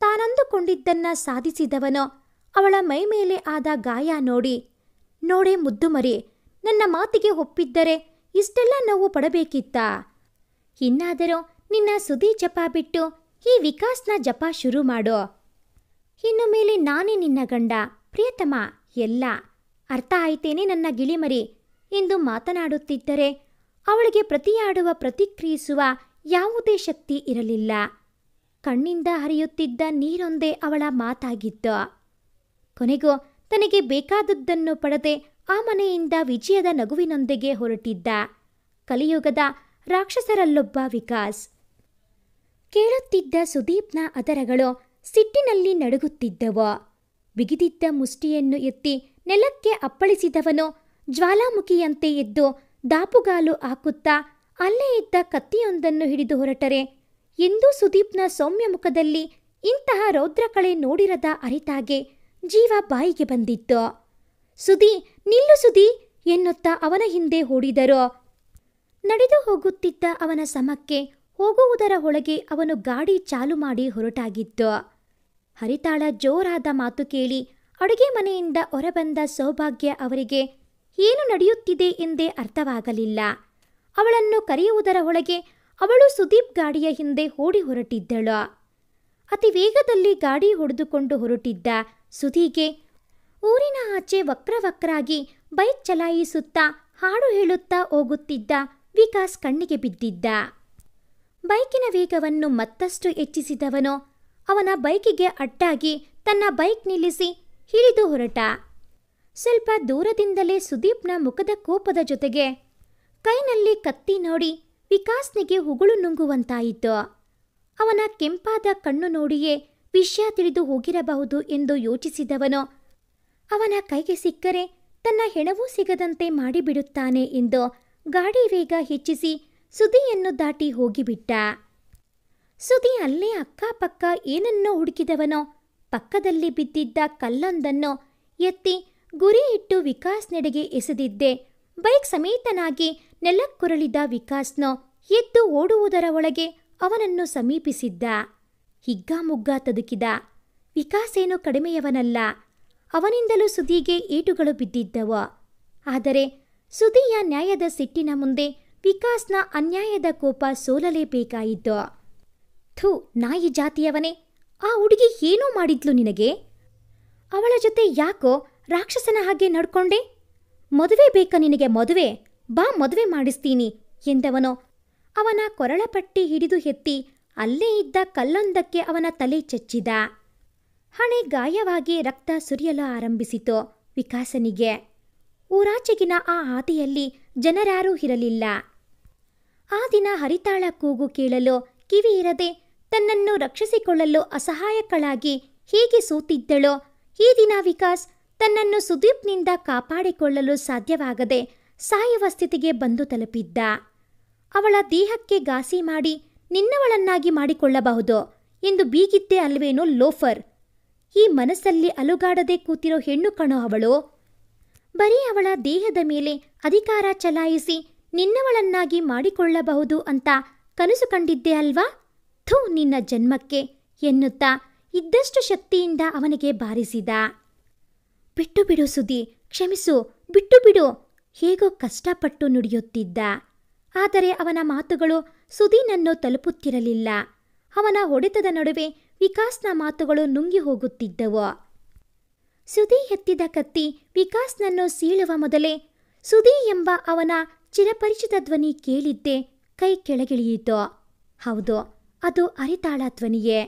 ತಾನಂದುಕೊಂಡಿದ್ದನ್ನ ಸಾಧಿಸಿದವನೋ ಅವಳ ಮೈಮೇಲೆ ಆದ ಗಾಯ ನೋಡಿ, ನೋಡೇ ಮುದ್ದು ಮರಿ, ನನ್ನ ಮಾತಿಗೆ ಒಪ್ಪಿದ್ದರೆ ಇಷ್ಟೆಲ್ಲ ನೋವು ಪಡಬೇಕಿತ್ತಾ? ಇನ್ನಾದರೂ ನಿನ್ನ ಸುದಿ ಜಪ ಬಿಟ್ಟು ಈ ವಿಕಾಸ್ನ ಜಪ ಶುರು ಮಾಡೋ. ಇನ್ನು ಮೇಲೆ ನಾನೇ ನಿನ್ನ ಗಂಡ, ಪ್ರಿಯತಮ, ಎಲ್ಲ ಅರ್ಥ ಆಯ್ತೇನೆ ನನ್ನ ಗಿಳಿಮರಿ ಎಂದು ಮಾತನಾಡುತ್ತಿದ್ದರೆ ಅವಳಿಗೆ ಪ್ರತಿಯಾಡುವ ಪ್ರತಿಕ್ರಿಯಿಸುವ ಯಾವುದೇ ಶಕ್ತಿ ಇರಲಿಲ್ಲ. ಕಣ್ಣಿಂದ ಹರಿಯುತ್ತಿದ್ದ ನೀರೊಂದೇ ಅವಳ ಮಾತಾಗಿತ್ತು. ಕೊನೆಗೂ ತನಗೆ ಬೇಕಾದದ್ದನ್ನು ಪಡೆದೆ ಆ ಮನೆಯಿಂದ ವಿಜಯದ ನಗುವಿನೊಂದಿಗೆ ಹೊರಟಿದ್ದ ಕಲಿಯುಗದ ರಾಕ್ಷಸರಲ್ಲೊಬ್ಬ ವಿಕಾಸ್. ಕೇಳುತ್ತಿದ್ದ ಸುದೀಪ್ನ ಅದರಗಳು ಸಿಟ್ಟಿನಲ್ಲಿ ನಡುಗುತ್ತಿದ್ದವು. ಬಿಗಿದಿದ್ದ ಮುಷ್ಟಿಯನ್ನು ಎತ್ತಿ ನೆಲಕ್ಕೆ ಅಪ್ಪಳಿಸಿದವನು ಜ್ವಾಲಾಮುಖಿಯಂತೆ ಎದ್ದು ದಾಪುಗಾಲು ಹಾಕುತ್ತಾ ಅಲ್ಲೇ ಇದ್ದ ಕತ್ತಿಯೊಂದನ್ನು ಹಿಡಿದು ಹೊರಟರೆ ಎಂದೂ ಸುದೀಪ್ನ ಸೌಮ್ಯ ಮುಖದಲ್ಲಿ ಇಂತಹ ರೌದ್ರಕಳೆ ನೋಡಿರದ ಅರಿತಾಗೆ ಜೀವ ಬಾಯಿಗೆ ಬಂದಿತ್ತು. ಸುದಿ, ನಿಲ್ಲು ಸುದಿ ಎನ್ನುತ್ತಾ ಅವನ ಹಿಂದೆ ಓಡಿದರು. ನಡೆದು ಹೋಗುತ್ತಿದ್ದ ಅವನ ಸಮಕ್ಕೆ ಹೋಗುವುದರ ಒಳಗೆ ಅವನು ಗಾಡಿ ಚಾಲು ಮಾಡಿ ಹೊರಟಾಗಿತ್ತು. ಹರಿತಾಳ ಜೋರಾದ ಮಾತು ಕೇಳಿ ಅಡುಗೆ ಮನೆಯಿಂದ ಹೊರಬಂದ ಸೌಭಾಗ್ಯ ಅವರಿಗೆ ಏನು ನಡೆಯುತ್ತಿದೆ ಎಂದೇ ಅರ್ಥವಾಗಲಿಲ್ಲ. ಅವಳನ್ನು ಕರೆಯುವುದರ ಒಳಗೆ ಅವಳು ಸುದೀಪ್ ಗಾಡಿಯ ಹಿಂದೆ ಓಡಿ ಹೊರಟಿದ್ದಳು. ಅತಿ ವೇಗದಲ್ಲಿ ಗಾಡಿ ಹೊಡೆದುಕೊಂಡು ಹೊರಟಿದ್ದ ಸುಧಿಗೆ ಊರಿನ ಆಚೆ ವಕ್ರವಕ್ರಾಗಿ ಬೈಕ್ ಚಲಾಯಿಸುತ್ತಾ ಹಾಡು ಹೇಳುತ್ತಾ ಹೋಗುತ್ತಿದ್ದ ವಿಕಾಸ್ ಕಣ್ಣಿಗೆ ಬಿದ್ದಿದ್ದ. ಬೈಕಿನ ವೇಗವನ್ನು ಮತ್ತಷ್ಟು ಹೆಚ್ಚಿಸಿದವನು ಅವನ ಬೈಕಿಗೆ ಅಡ್ಡಾಗಿ ತನ್ನ ಬೈಕ್ ನಿಲ್ಲಿಸಿ ಇಳಿದು ಹೊರಟ. ಸ್ವಲ್ಪ ದೂರದಿಂದಲೇ ಸುದೀಪ್ನ ಮುಖದ ಕೋಪದ ಜೊತೆಗೆ ಕೈನಲ್ಲಿ ಕತ್ತಿ ನೋಡಿ ವಿಕಾಸ್ನಿಗೆ ಉಗುಳು ನುಂಗುವಂತಾಯಿತು. ಅವನ ಕೆಂಪಾದ ಕಣ್ಣು ನೋಡಿಯೇ ವಿಷಯ ತಿಳಿದು ಹೋಗಿರಬಹುದು ಎಂದು ಯೋಚಿಸಿದವನು ಅವನ ಕೈಗೆ ಸಿಕ್ಕರೆ ತನ್ನ ಹೆಣವೂ ಸಿಗದಂತೆ ಮಾಡಿಬಿಡುತ್ತಾನೆ ಎಂದು ಗಾಡಿ ವೇಗ ಹೆಚ್ಚಿಸಿ ಸುದಿಯನ್ನು ದಾಟಿ ಹೋಗಿಬಿಟ್ಟ. ಸುದಿ ಅಲ್ಲೇ ಅಕ್ಕಪಕ್ಕ ಏನನ್ನೋ ಹುಡುಕಿದವನೋ ಪಕ್ಕದಲ್ಲಿ ಬಿದ್ದಿದ್ದ ಕಲ್ಲೊಂದನ್ನು ಎತ್ತಿ ಗುರಿ ಇಟ್ಟು ವಿಕಾಸ್ನೆಡೆಗೆ ಎಸೆದಿದ್ದೆ ಬೈಕ್ ಸಮೇತನಾಗಿ ನೆಲಕ್ಕುರುಳಿದ ವಿಕಾಸ್ನೋ ಎದ್ದು ಓಡುವುದರ ಒಳಗೆ ಅವನನ್ನು ಸಮೀಪಿಸಿದ್ದ. ಹಿಗ್ಗಾಮುಗ್ಗ ತದುಕಿದ. ವಿಕಾಸೇನು ಕಡಿಮೆಯವನಲ್ಲ. ಅವನಿಂದಲೂ ಸುದಿಗೆ ಏಟುಗಳು ಬಿದ್ದಿದ್ದವು. ಆದರೆ ಸುದಿಯ ನ್ಯಾಯದ ಸಿಟ್ಟಿನ ಮುಂದೆ ವಿಕಾಸ್ನ ಅನ್ಯಾಯದ ಕೋಪ ಸೋಲಲೇಬೇಕಾಯಿತು. ಥೂ, ನಾಯಿ ಜಾತಿಯವನೇ, ಆ ಹುಡುಗಿ ಏನೂ ಮಾಡಿದ್ಲು ನಿನಗೆ? ಅವಳ ಜೊತೆ ಯಾಕೋ ರಾಕ್ಷಸನ ಹಾಗೆ ನಡ್ಕೊಂಡೆ? ಮದುವೆ ಬೇಕಾ ನಿನಗೆ? ಮದುವೆ ಬಾ, ಮದುವೆ ಮಾಡಿಸ್ತೀನಿ ಎಂದವನು ಅವನ ಕೊರಳಪಟ್ಟಿ ಹಿಡಿದು ಎತ್ತಿ ಅಲ್ಲೇ ಇದ್ದ ಕಲ್ಲೊಂದಕ್ಕೆ ಅವನ ತಲೆ ಚಚ್ಚಿದ. ಹಣೆ ಗಾಯವಾಗಿ ರಕ್ತ ಸುರಿಯಲು ಆರಂಭಿಸಿತು ವಿಕಾಸನಿಗೆ. ಊರಾಚೆಗಿನ ಆ ಹಾದಿಯಲ್ಲಿ ಜನರ್ಯಾರೂ ಇರಲಿಲ್ಲ. ಆ ದಿನ ಹರಿತಾಳ ಕೂಗು ಕೇಳಲು ಕಿವಿ ಇರದೆ ತನ್ನನ್ನು ರಕ್ಷಿಸಿಕೊಳ್ಳಲು ಅಸಹಾಯಕಳಾಗಿ ಹೇಗೆ ಸೋತಿದ್ದಳೋ, ಈ ದಿನ ವಿಕಾಸ್ ತನ್ನನ್ನು ಸುದೀಪ್ನಿಂದ ಕಾಪಾಡಿಕೊಳ್ಳಲು ಸಾಧ್ಯವಾಗದೆ ಸಾಯುವ ಸ್ಥಿತಿಗೆ ಬಂದು ತಲುಪಿದ್ದ. ಅವಳ ದೇಹಕ್ಕೆ ಘಾಸಿ ಮಾಡಿ ನಿನ್ನವಳನ್ನಾಗಿ ಮಾಡಿಕೊಳ್ಳಬಹುದು ಎಂದು ಬೀಗಿದ್ದೆ ಅಲ್ವೇನೋ ಲೋಫರ್. ಈ ಮನಸ್ಸಲ್ಲಿ ಅಲುಗಾಡದೆ ಕೂತಿರೋ ಹೆಣ್ಣು ಕಣೋ ಅವಳು. ಬರೀ ಅವಳ ದೇಹದ ಮೇಲೆ ಅಧಿಕಾರ ಚಲಾಯಿಸಿ ನಿನ್ನವಳನ್ನಾಗಿ ಮಾಡಿಕೊಳ್ಳಬಹುದು ಅಂತ ಕನಸು ಕಂಡಿದ್ದೆ ಅಲ್ವಾ? ಥೂ, ನಿನ್ನ ಜನ್ಮಕ್ಕೆ ಎನ್ನುತ್ತಾ ಇದ್ದಷ್ಟು ಶಕ್ತಿಯಿಂದ ಅವನಿಗೆ ಬಾರಿಸಿದ. ಬಿಟ್ಟು ಬಿಡು ಸುದಿ, ಕ್ಷಮಿಸು, ಬಿಟ್ಟು ಬಿಡು, ಹೇಗೋ ಕಷ್ಟಪಟ್ಟು ನುಡಿಯುತ್ತಿದ್ದ. ಆದರೆ ಅವನ ಮಾತುಗಳು ಸುದೀನನ್ನು ತಲುಪುತ್ತಿರಲಿಲ್ಲ. ಅವನ ಹೊಡೆತದ ನಡುವೆ ವಿಕಾಸ್ನ ಮಾತುಗಳು ನುಂಗಿ ಹೋಗುತ್ತಿದ್ದವು. ಸುದಿ ಎತ್ತಿದ ಕತ್ತಿ ವಿಕಾಸ್ನನ್ನು ಸೀಳುವ ಮೊದಲೇ ಸುದಿ ಎಂಬ ಅವನ ಚಿರಪರಿಚಿತ ಧ್ವನಿ ಕೇಳಿದ್ದೆ ಕೈ ಕೆಳಗಿಳಿಯಿತು. ಹೌದು, ಅದು ಹರಿತಾಳ ಧ್ವನಿಯೇ.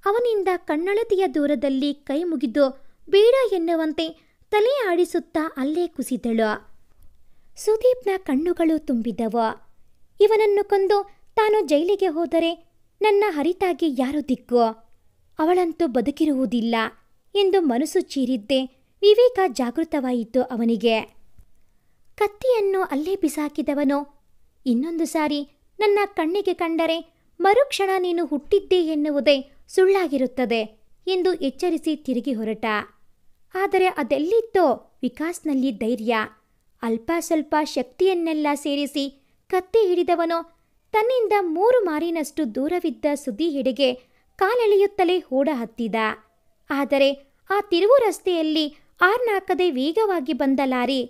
ಅವನಿಂದ ಕಣ್ಣಳತೆಯ ದೂರದಲ್ಲಿ ಕೈ ಮುಗಿದು ಬೇಡ ಎನ್ನುವಂತೆ ತಲೆ ಆಡಿಸುತ್ತಾ ಅಲ್ಲೇ ಕುಸಿದಳು. ಸುದೀಪ್ನ ಕಣ್ಣುಗಳು ತುಂಬಿದವು. ಇವನನ್ನು ಕೊಂದು ತಾನು ಜೈಲಿಗೆ ಹೋದರೆ ನನ್ನ ಹರಿತಾಗೆ ಯಾರು ದಿಕ್ಕು? ಅವಳಂತೂ ಬದುಕಿರುವುದಿಲ್ಲ ಎಂದು ಮನಸ್ಸು ಚೀರಿದ್ದೆ ವಿವೇಕ ಜಾಗೃತವಾಯಿತು ಅವನಿಗೆ. ಕತ್ತಿಯನ್ನು ಅಲ್ಲೇ ಬಿಸಾಕಿದವನು ಇನ್ನೊಂದು ಸಾರಿ ನನ್ನ ಕಣ್ಣಿಗೆ ಕಂಡರೆ ಮರುಕ್ಷಣ ನೀನು ಹುಟ್ಟಿದ್ದೆ ಎನ್ನುವುದೇ ಸುಳ್ಳಾಗಿರುತ್ತದೆ ಎಂದು ಎಚ್ಚರಿಸಿ ತಿರುಗಿ ಹೊರಟ. ಆದರೆ ಅದೆಲ್ಲಿತ್ತೋ ವಿಕಾಸ್ನಲ್ಲಿ ಧೈರ್ಯ. ಅಲ್ಪ ಸ್ವಲ್ಪ ಶಕ್ತಿಯನ್ನೆಲ್ಲ ಸೇರಿಸಿ ಕತ್ತಿ ಹಿಡಿದವನು ತನ್ನಿಂದ 3 ಮಾರಿನಷ್ಟು ದೂರವಿದ್ದ ಸುದಿ ಎಡೆಗೆ ಕಾಲೆಳೆಯುತ್ತಲೇ ಓಡ ಹತ್ತಿದ. ಆದರೆ ಆ ತಿರುವು ರಸ್ತೆಯಲ್ಲಿ ಆರ್ನಾಕದೆ ವೇಗವಾಗಿ ಬಂದ ಲಾರಿ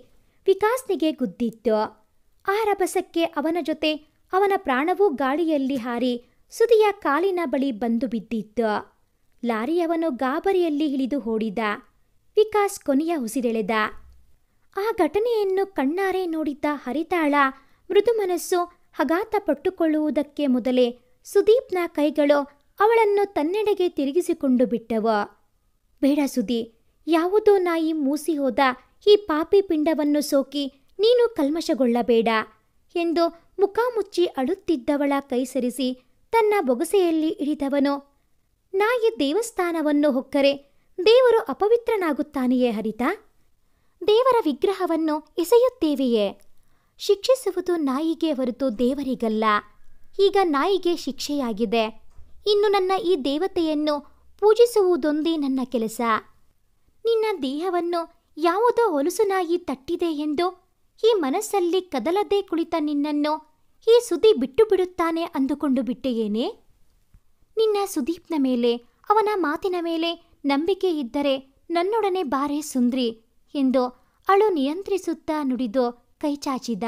ವಿಕಾಸ್ನಿಗೆ ಗುದ್ದಿತ್ತು. ಆ ರಭಸಕ್ಕೆ ಅವನ ಜೊತೆ ಅವನ ಪ್ರಾಣವೂ ಗಾಳಿಯಲ್ಲಿ ಹಾರಿ ಸುದಿಯ ಕಾಲಿನ ಬಳಿ ಬಂದು ಬಿದ್ದಿತ್ತು. ಲಾರಿಯವನು ಗಾಬರಿಯಲ್ಲಿ ಇಳಿದು ಓಡಿದ. ವಿಕಾಸ್ ಕೊನೆಯ ಉಸಿರೆಳೆದ. ಆ ಘಟನೆಯನ್ನು ಕಣ್ಣಾರೆ ನೋಡಿದ್ದ ಹರಿತಾಳ ಮೃದು ಮನಸ್ಸು ಆಘಾತ ಪಟ್ಟುಕೊಳ್ಳುವುದಕ್ಕೆ ಮೊದಲೇ ಸುದೀಪ್ನ ಕೈಗಳು ಅವಳನ್ನು ತನ್ನೆಡೆಗೆ ತಿರುಗಿಸಿಕೊಂಡು ಬಿಟ್ಟವು. ಬೇಡ ಸುದಿ, ಯಾವುದೋ ನಾಯಿ ಮೂಸಿ ಹೋದ ಈ ಪಾಪಿ ಪಿಂಡವನ್ನು ಸೋಕಿ ನೀನು ಕಲ್ಮಶಗೊಳ್ಳಬೇಡ ಎಂದು ಮುಖಾಮುಚ್ಚಿ ಅಳುತ್ತಿದ್ದವಳ ಕೈ ಸರಿಸಿ ತನ್ನ ಬೊಗಸೆಯಲ್ಲಿ ಹಿಡಿದವನು, ನಾಯಿ ದೇವಸ್ಥಾನವನ್ನು ಹೊಕ್ಕರೆ ದೇವರು ಅಪವಿತ್ರನಾಗುತ್ತಾನೆಯೇ ಹರಿತಾ? ದೇವರ ವಿಗ್ರಹವನ್ನು ಎಸೆಯುತ್ತೇವೆಯೇ? ಶಿಕ್ಷಿಸುವುದು ನಾಯಿಗೆ ಹೊರತು ದೇವರಿಗಲ್ಲ. ಈಗ ನಾಯಿಗೆ ಶಿಕ್ಷೆಯಾಗಿದೆ. ಇನ್ನು ನನ್ನ ಈ ದೇವತೆಯನ್ನು ಪೂಜಿಸುವುದೊಂದೇ ನನ್ನ ಕೆಲಸ. ನಿನ್ನ ದೇಹವನ್ನು ಯಾವುದೋ ಹೊಲಸು ನಾಯಿ ತಟ್ಟಿದೆ ಎಂದು ಈ ಮನಸ್ಸಲ್ಲಿ ಕದಲದೇ ಕುಳಿತ ನಿನ್ನನ್ನು ಈ ಸುದಿ ಬಿಟ್ಟು ಬಿಡುತ್ತಾನೆ ಅಂದುಕೊಂಡು ಬಿಟ್ಟೆಯೇನೆ? ನಿನ್ನ ಸುದೀಪ್ನ ಮೇಲೆ, ಅವನ ಮಾತಿನ ಮೇಲೆ ನಂಬಿಕೆ ಇದ್ದರೆ ನನ್ನೊಡನೆ ಬಾರೆ ಸುಂದ್ರಿ ಎಂದು ಅಳು ನಿಯಂತ್ರಿಸುತ್ತಾ ನುಡಿದು ಕೈಚಾಚಿದ.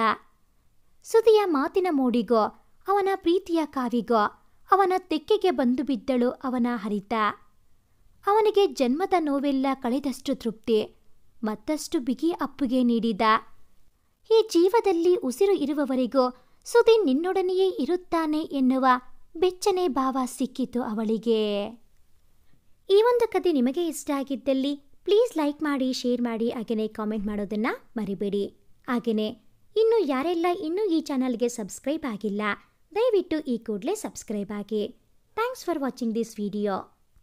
ಸುದಿಯ ಮಾತಿನ ಮೋಡಿಗೋ ಅವನ ಪ್ರೀತಿಯ ಕಾವಿಗೋ ಅವನ ತೆಕ್ಕೆಗೆ ಬಂದು ಬಿದ್ದಳು ಅವನ ಹರಿತ. ಅವನಿಗೆ ಜನ್ಮದ ನೋವೆಲ್ಲ ಕಳೆದಷ್ಟು ತೃಪ್ತಿ, ಮತ್ತಷ್ಟು ಬಿಗಿ ಅಪ್ಪುಗೆ ನೀಡಿದ. ಈ ಜೀವದಲ್ಲಿ ಉಸಿರು ಇರುವವರೆಗೂ ಸುದಿ ನಿನ್ನೊಡನೆಯೇ ಇರುತ್ತಾನೆ ಎನ್ನುವ ಬೆಚ್ಚನೆ ಭಾವ ಸಿಕ್ಕಿತು ಅವಳಿಗೆ. ಈ ಒಂದು ಕತೆ ನಿಮಗೆ ಇಷ್ಟ ಆಗಿದ್ದಲ್ಲಿ ಪ್ಲೀಸ್ ಲೈಕ್ ಮಾಡಿ, ಶೇರ್ ಮಾಡಿ, ಹಾಗೆಯೇ ಕಾಮೆಂಟ್ ಮಾಡೋದನ್ನು ಮರಿಬೇಡಿ. ಹಾಗೆಯೇ ಇನ್ನು ಯಾರೆಲ್ಲ ಇನ್ನೂ ಈ ಚಾನಲ್ಗೆ ಸಬ್ಸ್ಕ್ರೈಬ್ ಆಗಿಲ್ಲ, ದಯವಿಟ್ಟು ಈ ಕೂಡಲೇ ಸಬ್ಸ್ಕ್ರೈಬ್ ಆಗಿ. Thanks for watching this video.